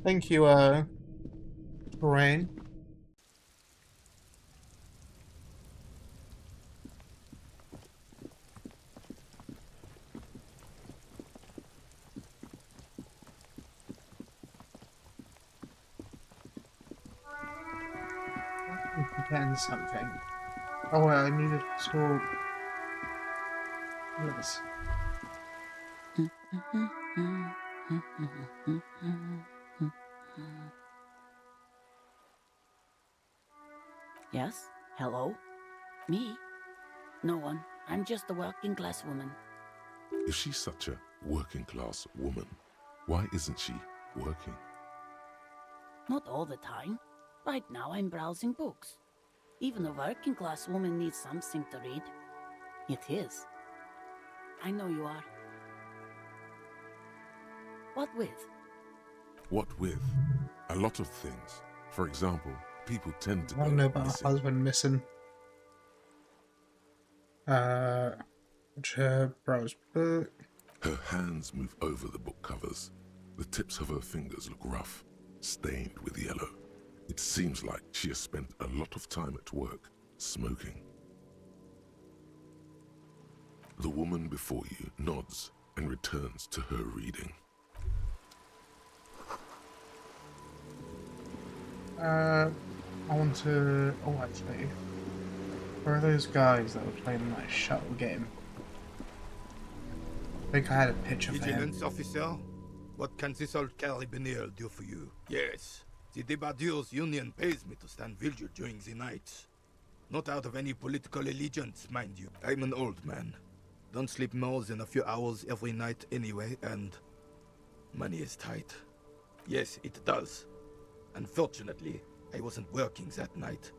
Thank you, Rain. Getting something. Oh, well, I needed to talk. Yes. Yes? Hello? Me? No one. I'm just a working class woman. If she's such a working class woman, why isn't she working? Not all the time. Right now I'm browsing books. Even a working class woman needs something to read. It is. I know you are. What with? What with? A lot of things. For example, people tend to I go don't know about missing. her husband missing. Her browse book. Her hands move over the book covers. The tips of her fingers look rough, stained with yellow. It seems like she has spent a lot of time at work, smoking. The woman before you nods and returns to her reading. I want to... Oh, actually. Where are those guys that were playing that shuttle game? I think I had a picture for him. Vigilance officer, what can this old carabinier do for you? Yes, the Debardeurs Union pays me to stand vigil during the night. Not out of any political allegiance, mind you. I'm an old man. Don't sleep more than a few hours every night anyway, and money is tight. Yes, it does. Unfortunately, I wasn't working that night.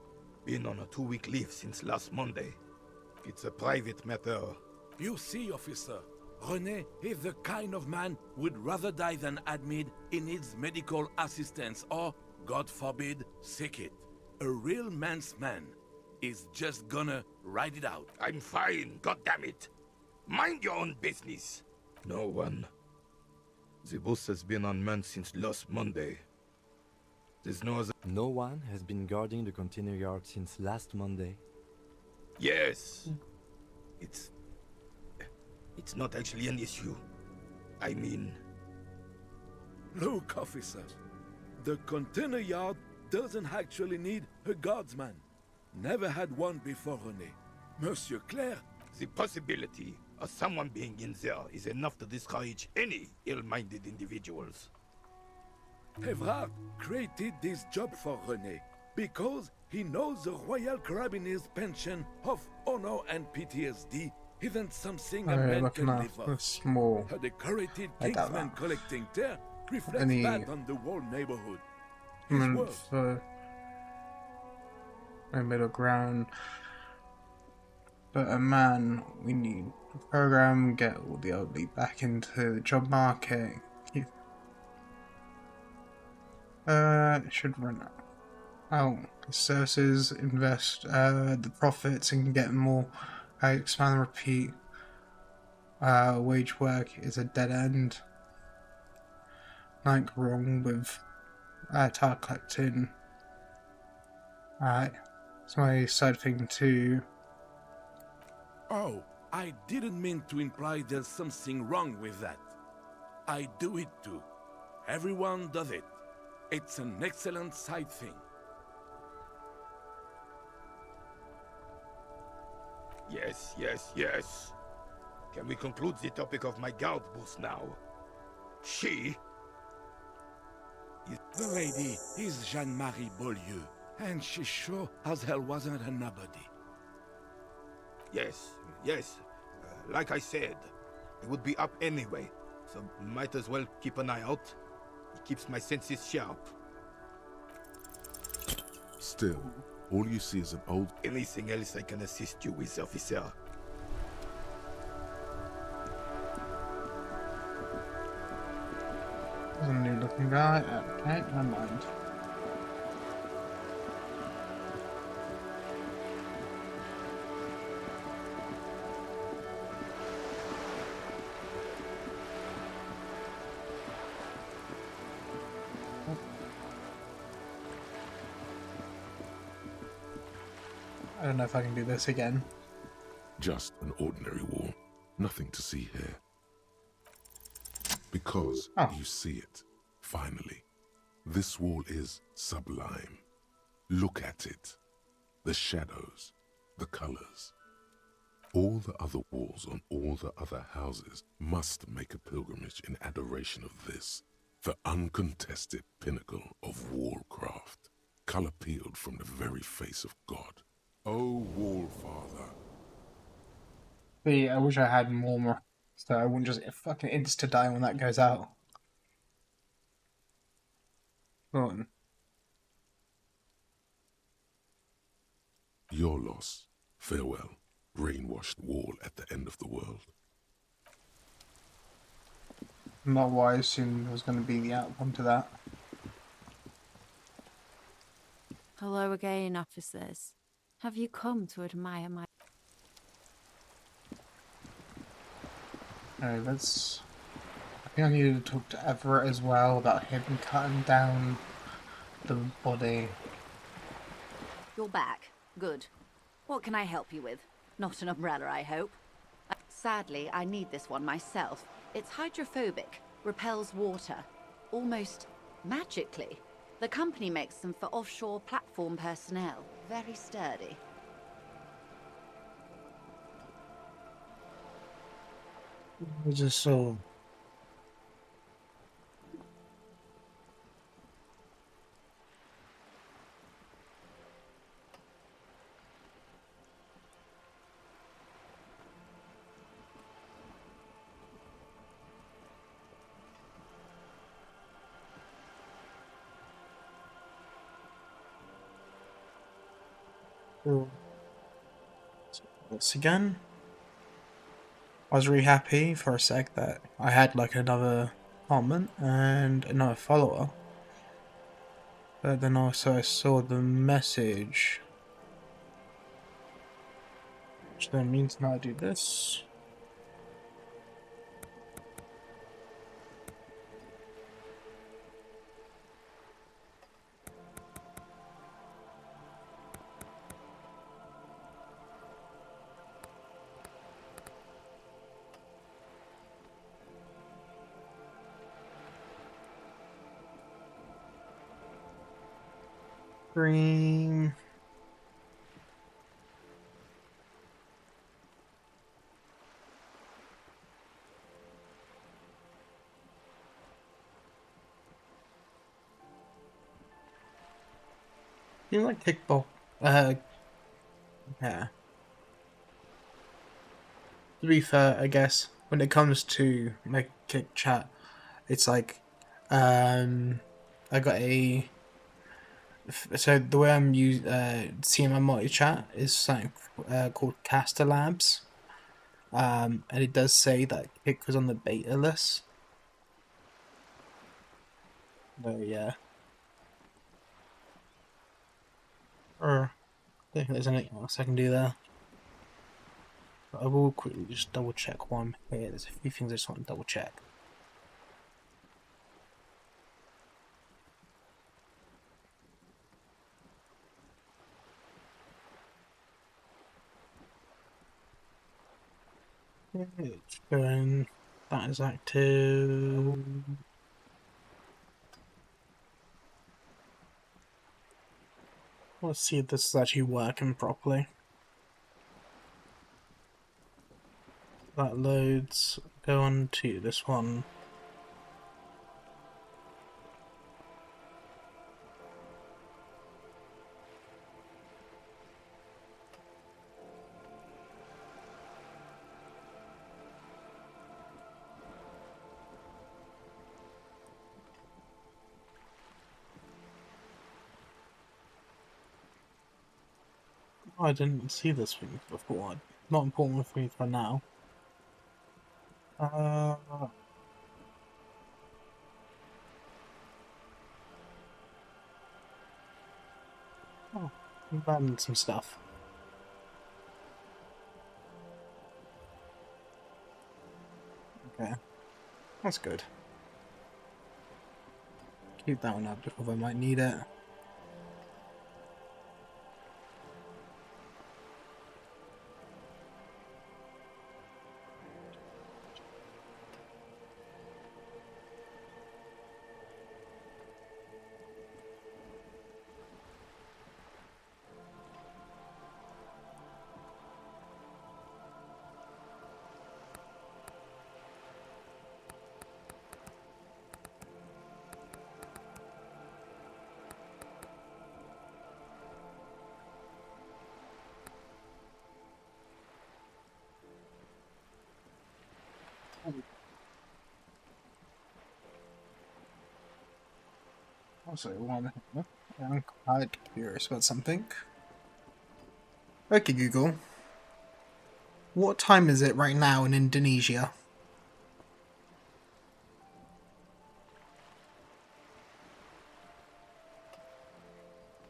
Been on a 2-week leave since last Monday. It's a private matter. You see, officer, René is the kind of man would rather die than admit he needs medical assistance or, God forbid, sick it. A real man's man is just gonna ride it out. I'm fine, goddammit. Mind your own business. No one. The bus has been unmanned since last Monday. There's no other... No one has been guarding the container yard since last Monday. Yes. It's not actually an issue. I mean... Look, officers. The container yard doesn't actually need a guardsman. Never had one before, René. Monsieur Claire. The possibility Someone being in there is enough to discourage any ill-minded individuals. Evrard created this job for René because he knows the Royal Carabinier's pension of honor and PTSD isn't something a man looking can at live a off. small. A decorated I doubt Kingsman that. collecting tear reflects Any that on the whole neighborhood. His words. for a middle ground. But a man, we need a program, get all the elderly back into the job market. It should run out. Services, invest the profits and get more. Expand and repeat. Wage work is a dead end. Nothing wrong with tile collecting. It's my side thing too. Oh, I didn't mean to imply there's something wrong with that. I do it too. Everyone does it. It's an excellent side thing. Yes, yes, yes. Can we conclude the topic of my guard boost now? She... The lady is Jeanne-Marie Beaulieu, and she sure as hell wasn't a nobody. Yes, yes. Like I said, it would be up anyway, so might as well keep an eye out. It keeps my senses sharp. Still, all you see is an old... Anything else I can assist you with, officer? There's a new looking guy. Okay, never mind. I don't know if I can do this again. Just an ordinary wall. Nothing to see here. Because you see it, finally. This wall is sublime. Look at it. The shadows, the colors. All the other walls on all the other houses must make a pilgrimage in adoration of this, the uncontested pinnacle of wallcraft, color peeled from the very face of God. O Wallfather. I wish I had more, so I wouldn't just fucking insta-die when that goes out. Go on. Your loss. Farewell. Rain-washed wall at the end of the world. Not what I assumed was going to be the outcome to that. Hello again, officers. Have you come to admire my... Alright, let's... I think I needed to talk to Everett as well about him cutting down the body. You're back. Good. What can I help you with? Not an umbrella, I hope. Sadly, I need this one myself. It's hydrophobic, repels water, almost magically. The company makes them for offshore platform personnel. Very sturdy. It's just so... Once again, I was really happy for a sec that I had like another comment and another follower, but then also I saw the message, which then means now I do this. Green. You like kickball? Yeah. To be fair, I guess when it comes to my kick chat, it's like, I got so the way I'm seeing my multi chat is something called Caster Labs, and it does say that Kick was on the beta list. So yeah. Or I don't think there's anything else I can do there. But I will quickly just double check while I'm here. There's a few things I just want to double check. It's going. That is active. Let's see if this is actually working properly. That loads. Go on to this one. Oh, I didn't see this thing before. Not important for me for now. Oh, I'm banning some stuff. Okay, that's good. Keep that one up because I might need it. Also, I'm quite curious about something. Okay, Google. What time is it right now in Indonesia?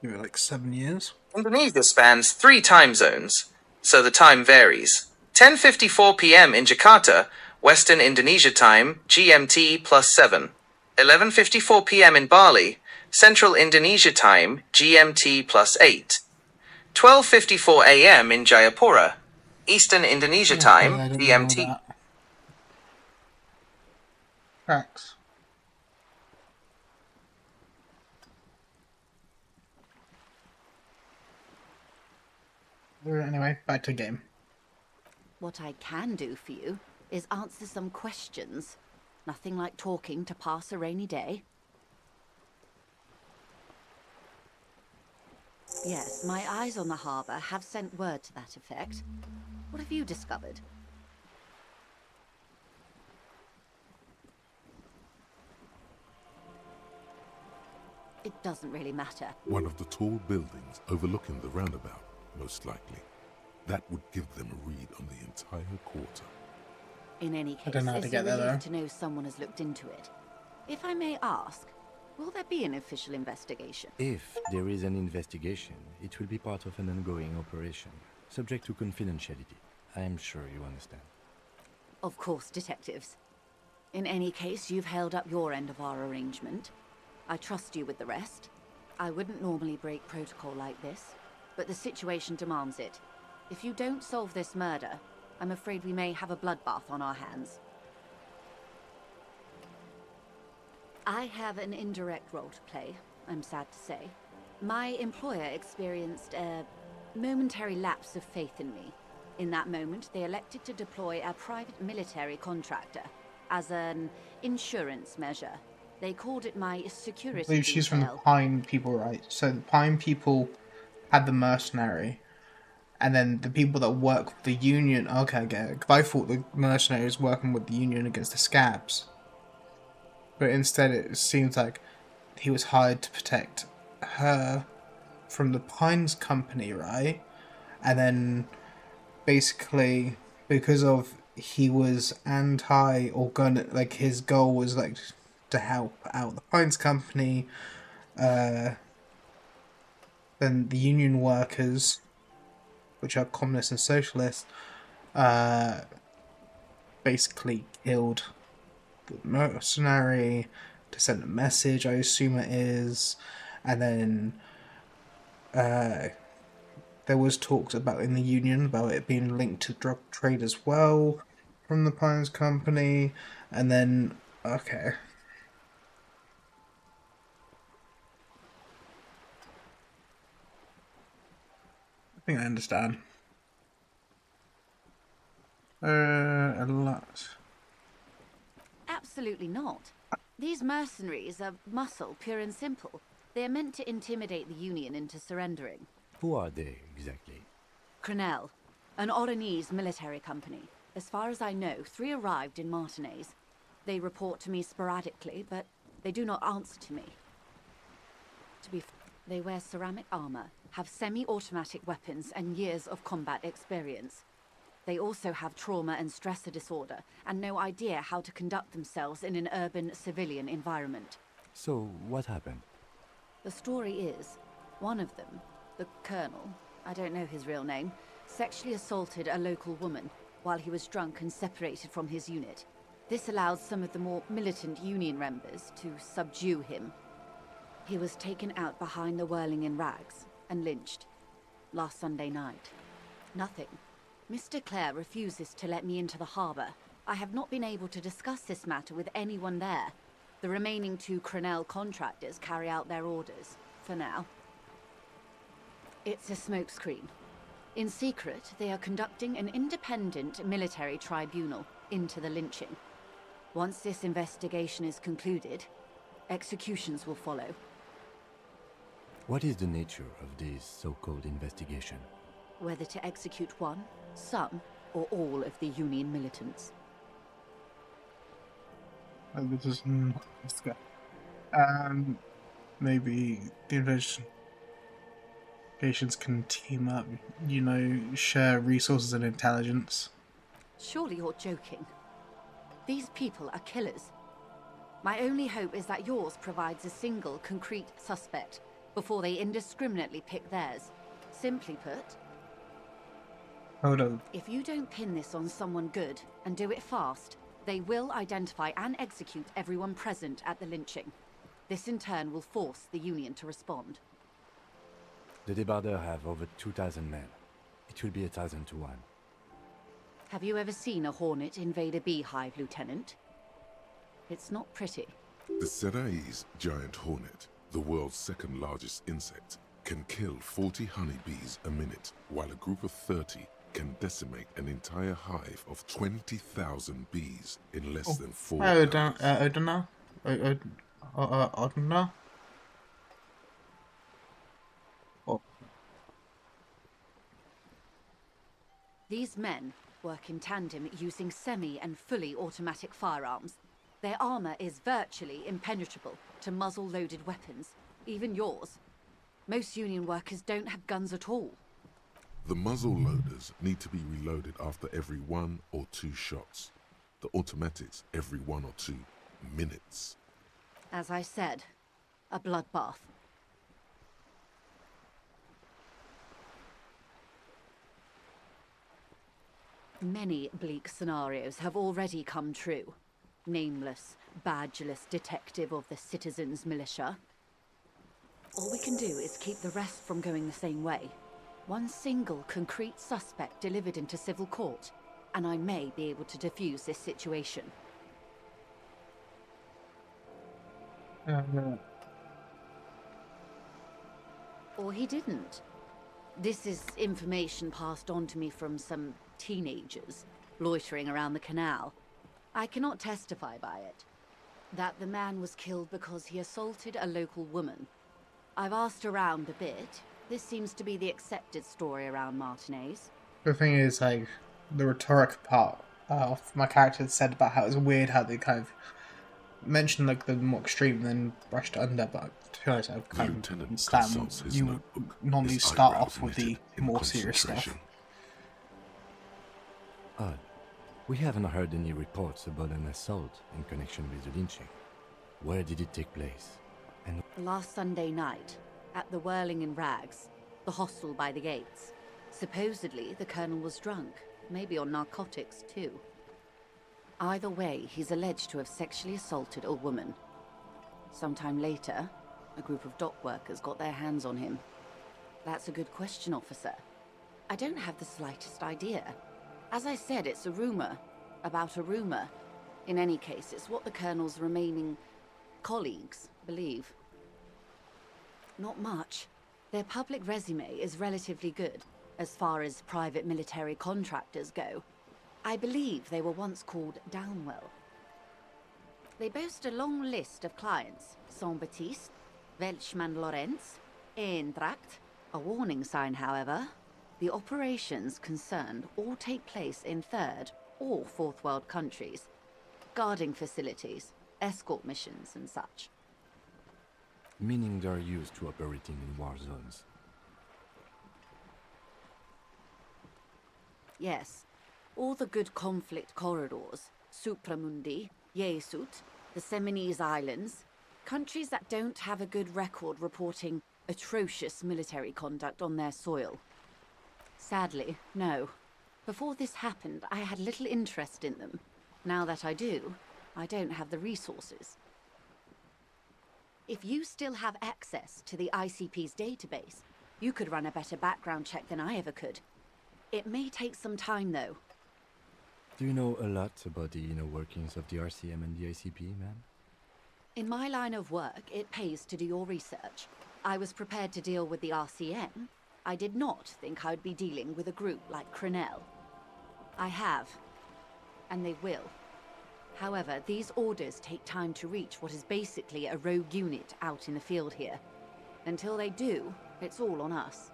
Give it like 7 years. Indonesia spans 3 time zones, so the time varies. 10:54 p.m. in Jakarta, Western Indonesia time, GMT +7. 11:54 p.m. in Bali, Central Indonesia time, GMT +8. 12:54 a.m. in Jayapura, Eastern Indonesia time, I didn't know GMT. that. Cracks. Anyway, back to the game. What I can do for you is answer some questions. Nothing like talking to pass a rainy day. Yes, my eyes on the harbour have sent word to that effect. What have you discovered? It doesn't really matter. One of the tall buildings overlooking the roundabout, most likely. That would give them a read on the entire quarter. In any I case, don't know how to it's get a there, relief though. to know someone has looked into it. If I may ask, will there be an official investigation? If there is an investigation, it will be part of an ongoing operation, subject to confidentiality. I am sure you understand. Of course, detectives. In any case, you've held up your end of our arrangement. I trust you with the rest. I wouldn't normally break protocol like this, but the situation demands it. If you don't solve this murder, I'm afraid we may have a bloodbath on our hands. I have an indirect role to play, I'm sad to say. My employer experienced a momentary lapse of faith in me. In that moment, they elected to deploy a private military contractor as an insurance measure. They called it my I security believe she's from the detail. Pine people, right? So the Pine people had the mercenary, and then the people that work with the Union. Okay, I get it. 'Cause I thought the mercenary was working with the Union against the scabs, but instead it seems like he was hired to protect her from the Pines Company, right? And then basically because of he was anti or gonna like his goal was like to help out the Pines Company, then the Union workers, which are communists and socialists, basically killed the mercenary to send a message, I assume it is, and then there was talks about in the Union about it being linked to drug trade as well from the Pines Company, and then okay. I think I understand. A lot. Absolutely not. These mercenaries are muscle, pure and simple. They are meant to intimidate the Union into surrendering. Who are they, exactly? Crenel, an Oranese military company. As far as I know, 3 arrived in Martinez. They report to me sporadically, but they do not answer to me. They wear ceramic armor, have semi-automatic weapons, and years of combat experience. They also have trauma and stressor disorder, and no idea how to conduct themselves in an urban civilian environment. So, what happened? The story is, one of them, the Colonel, I don't know his real name, sexually assaulted a local woman while he was drunk and separated from his unit. This allowed some of the more militant Union members to subdue him. He was taken out behind the whirling in rags and lynched last Sunday night. Nothing. Mr. Clare refuses to let me into the harbor. I have not been able to discuss this matter with anyone there. The remaining 2 Crenel contractors carry out their orders, for now. It's a smokescreen. In secret, they are conducting an independent military tribunal into the lynching. Once this investigation is concluded, executions will follow. What is the nature of this so-called investigation? Whether to execute one, some, or all of the Union militants. This is maybe the investigations can team up, you know, share resources and intelligence. Surely you're joking. These people are killers. My only hope is that yours provides a single, concrete suspect before they indiscriminately pick theirs. Simply put, Hold on. if you don't pin this on someone good and do it fast, they will identify and execute everyone present at the lynching. This in turn will force the Union to respond. The débardeurs have over 2,000 men. It will be 1,000 to 1. Have you ever seen a hornet invade a beehive, Lieutenant? It's not pretty. The Seraï's giant hornet, the world's 2nd largest insect, can kill 40 honeybees a minute, while a group of 30 can decimate an entire hive of 20,000 bees in less than 4 hours. I don't know. These men work in tandem using semi- and fully automatic firearms. Their armor is virtually impenetrable to muzzle-loaded weapons, even yours. Most Union workers don't have guns at all. The muzzle loaders need to be reloaded after every 1 or 2 shots. The automatics every 1 or 2 minutes. As I said, a bloodbath. Many bleak scenarios have already come true. Nameless, badgeless detective of the citizens' militia. All we can do is keep the rest from going the same way. One single concrete suspect delivered into civil court, and I may be able to defuse this situation. Or he didn't. This is information passed on to me from some teenagers loitering around the canal. I cannot testify by it. That the man was killed because he assaulted a local woman. I've asked around a bit. This seems to be the accepted story around Martinez. The thing is, like, the rhetoric part of my character said about how it's weird how they kind of mentioned like the more extreme and then brushed under, but to be honest, I kind of understand you normally start off with the more serious stuff. Odd. We haven't heard any reports about an assault in connection with the lynching. Where did it take place? And Last Sunday night, at the Whirling in Rags, the hostel by the gates. Supposedly, the colonel was drunk, maybe on narcotics too. Either way, he's alleged to have sexually assaulted a woman. Sometime later, a group of dock workers got their hands on him. That's a good question, officer. I don't have the slightest idea. As I said, it's a rumor about a rumor. In any case, it's what the colonel's remaining colleagues believe. Not much. Their public resume is relatively good, as far as private military contractors go. I believe they were once called Downwell. They boast a long list of clients: Saint-Baptiste, Welchman-Lorenz, Eintracht. A warning sign, however. The operations concerned all take place in third or fourth world countries. Guarding facilities, escort missions and such. meaning they're used to operating in war zones. Yes. All the good conflict corridors, Supramundi, Yesut, the Seminese Islands, countries that don't have a good record reporting atrocious military conduct on their soil. Sadly, no. Before this happened, I had little interest in them. Now that I do, I don't have the resources. If you still have access to the ICP's database, you could run a better background check than I ever could. It may take some time, though. Do you know a lot about the inner workings of the RCM and the ICP, ma'am? In my line of work, it pays to do your research. I was prepared to deal with the RCM. I did not think I'd be dealing with a group like Crenell. I have, and they will. However, these orders take time to reach what is basically a rogue unit out in the field here. Until they do, it's all on us.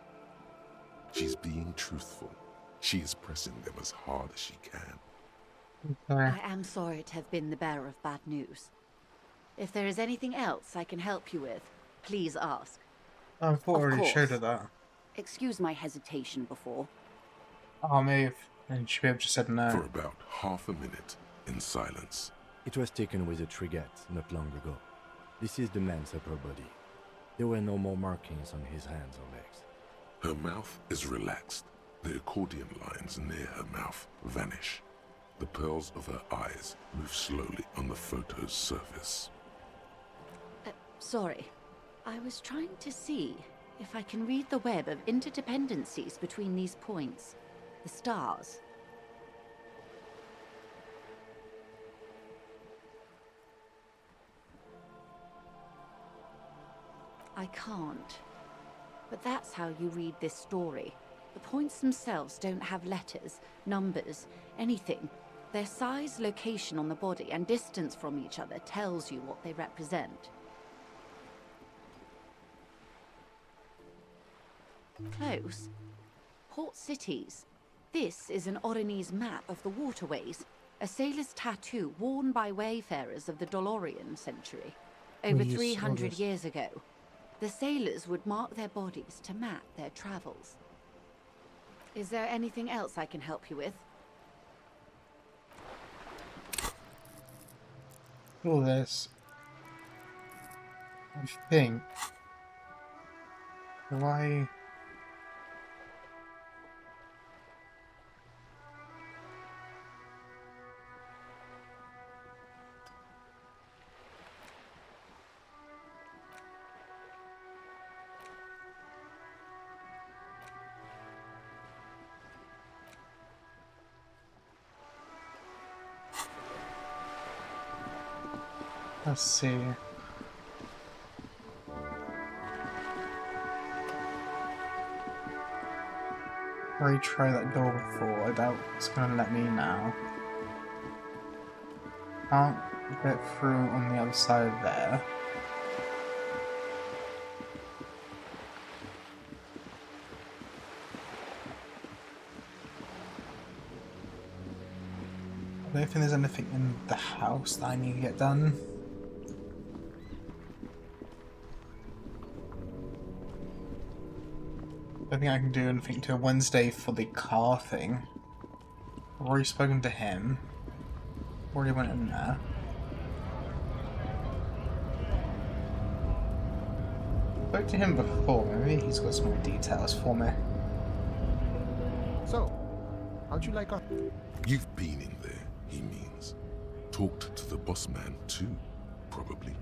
She's being truthful. She is pressing them as hard as she can. I am sorry to have been the bearer of bad news. If there is anything else I can help you with, please ask. I thought I already showed her that. Excuse my hesitation before. Oh, maybe and she may have just said no. For about half a minute, in silence. It was taken with a Trigat not long ago. This is the man's upper body. There were no more markings on his hands or legs. Her mouth is relaxed. The accordion lines near her mouth vanish. The pearls of her eyes move slowly on the photo's surface. Sorry. I was trying to see if I can read the web of interdependencies between these points. The stars. I can't. But that's how you read this story. The points themselves don't have letters, numbers, anything. Their size, location on the body, and distance from each other tells you what they represent. Close. Port cities. This is an Oronese map of the waterways, a sailor's tattoo worn by wayfarers of the Dolorian century. Over 300 years ago, the sailors would mark their bodies to map their travels. Is there anything else I can help you with? All this. I think. Why? Let's see. Retry that door before. I doubt it's gonna let me now. Can't. get through on the other side of there. I don't think there's anything in the house that I need to get done. I don't think I can do anything till Wednesday for the car thing. I've already spoken to him. Already went in there. Spoke to him before, maybe he's got some more details for me. So, how'd you like our... You've been in there, he means. Talked to the boss man too, probably.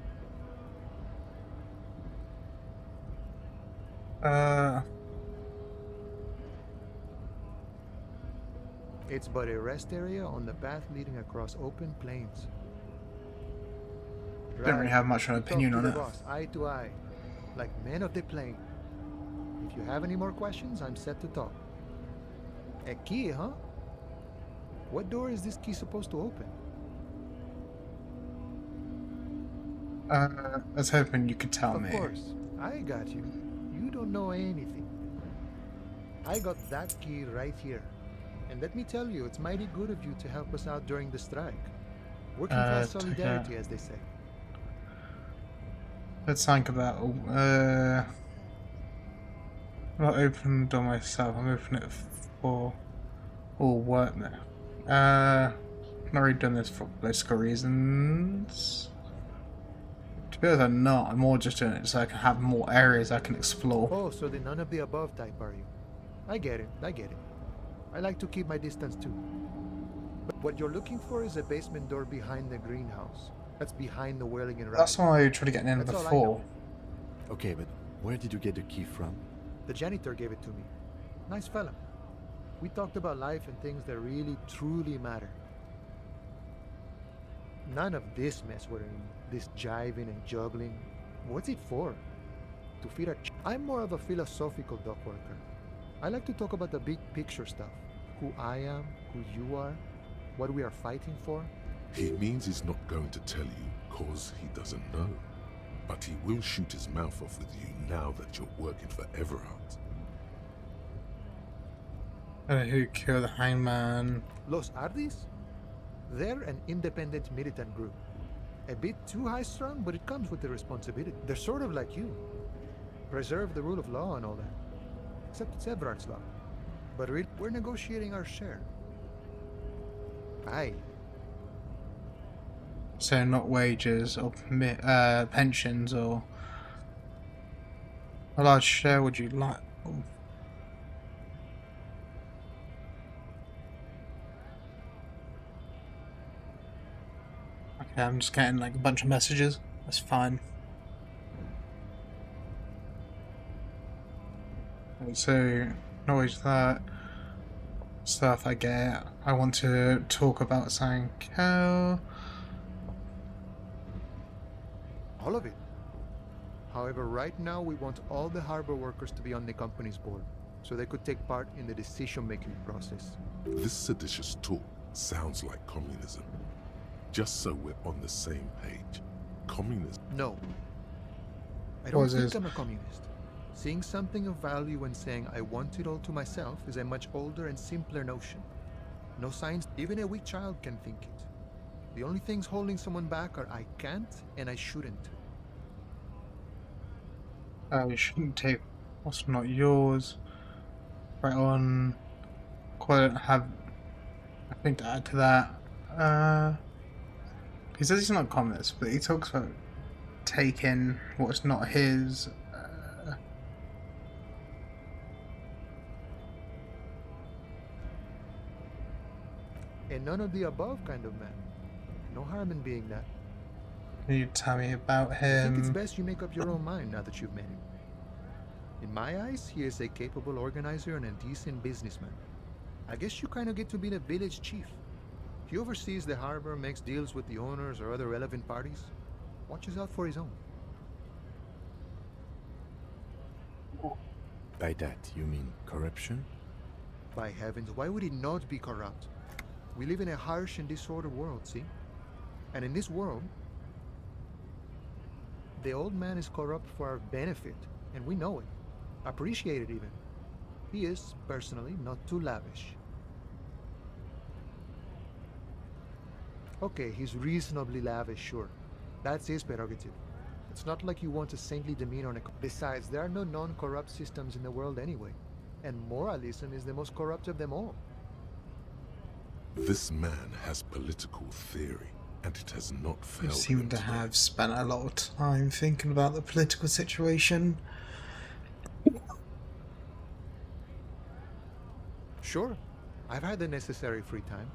It's but a rest area on the path leading across open plains. Don't really have much of an opinion Talk on to it. the boss, eye to eye, like men of the plain. If you have any more questions, I'm set to talk. A key, huh? What door is this key supposed to open? I was hoping you could tell me. Of course, I got you. You don't know anything. I got that key right here. And let me tell you, it's mighty good of you to help us out during the strike. Working class solidarity, as they say. Let's think about I'm not opening the door myself, I'm opening it for all work now. I've not really done this for political reasons. To be honest, I'm not. I'm more just doing it so I can have more areas I can explore. Oh, so the none of the above type are you? I get it, I get it. I like to keep my distance too. But what you're looking for is a basement door behind the greenhouse. That's behind the whirling and That's why I tried to get in That's before. Okay, but where did you get the key from? The janitor gave it to me. Nice fella. We talked about life and things that really, truly matter. None of this mess we're in, this jiving and juggling. What's it for? To feed our... I'm more of a philosophical dock worker. I like to talk about the big picture stuff. Who I am, who you are, what we are fighting for. He means he's not going to tell you cause he doesn't know. But he will shoot his mouth off with you now that you're working for Everard. Who killed the hangman? Los Ardis? They're an independent militant group. A bit too high-strung, but it comes with the responsibility. They're sort of like you. Preserve the rule of law and all that. Except it's Everard's law. But we're negotiating our share. Aye. So not wages or pensions or... How large share would you like? Okay, I'm just getting like a bunch of messages. That's fine. And so, not always that stuff I get. I want to talk about San Cal. All of it. However, right now we want all the harbor workers to be on the company's board, so they could take part in the decision-making process. This seditious talk sounds like communism. Just so we're on the same page. Communism? No. I don't think I'm a communist. Seeing something of value and saying I want it all to myself is a much older and simpler notion. No science, even a weak child can think it. The only things holding someone back are I can't and I shouldn't. You shouldn't take what's not yours. Right on. Quite have I think to add to that. He says he's not communist, but he talks about taking what's not his. A none of the above kind of man. No harm in being that. Can you tell me about I think it's him? best you make up your own mind now that you've met him. In my eyes, he is a capable organizer and a decent businessman. I guess you kind of get to be the village chief. He oversees the harbor, makes deals with the owners or other relevant parties, watches out for his own. By that, you mean corruption? By heavens, why would he not be corrupt? We live in a harsh and disordered world, see? And in this world, the old man is corrupt for our benefit, and we know it. Appreciate it even. He is, personally, not too lavish. Okay, he's reasonably lavish, sure. That's his prerogative. It's not like you want a saintly demeanor on a... Besides, there are no non-corrupt systems in the world anyway. And moralism is the most corrupt of them all. This man has political theory, and it has not You failed seem him to today. have spent a lot of time thinking about the political situation. Sure, I've had the necessary free time.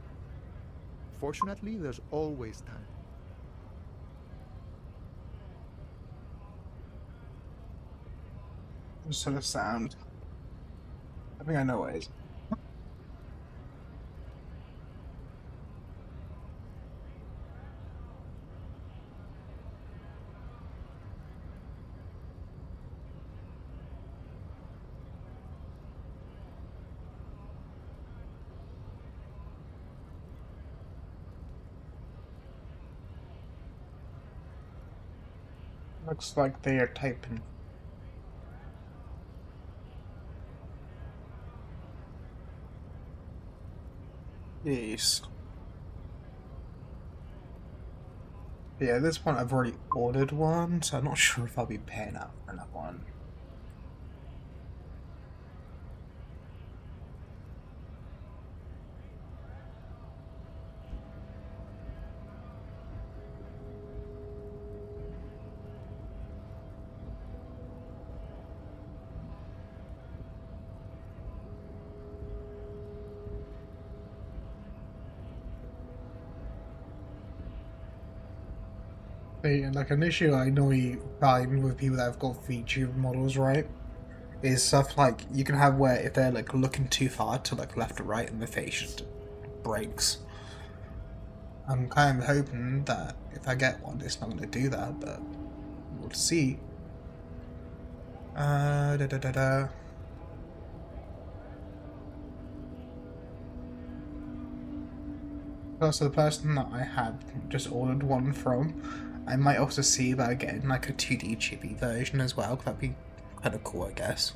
Fortunately, there's always time. What sort of sound? I think I know what it is. Looks like they are typing. Yes. Yeah, at this point I've already ordered one, so I'm not sure if I'll be paying out for another one. Like an issue I normally find with people that have got feature models, right, is stuff like you can have where if they're like looking too far to like left or right and the face just breaks. I'm kind of hoping that if I get one, it's not going to do that, but we'll see. Also, the person that I had just ordered one from, I might also see about getting like a 2D chibi version as well, 'cause that'd be kind of cool, I guess.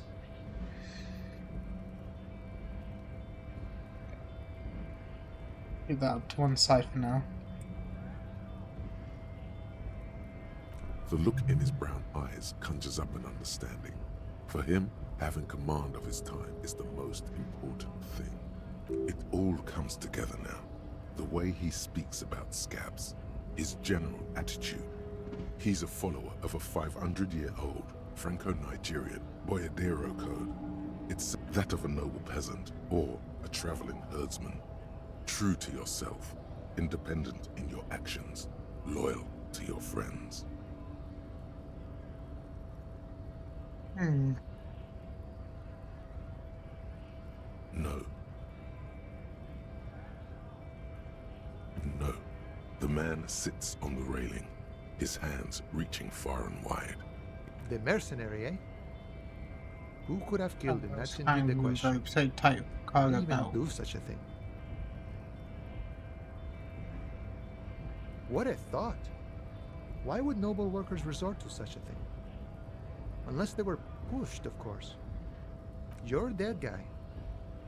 Leave that up to one side for now. The look in his brown eyes conjures up an understanding. For him, having command of his time is the most important thing. It all comes together now. The way he speaks about scabs, his general attitude. He's a follower of a 500-year-old Franco-Nigerian Boyadero code. It's that of a noble peasant or a traveling herdsman. True to yourself, independent in your actions, loyal to your friends. No. No. The man sits on the railing, his hands reaching far and wide. The mercenary, eh? Who could have killed him? That's indeed the I'm question. so tight Who cargo would even belt. do such a thing? What a thought! Why would noble workers resort to such a thing? Unless they were pushed, of course. Your dead guy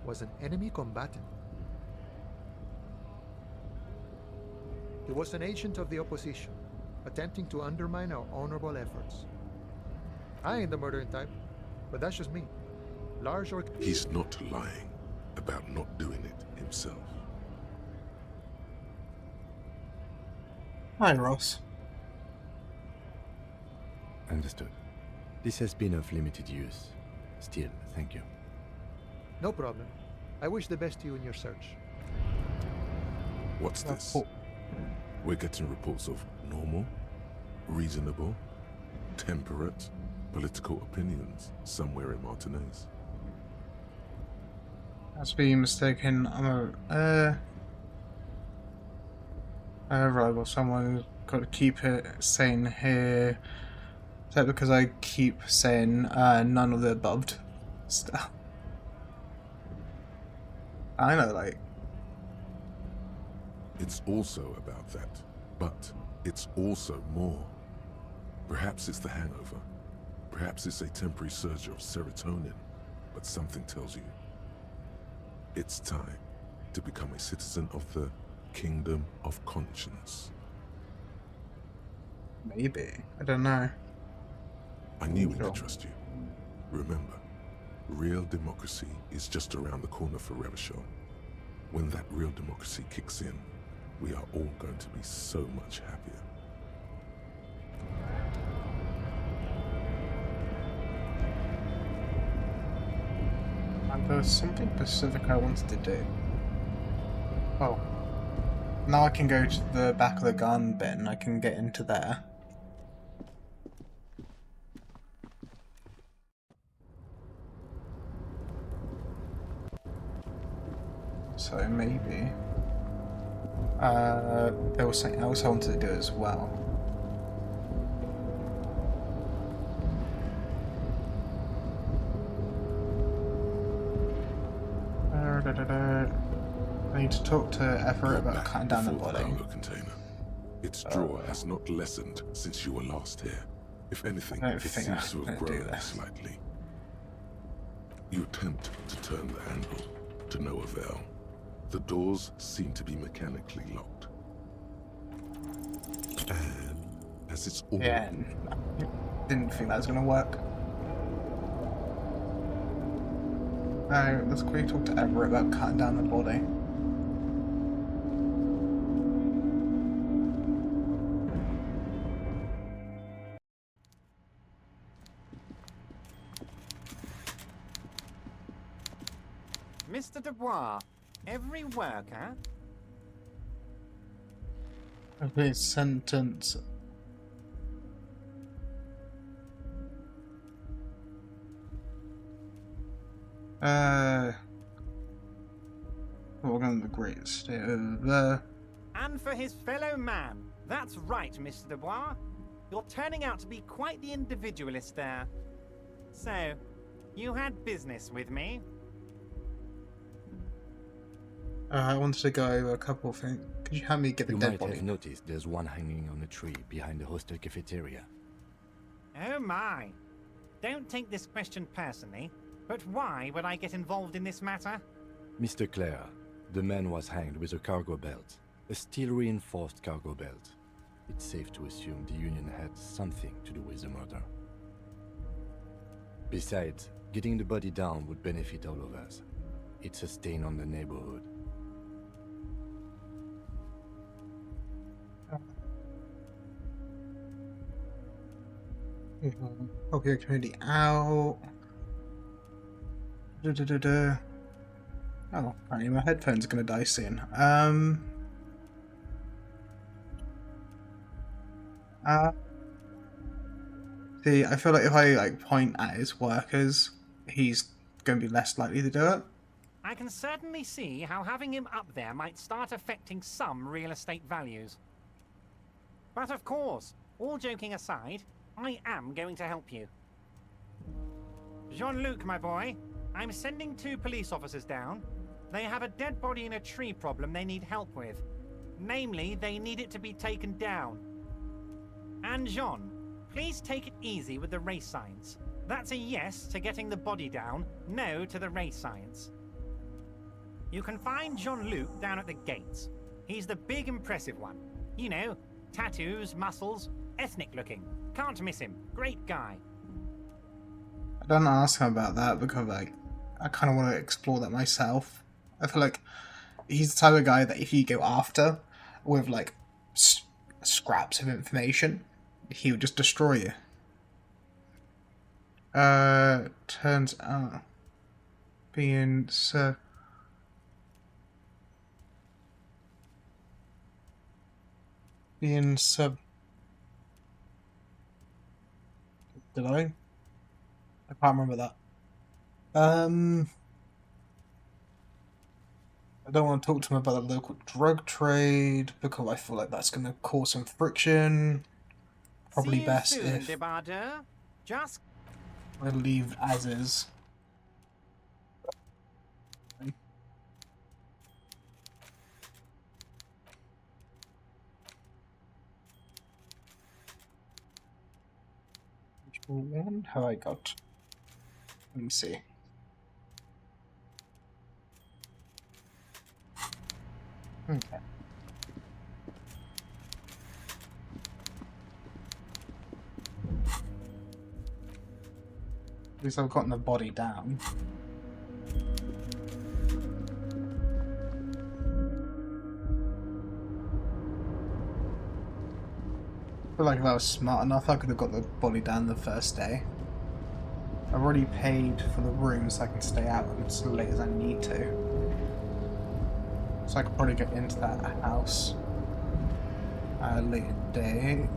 was an enemy combatant. He was an agent of the opposition, attempting to undermine our honorable efforts. I ain't the murdering type, but that's just me. Large or... He's not lying about not doing it himself. Hi, Ross. Understood. This has been of limited use. Still, thank you. No problem. I wish the best to you in your search. What's this? We're getting reports of normal, reasonable, temperate political opinions somewhere in Martinez. That's being mistaken. I'm a right, well, someone's got to keep it sane here. Is that because I keep saying none of the above stuff? I know, like... It's also about that. But it's also more. Perhaps it's the hangover. Perhaps it's a temporary surge of serotonin. But something tells you it's time to become a citizen of the Kingdom of Conscience. Maybe. I don't know. I knew we could trust you. Remember, real democracy is just around the corner for Revachol. When that real democracy kicks in, we are all going to be so much happier. And there was something specific I wanted to do. Oh. Now I can go to the back of the gun bin. I can get into there. So maybe there was something else I wanted to do as well. I need to talk to Everett about cutting down the body. Container. Its draw has not lessened since you were last here. If anything, I don't it think seems to I'm have gonna do grown this. slightly. You attempt to turn the handle, to no avail. The doors seem to be mechanically locked. And as it's all... Yeah, didn't think that was going to work. Let's quickly talk to Everett about cutting down the body. Mr. Dubois, every worker... Every sentence. We're going to the great state over there. And for his fellow man. That's right, Mr. Dubois. You're turning out to be quite the individualist there. So, you had business with me? I wanted to go over a couple of things. Could you help me get the You dead might body? have noticed there's one hanging on a tree behind the hostel cafeteria. Oh my. Don't take this question personally, but why would I get involved in this matter? Mr. Clare, the man was hanged with a cargo belt. A steel-reinforced cargo belt. It's safe to assume the Union had something to do with the murder. Besides, getting the body down would benefit all of us. It's a stain on the neighborhood. Help your community out. Oh, apparently my headphones are gonna die soon. See, I feel like if I point at his workers, he's gonna be less likely to do it. I can certainly see how having him up there might start affecting some real estate values. But of course, all joking aside, I am going to help you. Jean-Luc, my boy, I'm sending 2 police officers down. They have a dead body in a tree problem they need help with. Namely, they need it to be taken down. And Jean, please take it easy with the race science. That's a yes to getting the body down, no to the race science. You can find Jean-Luc down at the gates. He's the big impressive one. You know, tattoos, muscles, ethnic looking. Can't miss him. Great guy. I don't ask him about that because I kind of want to explore that myself. I feel like he's the type of guy that if you go after with scraps of information, he would just destroy you. Turns out being so. Being sub. Did I? I can't remember that. I don't want to talk to him about the local drug trade because I feel like that's going to cause some friction. Probably See you best soon, if Debardeur. Just I leave as is. What have I got? Let me see. Okay. At least I've gotten the body down. I feel like if I was smart enough, I could have got the body down the first day. I've already paid for the room so I can stay out as late as I need to. So I could probably get into that house at a later day.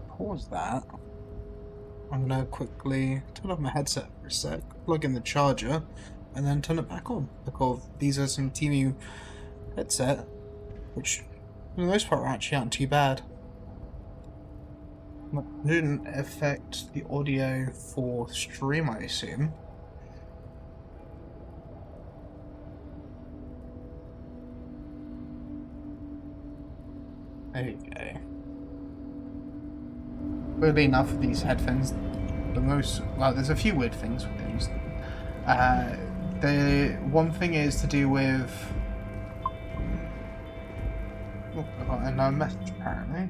Pause that. I'm gonna quickly turn off my headset for a sec, plug in the charger, and then turn it back on. Because these are some TV headset, which for the most part actually aren't too bad. That didn't affect the audio for stream, I assume. There you go. Weirdly enough, with these headphones, there's a few weird things with these. The one thing is to do with... Oh, I got another message apparently.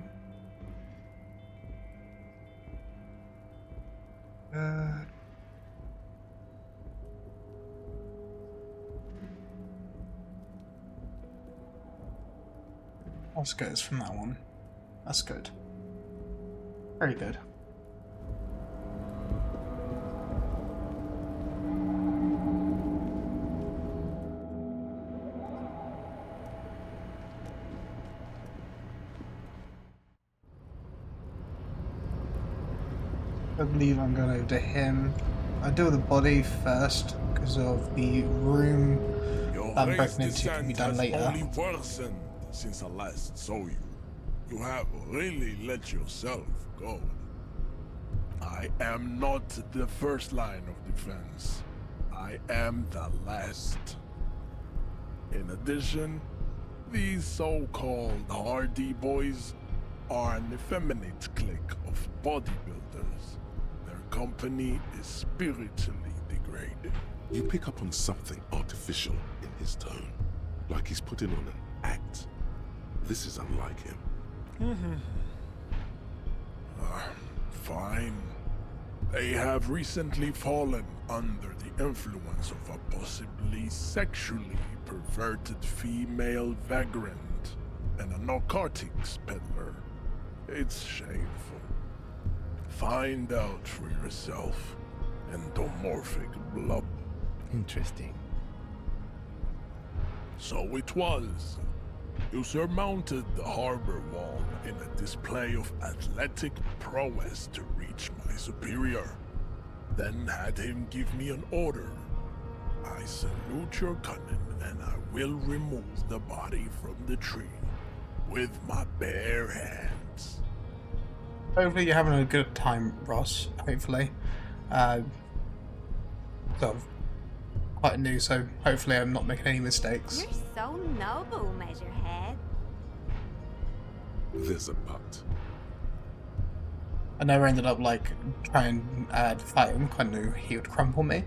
That's good, it's from that one. That's good. Very good. I believe I'm going over to him. I deal with the body first because of the room that I'm breaking into can be done later. Only worsened since I last saw you. You have really let yourself go. I am not the first line of defense. I am the last. In addition, these so-called Hardy boys are an effeminate clique of bodybuilders. Their company is spiritually degraded. You pick up on something artificial in his tone, like he's putting on an act. This is unlike him. Fine. They have recently fallen under the influence of a possibly sexually perverted female vagrant and a narcotics peddler. It's shameful. Find out for yourself, endomorphic blub. Interesting. So it was. You surmounted the harbor wall in a display of athletic prowess to reach my superior. Then had him give me an order. I salute your cunning, and I will remove the body from the tree with my bare hands. Hopefully you're having a good time, Ross. Hopefully. So, quite new, so hopefully I'm not making any mistakes. You're so noble, Measurehead. There's a but. I never ended up trying to fight him. I knew he would crumple me.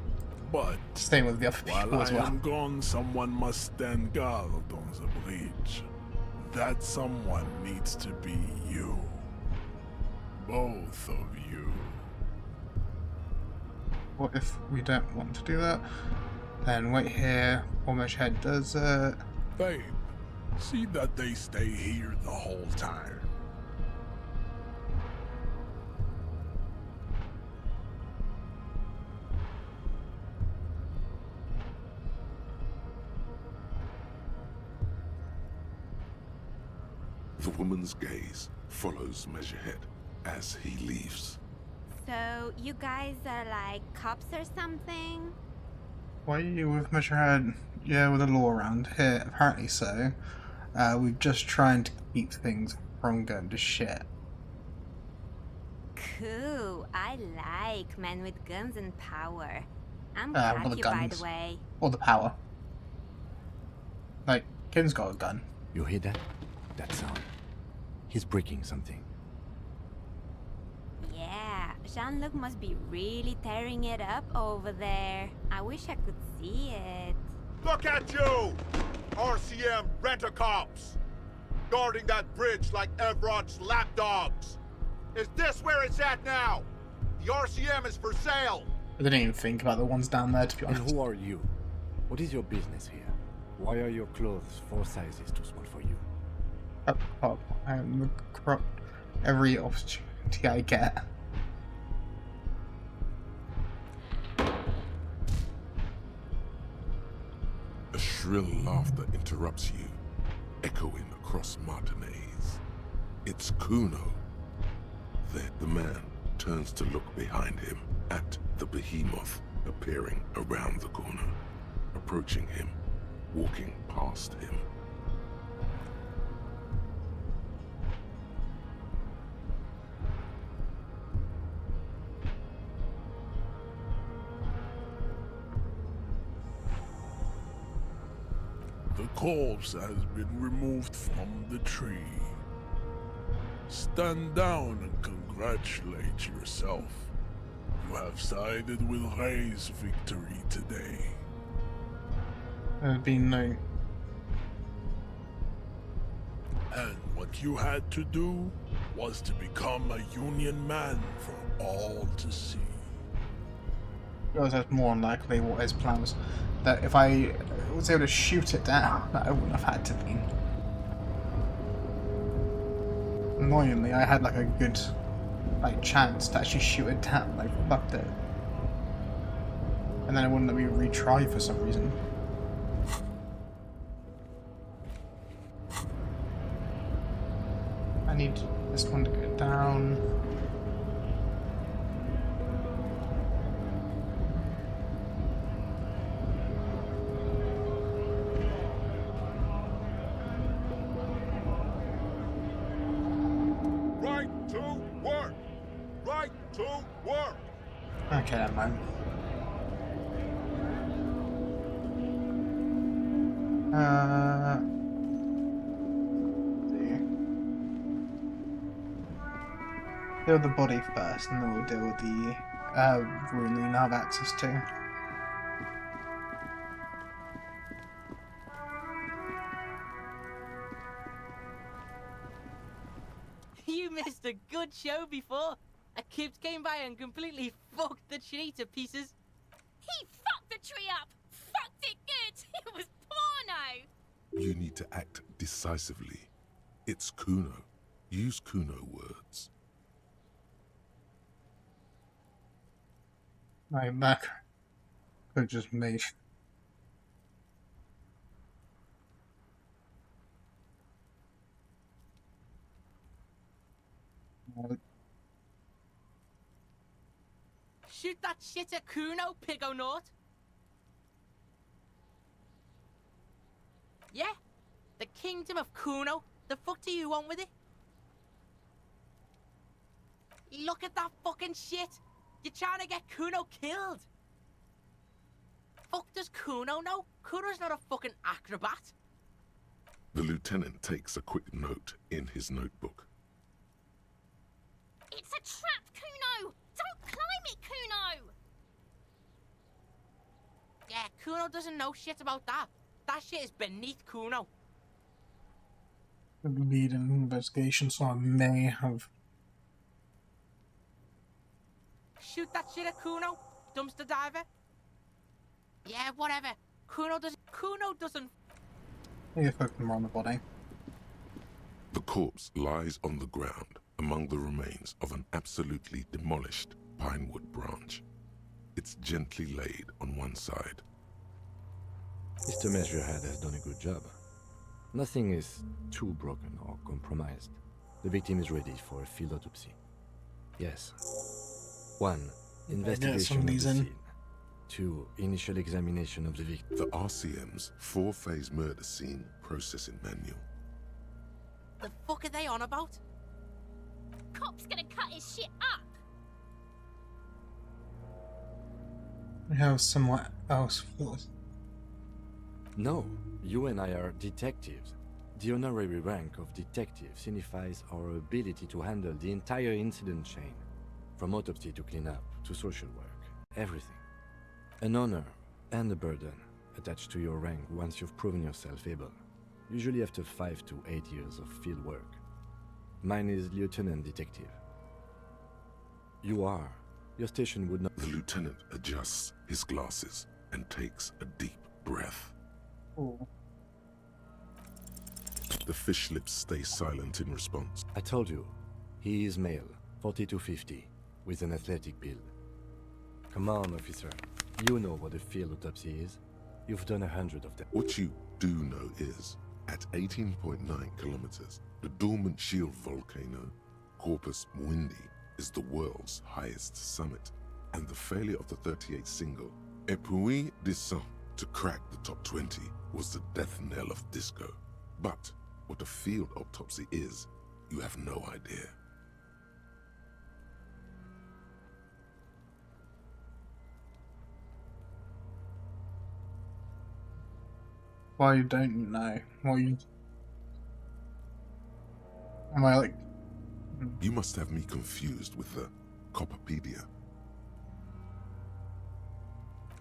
But same with the other people as well. While I am gone, someone must stand guard on the breach. That someone needs to be you. Both of you. What if we don't want to do that? Then wait here while Measurehead does it. Babe, see that they stay here the whole time. The woman's gaze follows Measurehead as he leaves. So, you guys are like cops or something? Why are you with Measurehead? Yeah, with the law around here. Apparently so. We're just trying to keep things from going to shit. Cool. I like men with guns and power. I'm Well, glad the you, by guns. the way. Or the power. Ken's got a gun. You hear that? That sound. He's breaking something. Yeah, Jean-Luc must be really tearing it up over there. I wish I could see it. Look at you! RCM rent-a-cops! Guarding that bridge like Everott's lapdogs! Is this where it's at now? The RCM is for sale! I didn't even think about the ones down there, to be honest. And who are you? What is your business here? Why are your clothes 4 sizes too small for you? I'm every opportunity I get. A shrill laughter interrupts you, echoing across Martinez. It's Kuno. Then the man turns to look behind him at the behemoth appearing around the corner, approaching him, walking past him. The corpse has been removed from the tree. Stand down and congratulate yourself. You have sided with Ray's victory today. There's been no... And what you had to do was to become a Union man for all to see. Because that's more unlikely what his plan was. That if I was able to shoot it down, that I wouldn't have had to be. Annoyingly, I had like a good chance to actually shoot it down. I fucked it. And then it wouldn't let me retry for some reason. I need this one to go down. Right to work! Right to work! Okay, never mind. Deal with the body first, and then we'll deal with the room that we now have access to. You missed a good show before. A kid came by and completely fucked the tree to pieces. He fucked the tree up! Fucked it good! It was porno! You need to act decisively. It's Kuno. Use Kuno words. My back could just move. Shoot that shit at Kuno, Pigonort. Yeah? The kingdom of Kuno? The fuck do you want with it? Look at that fucking shit! You're trying to get Kuno killed! Fuck does Kuno know? Kuno's not a fucking acrobat. The lieutenant takes a quick note in his notebook. It's a trap, Kuno! Don't climb it, Kuno! Yeah, Kuno doesn't know shit about that. That shit is beneath Kuno. Lead an investigation, so I may have. Shoot that shit at Kuno, dumpster diver. Yeah, whatever. Kuno doesn't. Maybe focus more on the body. The corpse lies on the ground among the remains of an absolutely demolished pinewood branch. It's gently laid on one side. Mr. Measurehead has done a good job. Nothing is too broken or compromised. The victim is ready for a field autopsy. Yes. 1. Investigation of the scene. 2. Initial examination of the victim. The RCM's 4-phase murder scene processing manual. The fuck are they on about? Cop's gonna cut his shit up! We have somewhat else for us. No, you and I are detectives. The honorary rank of detective signifies our ability to handle the entire incident chain, from autopsy to cleanup to social work, everything. An honor and a burden attached to your rank once you've proven yourself able, usually after 5 to 8 years of field work. Mine is Lieutenant Detective. You are. Your station would not... The lieutenant adjusts his glasses and takes a deep breath. Ooh. The fish lips stay silent in response. I told you, he is male, 40 to 50, with an athletic build. Come on, officer. You know what a field autopsy is. You've done 100 of them. What you do know is, at 18.9 kilometers, the dormant shield volcano, Corpus Mundi, is the world's highest summit, and the failure of the 38 single, Et puis descend, to crack the top 20 was the death knell of disco. But what a field autopsy is, you have no idea. Why don't you know? Why you... Am I like... You must have me confused with the Copperpedia.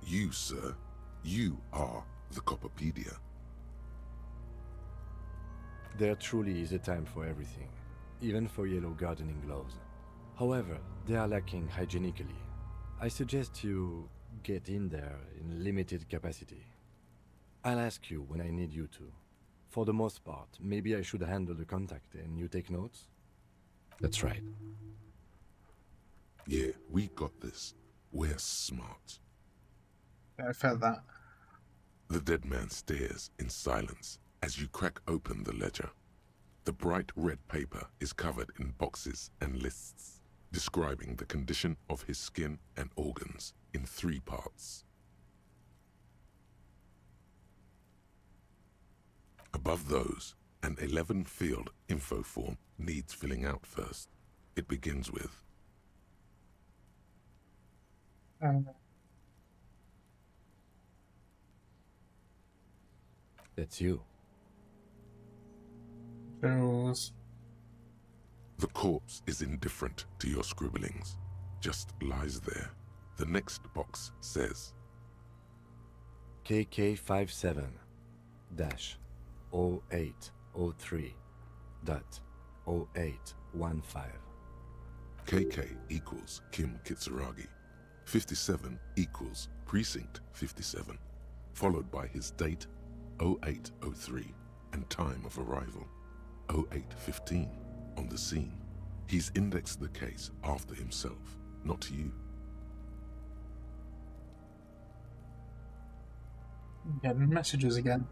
You, sir, you are the Copperpedia. There truly is a time for everything, even for yellow gardening gloves. However, they are lacking hygienically. I suggest you get in there in limited capacity. I'll ask you when I need you to. For the most part, maybe I should handle the contact and you take notes? That's right. Yeah, we got this. We're smart. I felt that. The dead man stares in silence as you crack open the ledger. The bright red paper is covered in boxes and lists, describing the condition of his skin and organs in 3 parts. Above those, an 11-field info form needs filling out first. It begins with... That's you. Bills. The corpse is indifferent to your scribblings, just lies there. The next box says... KK57-0803.0815. KK equals Kim Kitsuragi. 57 equals Precinct 57, followed by his date 0803 and time of arrival 0815 on the scene. He's indexed the case after himself, not you. Getting messages again.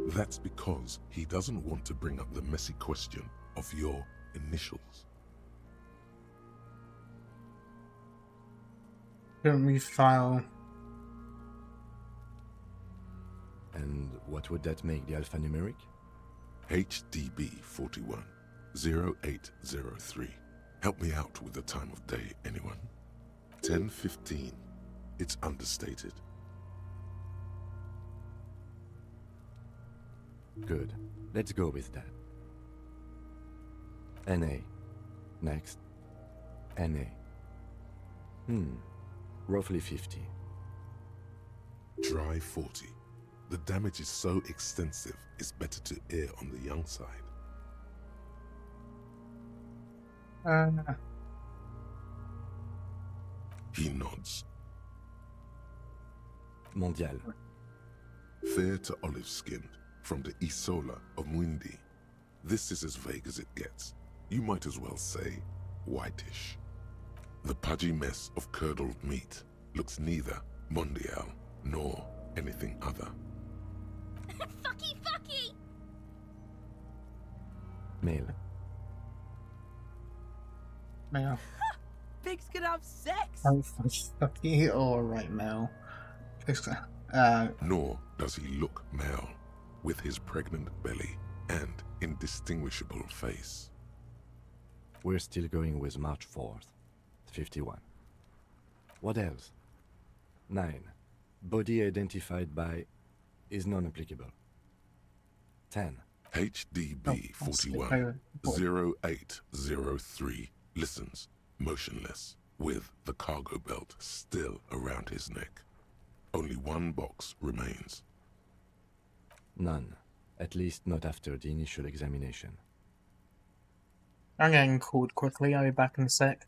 That's because he doesn't want to bring up the messy question of your initials. Don't we file? And what would that make the alphanumeric? HDB 41 0803. Help me out with the time of day, anyone? 10:15. It's understated. Good. Let's go with that. NA. Next. NA. Roughly 50. Dry 40. The damage is so extensive, it's better to err on the young side. He nods. Mondial. Fair to olive-skinned, from the Isola of Mundi. This is as vague as it gets. You might as well say whitish. The pudgy mess of curdled meat looks neither mondial nor anything other. Fucky! Male. Male. Pigs can have sex! Oh, fucky. Alright, Mel. Nor does he look male, with his pregnant belly and indistinguishable face. We're still going with March 4th, 51. What else? 9. Body identified by is non-applicable. 10. HDB 41 0803 listens, motionless, with the cargo belt still around his neck. Only one box remains. None. At least not after the initial examination. I'm getting called quickly. I'll be back in a sec.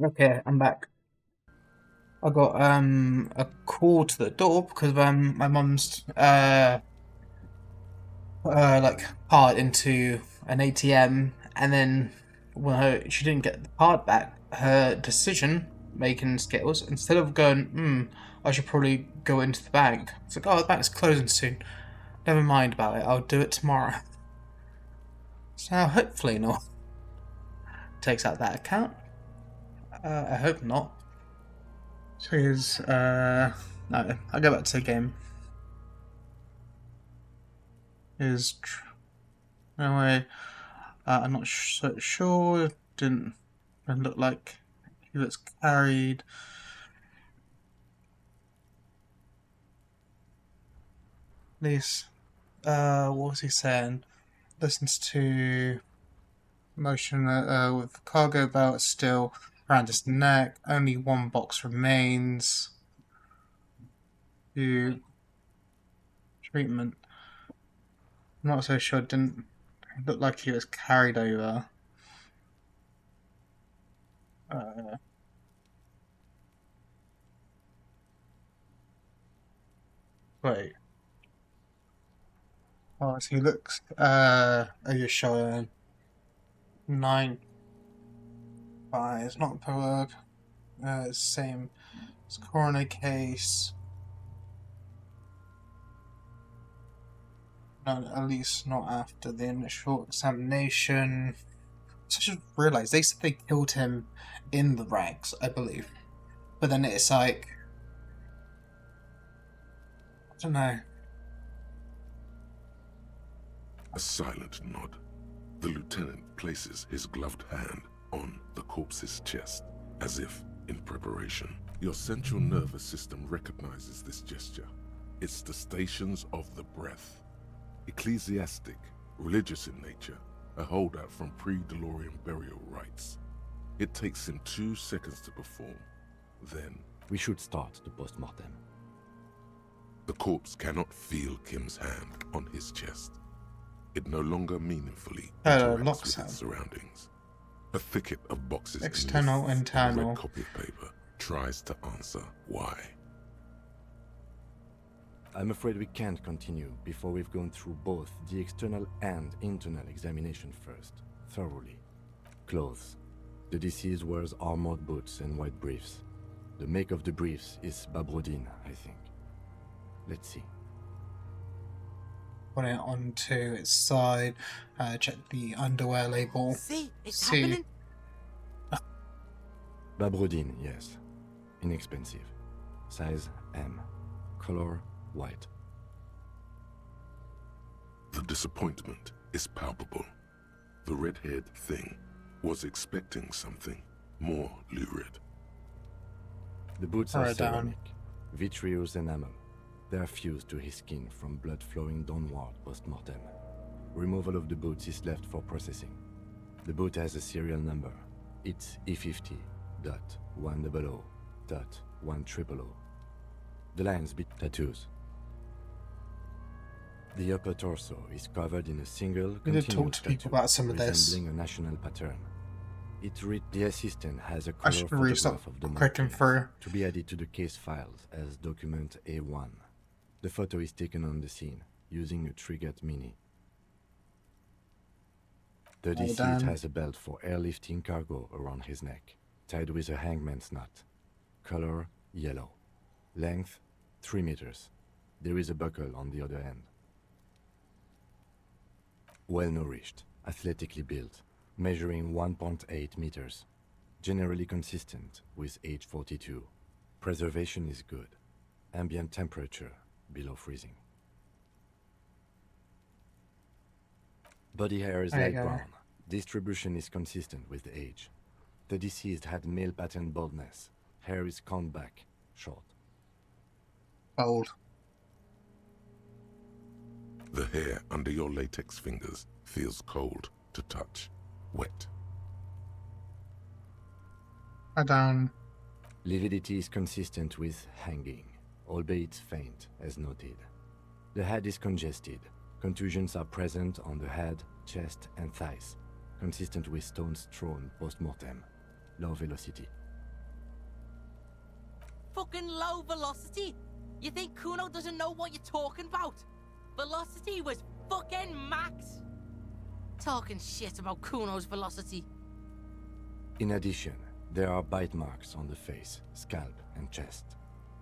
Okay, I'm back. I got a call to the door because my mum's like part into an ATM, and then when she didn't get the part back, her decision making skills, instead of going, I should probably go into the bank. It's like, oh, the bank's closing soon. Never mind about it. I'll do it tomorrow. So hopefully not takes out that account. I hope not. Because no, I'll go back to the game. Anyway, I'm not so sure. Didn't look like he was carried. At least, what was he saying? Listens to motion with cargo belt still around his neck. Only one box remains. Treatment. I'm not so sure. It didn't look like he was carried over. Wait. Oh, so he looks you're showing 9 it's not paperwork. Same. It's coroner case. No, at least not after the initial examination. So I just realised they said they killed him in the rags, I believe. But then it's like, I don't know. A silent nod. The lieutenant places his gloved hand on the corpse's chest, as if in preparation. Your central nervous system recognizes this gesture. It's the stations of the breath. Ecclesiastic, religious in nature, a holdout from pre-DeLorean burial rites. It takes him 2 seconds to perform. Then, we should start the post-mortem. The corpse cannot feel Kim's hand on his chest. It no longer meaningfully interacts with its surroundings. A thicket of boxes external, internal. A red copy of paper tries to answer why. I'm afraid we can't continue before we've gone through both the external and internal examination first, thoroughly. Clothes. The deceased wears armored boots and white briefs. The make of the briefs is Babrodin, I think. Let's see. Put it onto its side. Check the underwear label. See, it's happening. Babrodin, yes. Inexpensive. Size M. Color white. The disappointment is palpable. The red-haired thing was expecting something more lurid. The boots are ceramic, vitreous enamel. They are fused to his skin from blood flowing downward post-mortem. Removal of the boots is left for processing. The boot has a serial number. It's E50.100.100. The lines be tattoos. The upper torso is covered in a single We did talk to people about some of this. resembling a national pattern. The assistant has a I color should really photograph stop of the clicking mark through. to be added to the case files as document A1. The photo is taken on the scene using a Trigat Mini. The Well deceased done. has a belt for airlifting cargo around his neck, tied with a hangman's knot. Color yellow. Length 3 meters. There is a buckle on the other end. Well nourished, athletically built, measuring 1.8 meters. Generally consistent with age 42. Preservation is good. Ambient temperature below freezing. Body hair is There you light go. brown. Distribution is consistent with the age. The deceased had male pattern baldness. Hair is combed back, short. Bold. The hair under your latex fingers feels cold to touch, wet. Down. Lividity is consistent with hanging, albeit faint, as noted. The head is congested. Contusions are present on the head, chest, and thighs, consistent with stones thrown post-mortem. Low velocity. Fucking low velocity? You think Kuno doesn't know what you're talking about? Velocity was fucking max. Talking shit about Kuno's velocity. In addition, there are bite marks on the face, scalp, and chest,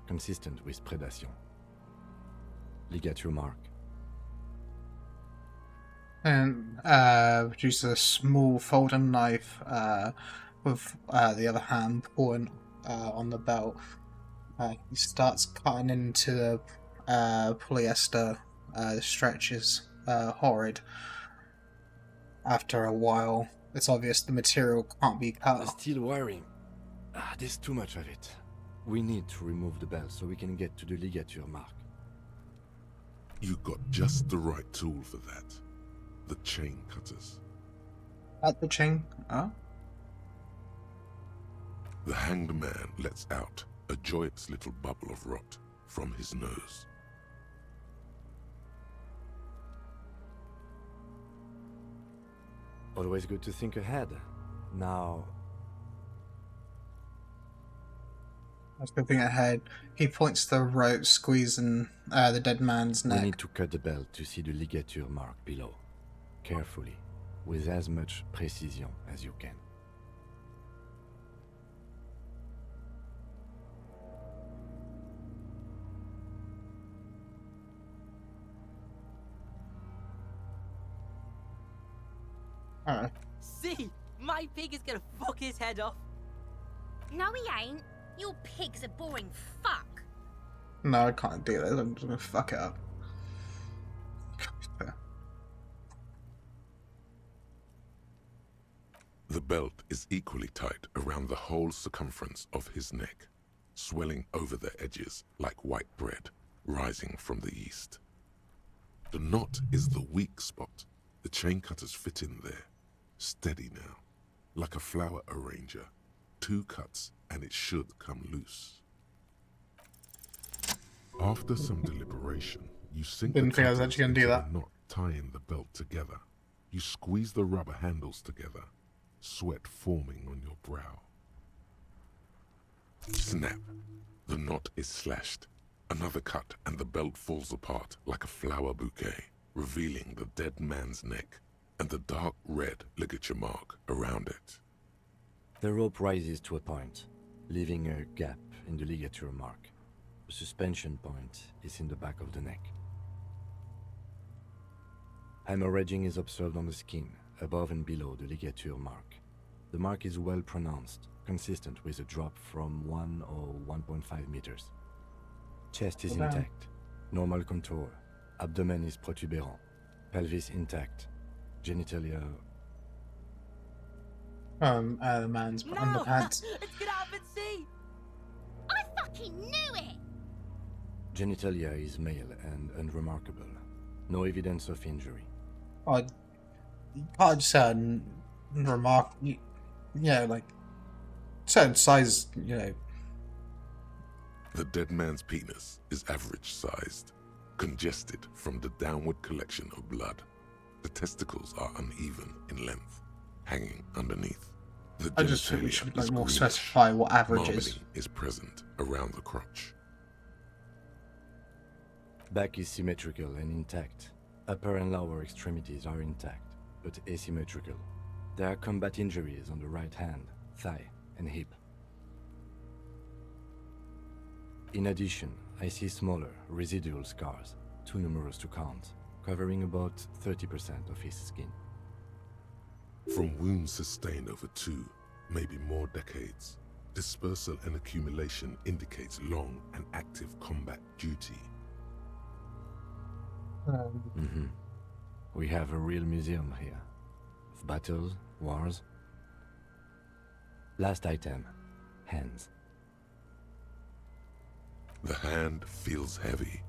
consistent with predation. Ligature mark. And produce a small folding knife with the other hand pulling on the belt. He starts cutting into the polyester. The stretch is horrid. After a while, it's obvious the material can't be cut. Steel wiring. There's too much of it. We need to remove the belt so we can get to the ligature mark. You got just the right tool for that. The chain cutters. At the chain? Oh? The hanged man lets out a joyous little bubble of rot from his nose. Always good to think ahead. Now, That's the thing ahead. He points to the rope, squeezing the dead man's we neck. need to cut the belt to see the ligature mark below. Carefully, with as much precision as you can. Alright. See, my pig is gonna fuck his head off. No, he ain't. Your pig's a boring fuck. No, I can't do that. I'm just gonna fuck it up. The belt is equally tight around the whole circumference of his neck, swelling over the edges like white bread rising from the east. The knot is the weak spot. The chain cutters fit in there, steady now, like a flower arranger. 2 cuts and it should come loose. After some deliberation, you sink Didn't the think I was cutters actually gonna do into that. the knot tying the belt together. You squeeze the rubber handles together, sweat forming on your brow. Snap! The knot is slashed. Another cut and the belt falls apart like a flower bouquet, revealing the dead man's neck and the dark red ligature mark around it. The rope rises to a point, leaving a gap in the ligature mark. The suspension point is in the back of the neck. Hemorrhaging is observed on the skin, above and below the ligature mark. The mark is well pronounced, consistent with a drop from 1 or 1.5 meters. Chest is intact, normal contour, abdomen is protuberant, pelvis intact, genitalia... The man's underpants. Let's get out and see! I fucking knew it! Genitalia is male and unremarkable. No evidence of injury. You can't say like certain size, The dead man's penis is average-sized, congested from the downward collection of blood. The testicles are uneven in length, hanging underneath. The I just think we should genitalia is more greenish. specify what average is. Marbling is present around the crotch. Back is symmetrical and intact. Upper and lower extremities are intact, but asymmetrical. There are combat injuries on the right hand, thigh, and hip. In addition, I see smaller, residual scars, too numerous to count, covering about 30% of his skin. From wounds sustained over 2, maybe more decades, dispersal and accumulation indicates long and active combat duty. We have a real museum here. Of battles, wars. Last item, hands. The hand feels heavy,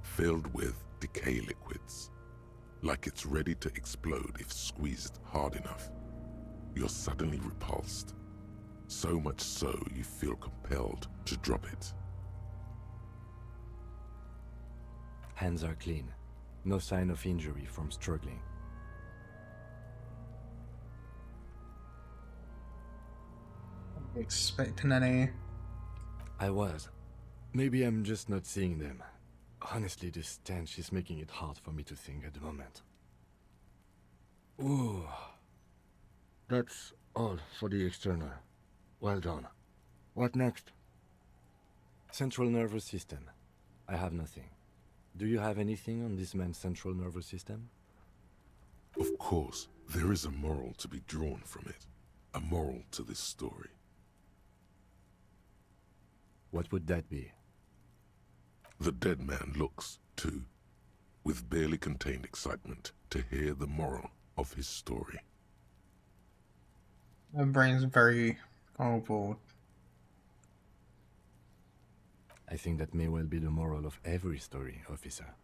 filled with decay liquids, like it's ready to explode if squeezed hard enough. You're suddenly repulsed, so much so you feel compelled to drop it. Hands are clean. No sign of injury from struggling. Expecting any? I was. Maybe I'm just not seeing them. Honestly, this stench is making it hard for me to think at the moment. Ooh. That's all for the external. Well done. What next? Central nervous system. I have nothing. Do you have anything on this man's central nervous system? Of course, there is a moral to be drawn from it. A moral to this story. What would that be? The dead man looks, too, with barely contained excitement to hear the moral of his story. My brain's very bored. I think that may well be the moral of every story, officer.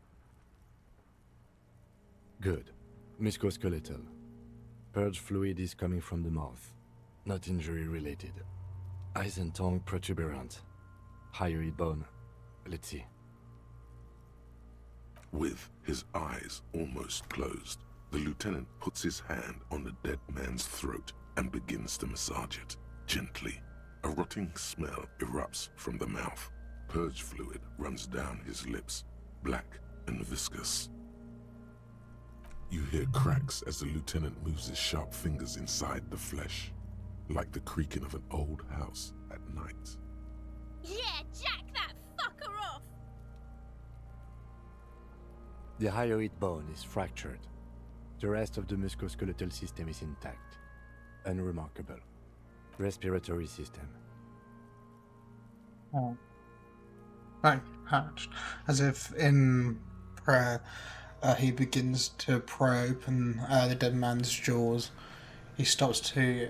Good. Musculoskeletal. Purge fluid is coming from the mouth. Not injury related. Eyes and tongue protuberant. Hyoid bone. Let's see. With his eyes almost closed, the lieutenant puts his hand on the dead man's throat and begins to massage it, gently. A rotting smell erupts from the mouth. Purge fluid runs down his lips, black and viscous. You hear cracks as the lieutenant moves his sharp fingers inside the flesh, like the creaking of an old house at night. Yeah, jack that fucker off! The hyoid bone is fractured. The rest of the musculoskeletal system is intact. Unremarkable. Respiratory system. Oh. Right, hatched. As if in prayer, he begins to pry open the dead man's jaws. He stops to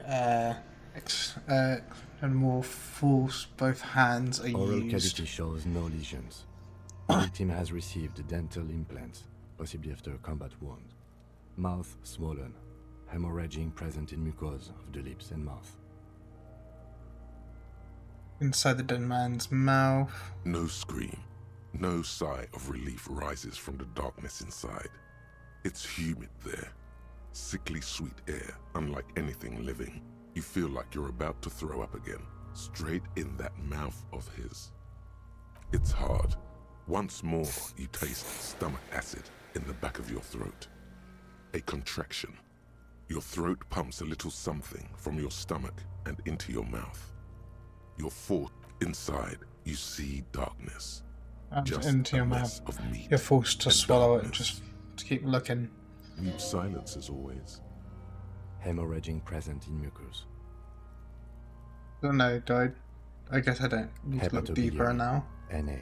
and more force. Both hands are Oral used. cavity shows no lesions. The victim has received dental implants, possibly after a combat wound. Mouth swollen. Hemorrhaging present in mucosa of the lips and mouth. Inside the dead man's mouth. No scream, no sigh of relief rises from the darkness inside. It's humid there. Sickly sweet air, unlike anything living. You feel like you're about to throw up again, straight in that mouth of his. It's hard, Once more, you taste stomach acid in the back of your throat. A contraction. Your throat pumps a little something from your stomach and into your mouth. You're forced inside. You see darkness. And just into a your mess mouth. of meat You're forced to and swallow darkness. it, just to keep looking. Mute silence as always. Hemorrhaging present in mucus. Don't know, I guess I don't need to look deeper Hepatobiliary, now. NA.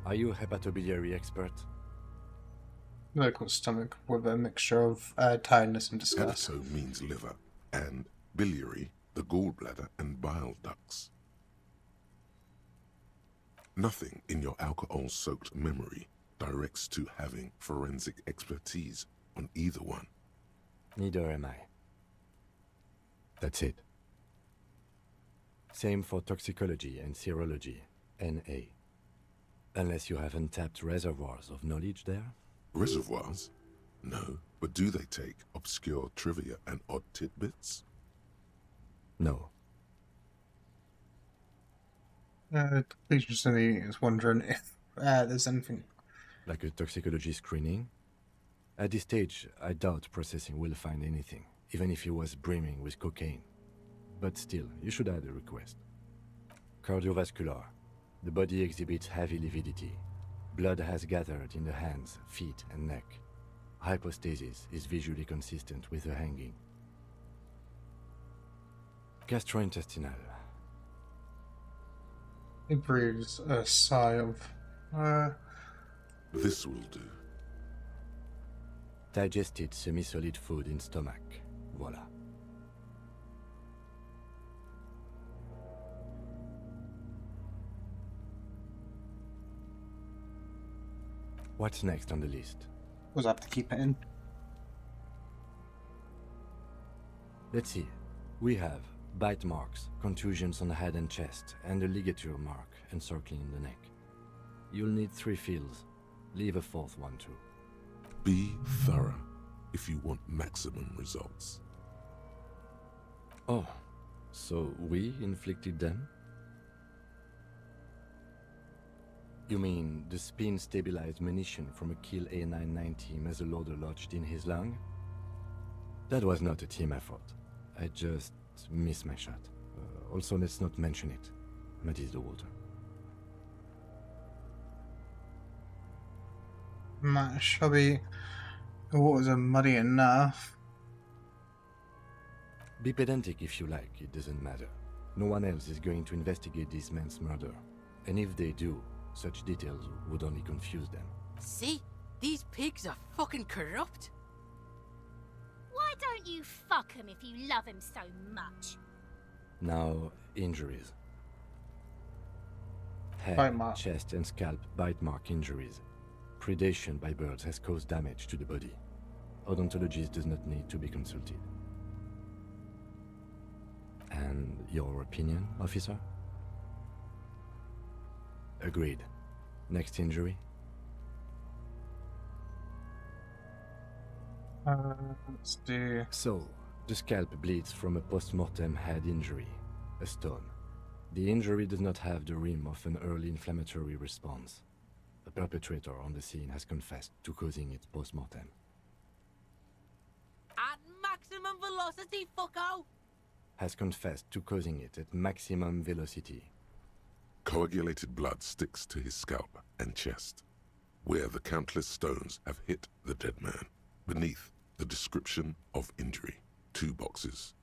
Are you a hepatobiliary expert? Local stomach with a mixture of tiredness and disgust. Hepato means liver, and biliary, the gallbladder and bile ducts. Nothing in your alcohol-soaked memory directs to having forensic expertise on either one. Neither am I. That's it. Same for toxicology and serology, NA. Unless you have untapped reservoirs of knowledge there? Reservoirs? No, but do they take obscure trivia and odd tidbits? No. Please just is wondering if there's anything. Like a toxicology screening? At this stage, I doubt processing will find anything, even if he was brimming with cocaine. But still, you should add a request. Cardiovascular. The body exhibits heavy lividity. Blood has gathered in the hands, feet, and neck. Hypostasis is visually consistent with the hanging. Gastrointestinal. He breathes a sigh of. This will do. Digested semi-solid food in stomach. Voila. What's next on the list? Was have to keep it in. Let's see. We have bite marks, contusions on the head and chest, and a ligature mark encircling the neck. You'll need 3 fields. Leave a 4th one too. Be thorough if you want maximum results. Oh, so we inflicted them? You mean the spin-stabilized munition from a Kill A990 muzzleloader lodged in his lung? That was not a team effort. I just missed my shot. Also, let's not mention it. Muddies the water. Shall we? The waters are muddy enough. Be pedantic if you like, it doesn't matter. No one else is going to investigate this man's murder. And if they do, such details would only confuse them. See? These pigs are fucking corrupt. Why don't you fuck him if you love him so much? Now, injuries. Head, Bite mark. chest and scalp bite mark injuries. Predation by birds has caused damage to the body. Odontologist does not need to be consulted. And your opinion, officer? Agreed. Next injury? Let's do. So, the scalp bleeds from a post-mortem head injury, a stone. The injury does not have the rim of an early inflammatory response. The perpetrator on the scene has confessed to causing it post-mortem. At maximum velocity, fucko! Has confessed to causing it at maximum velocity. Coagulated blood sticks to his scalp and chest, where the countless stones have hit the dead man. Beneath, the description of injury. 2 boxes.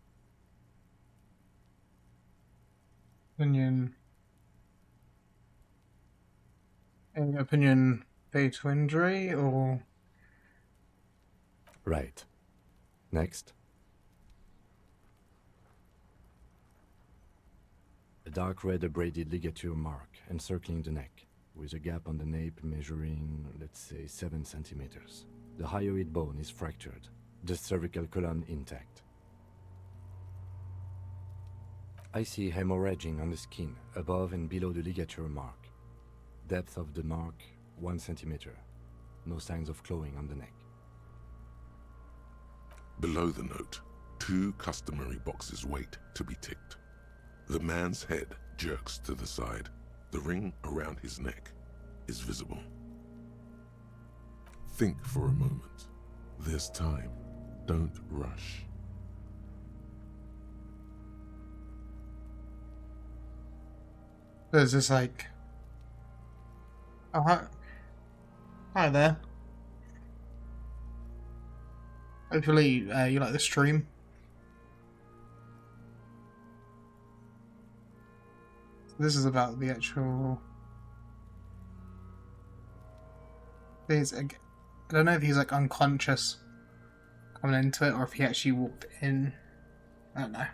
Opinion. Any opinion, fatal injury or? Right. Next. A dark red abraded ligature mark encircling the neck, with a gap on the nape measuring, let's say, 7 centimeters. The hyoid bone is fractured, the cervical column intact. I see hemorrhaging on the skin, above and below the ligature mark. Depth of the mark, 1 centimeter. No signs of clawing on the neck. Below the note, 2 customary boxes wait to be ticked. The man's head jerks to the side. The ring around his neck is visible. Think for a moment. There's time. Don't rush. There's this like... Oh, hi there. Hopefully you like the stream. This is about the actual... I don't know if he's like unconscious coming into it or if he actually walked in. I don't know.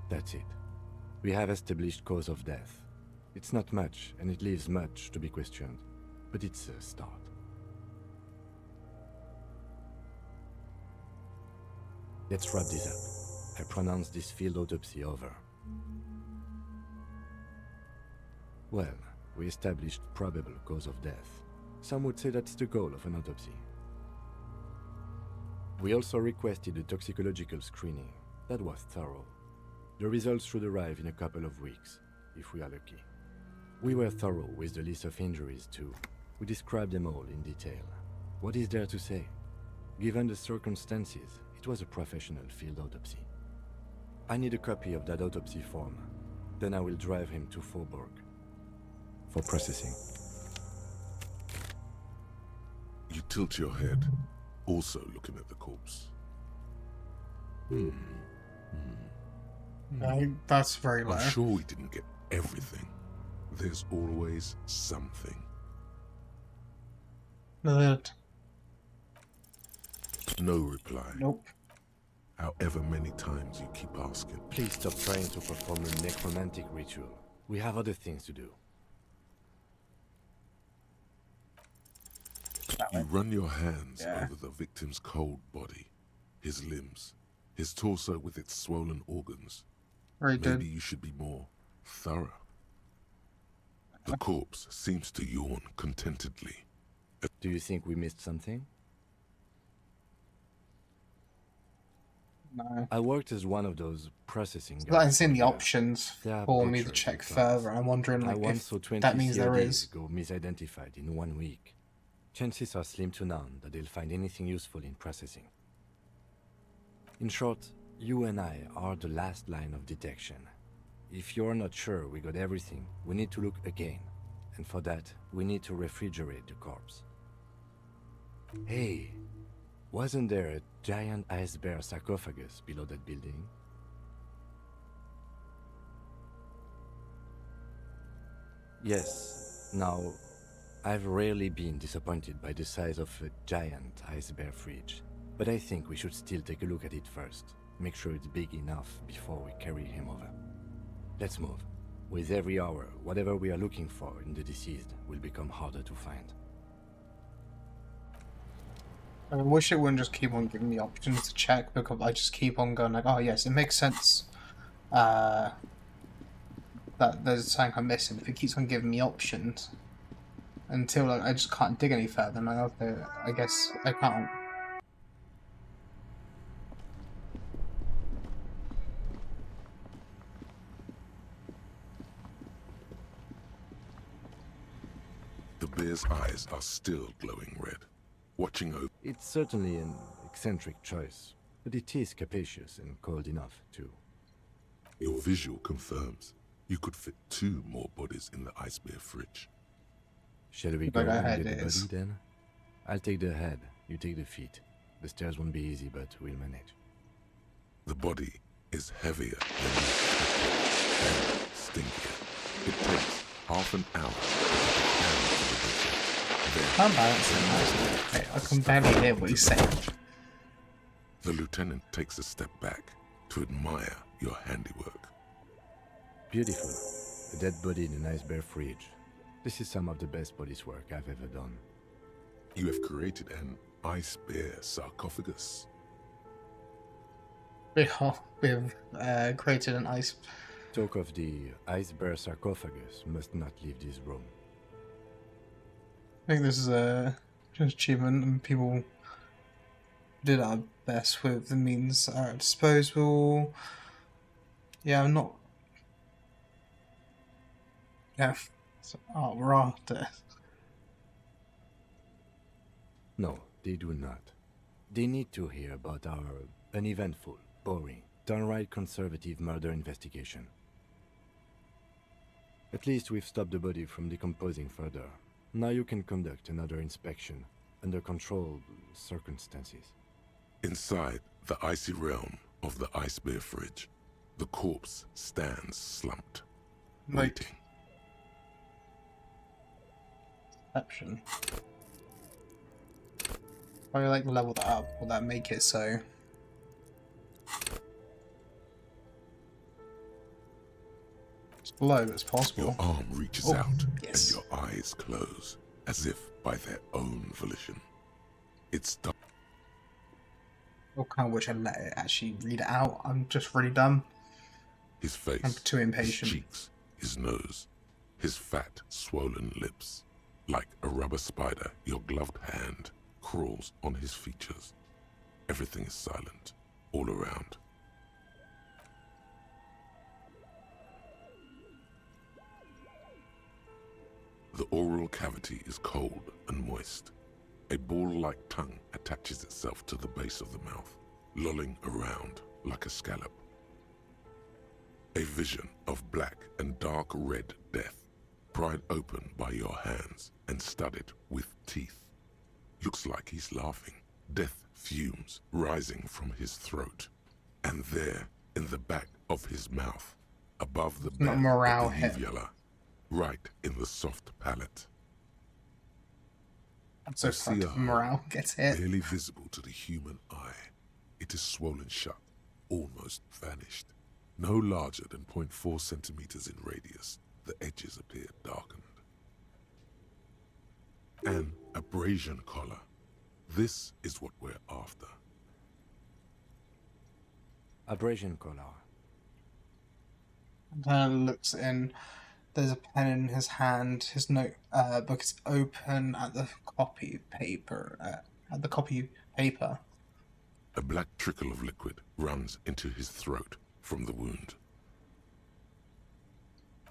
That's it. We have established cause of death. It's not much, and it leaves much to be questioned, but it's a start. Let's wrap this up. I pronounce this field autopsy over. Well, we established probable cause of death. Some would say that's the goal of an autopsy. We also requested a toxicological screening. That was thorough. The results should arrive in a couple of weeks, if we are lucky. We were thorough with the list of injuries too. We described them all in detail. What is there to say? Given the circumstances, it was a professional field autopsy. I need a copy of that autopsy form. Then I will drive him to Faubourg for processing. You tilt your head, also looking at the corpse. That's very low. I'm sure we didn't get everything. There's always something. No reply. Nope. However many times you keep asking. Please stop trying to perform a necromantic ritual. We have other things to do. You run your hands over the victim's cold body, his limbs, his torso with its swollen organs. Very good. Maybe you should be more thorough. The corpse seems to yawn contentedly. Do you think we missed something? No. I worked as one of those processing guys. I haven't seen the options for me to check further. I'm wondering like if that means there is. Go misidentified in 1 week. Chances are slim to none that they'll find anything useful in processing. In short, you and I are the last line of detection. If you're not sure we got everything, we need to look again. And for that, we need to refrigerate the corpse. Hey, wasn't there a giant ice bear sarcophagus below that building? Yes. Now, I've rarely been disappointed by the size of a giant ice bear fridge, but I think we should still take a look at it first. Make sure it's big enough before we carry him over. Let's move. With every hour, whatever we are looking for in the deceased will become harder to find. I wish it wouldn't just keep on giving me options to check, because I just keep on going like, oh yes, it makes sense that there's something I'm missing. If it keeps on giving me options until like, I just can't dig any further, and I guess I can't. The bear's eyes are still glowing red, watching over. It's certainly an eccentric choice, but it is capacious and cold enough, too. Your visual confirms you could fit 2 more bodies in the ice bear fridge. Shall we go and get the body then? I'll take the head, you take the feet. The stairs won't be easy, but we'll manage. The body is heavier than you expected and stinkier. It takes half an hour to get I'm balancing nicely. Okay, I can barely hear what he's saying. The lieutenant takes a step back to admire your handiwork. Beautiful. A dead body in an ice bear fridge. This is some of the best police work I've ever done. You have created an ice bear sarcophagus. We have created an ice. Talk of the ice bear sarcophagus must not leave this room. I think this is an achievement, and people did our best with the means at our disposal. Yeah, I'm not. Yeah, we're after. No, they do not. They need to hear about our uneventful, boring, downright conservative murder investigation. At least we've stopped the body from decomposing further. Now you can conduct another inspection under controlled circumstances. Inside the icy realm of the ice bear fridge, the corpse stands slumped, waiting. Perception. Probably like level that up. Will that make it so? It's below as possible. Your arm reaches out, yes. and your eyes close, as if by their own volition. It's done. I kind of wish I'd let it actually read it out. I'm just really dumb. His face, I'm too impatient. his cheeks, his nose, his fat, swollen lips. Like a rubber spider, your gloved hand crawls on his features. Everything is silent, all around. The oral cavity is cold and moist. A ball-like tongue attaches itself to the base of the mouth, lolling around like a scallop. A vision of black and dark red death, pried open by your hands and studded with teeth. Looks like he's laughing. Death fumes rising from his throat. And there, in the back of his mouth, above the bed of the uvula, right in the soft palate. I'm so fucked if morale gets hit. Barely visible to the human eye. It is swollen shut, almost vanished. No larger than 0.4 centimeters in radius, the edges appear darkened. An abrasion collar. This is what we're after. Abrasion collar. Looks in. There's a pen in his hand. His notebook is open at the copy paper. A black trickle of liquid runs into his throat from the wound.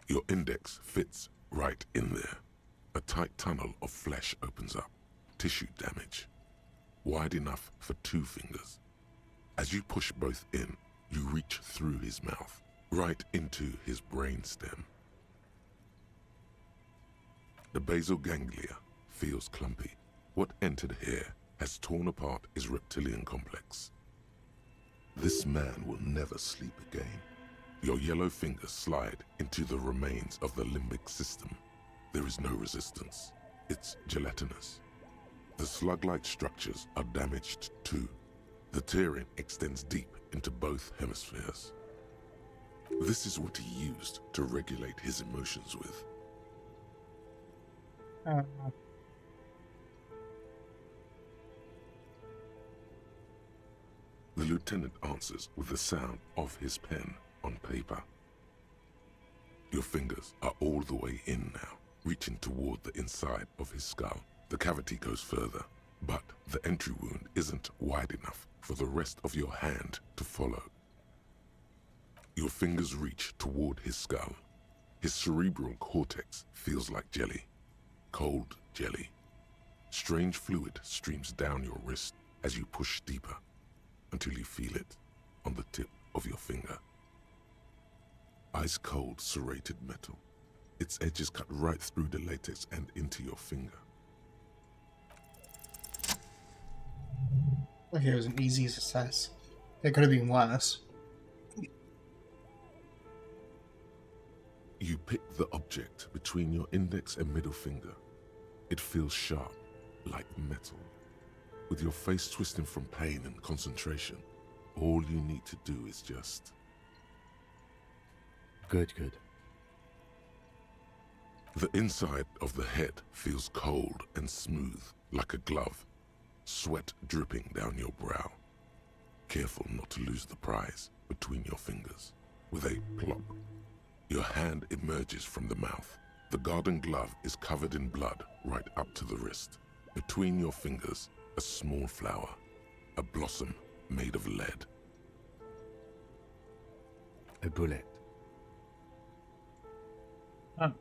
Your index fits right in there. A tight tunnel of flesh opens up. Tissue damage. Wide enough for 2 fingers. As you push both in, you reach through his mouth, right into his brainstem. The basal ganglia feels clumpy. What entered here has torn apart his reptilian complex. This man will never sleep again. Your yellow fingers slide into the remains of the limbic system. There is no resistance. It's gelatinous. The slug-like structures are damaged too. The tearing extends deep into both hemispheres. This is what he used to regulate his emotions with. The lieutenant answers with the sound of his pen on paper. Your fingers are all the way in now, reaching toward the inside of his skull. The cavity goes further, but the entry wound isn't wide enough for the rest of your hand to follow. Your fingers reach toward his skull. His cerebral cortex feels like jelly. Cold jelly. Strange fluid streams down your wrist as you push deeper until you feel it on the tip of your finger. Ice-cold serrated metal. Its edges cut right through the latex and into your finger. Okay, it was an easy success. It could have been worse. You pick the object between your index and middle finger. It feels sharp, like metal. With your face twisting from pain and concentration, all you need to do is just... Good. The inside of the head feels cold and smooth, like a glove. Sweat dripping down your brow. Careful not to lose the prize between your fingers. With a plop, your hand emerges from the mouth. The garden glove is covered in blood right up to the wrist. Between your fingers, a small flower. a blossom made of lead. A bullet. Oh.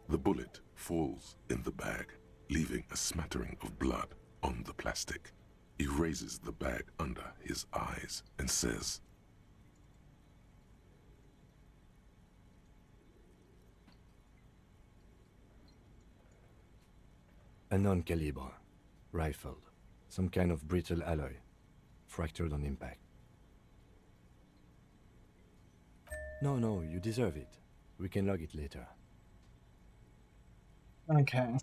The bullet falls in the bag, leaving a smattering of blood on the plastic. He raises the bag under his eyes and says, A non-caliber. Rifled. Some kind of brittle alloy. Fractured on impact. No, you deserve it. We can log it later. Okay.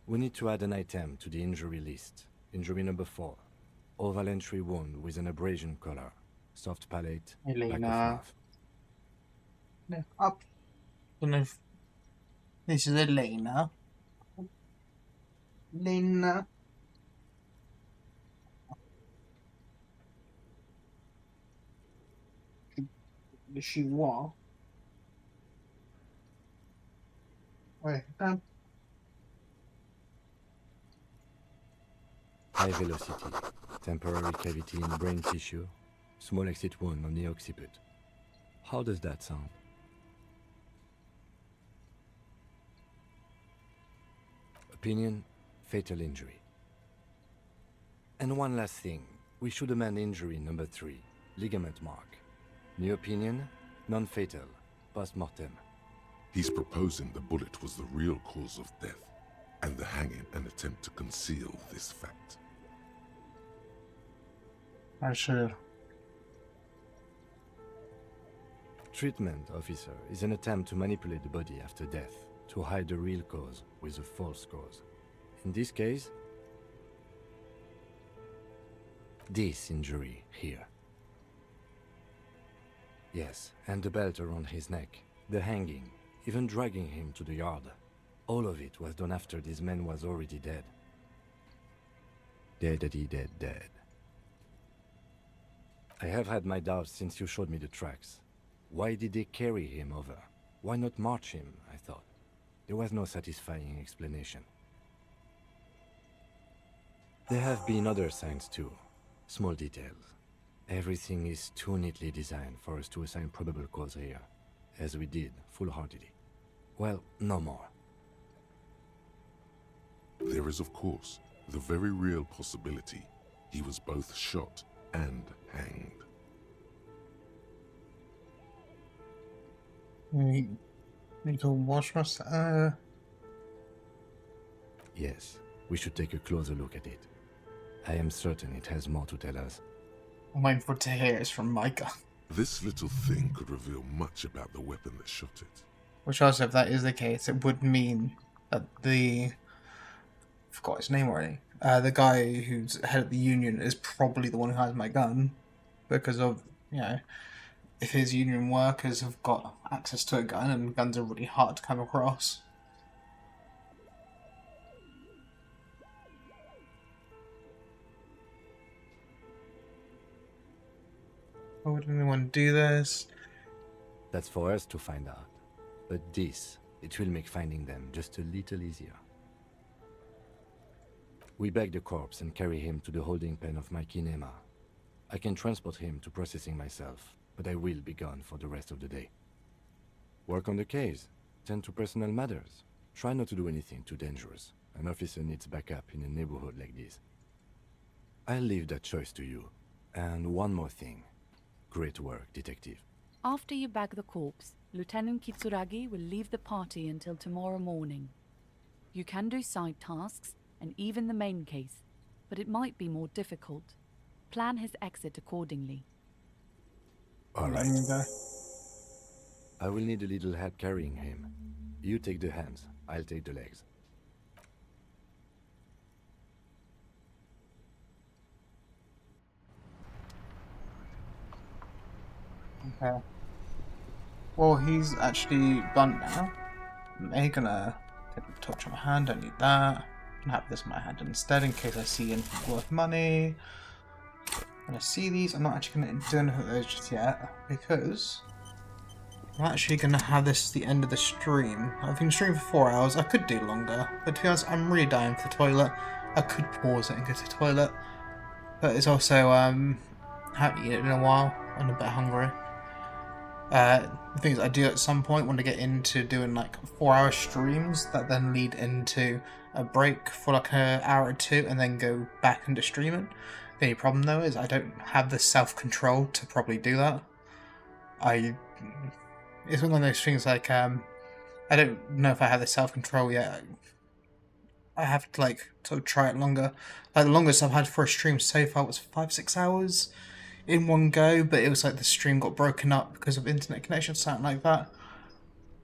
We need to add an item to the injury list. Injury number 4. Oval entry wound with an abrasion color. Soft palate, back of Elena. mouth. No, up. Don't know if this is Elena. Elena. Is she what? Wait, High velocity. Temporary cavity in brain tissue. Small exit wound on the occiput. How does that sound? Opinion, fatal injury. And one last thing. We should amend injury number 3. Ligament mark. New opinion, non-fatal. Post-mortem. he's proposing the bullet was the real cause of death, and the hanging an attempt to conceal this fact. I should. Treatment, officer, is an attempt to manipulate the body after death, to hide the real cause with a false cause. In this case, this injury here. Yes, and the belt around his neck, the hanging, even dragging him to the yard. All of it was done after this man was already dead. Dead. I have had my doubts since you showed me the tracks. Why did they carry him over? Why not march him, I thought. There was no satisfying explanation. There have been other signs too. Small details. Everything is too neatly designed for us to assign probable cause here, as we did, full-heartedly. Well, no more. There is, of course, the very real possibility he was both shot and hanged. Need to wash my... Yes, we should take a closer look at it. I am certain it has more to tell us. I'm waiting for it to hear it's from Micah. This little thing could reveal much about the weapon that shot it. Which also, if that is the case, it would mean that I forgot his name already. The guy who's head of the union is probably the one who has my gun. Because of, if his union workers have got access to a gun, and guns are really hard to come across. Why would anyone do this? That's for us to find out. But this, it will make finding them just a little easier. We bag the corpse and carry him to the holding pen of my kinema. I can transport him to processing myself, but I will be gone for the rest of the day. Work on the case. Tend to personal matters. Try not to do anything too dangerous. An officer needs backup in a neighborhood like this. I'll leave that choice to you. And one more thing. Great work, detective. After you bag the corpse, Lieutenant Kitsuragi will leave the party until tomorrow morning. You can do side tasks, and even the main case, but it might be more difficult. Plan his exit accordingly. All right. I will need a little help carrying him. You take the hands, I'll take the legs. Okay. Well, he's actually blunt now. I'm gonna take a touch on my hand, don't need that. I can have this in my hand instead in case I see anything worth money. When I see these, I'm not actually gonna do anything with those just yet because I'm actually going to have this the end of the stream. I've been streaming for 4 hours. I could do longer, but to be honest, I'm really dying for the toilet. I could pause it and go to the toilet, but it's also, haven't eaten in a while. I'm a bit hungry. The thing is, I do at some point want to get into doing like 4-hour streams that then lead into a break for like an hour or two and then go back into streaming. The only problem though is I don't have the self-control to probably do that. It's one of those things like, I don't know if I have the self-control yet. I have to like sort of try it longer. Like the longest I've had for a stream so far was 5-6 hours in one go, but it was like the stream got broken up because of internet connection, something like that.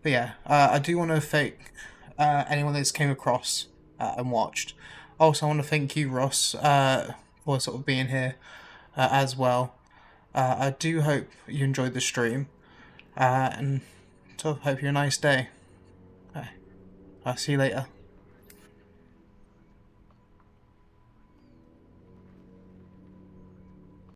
But yeah, I do want to thank anyone that's came across and watched. Also, I want to thank you, Ross, for sort of being here as well. I do hope you enjoyed the stream, and sort of hope you have a nice day. I'll see you later.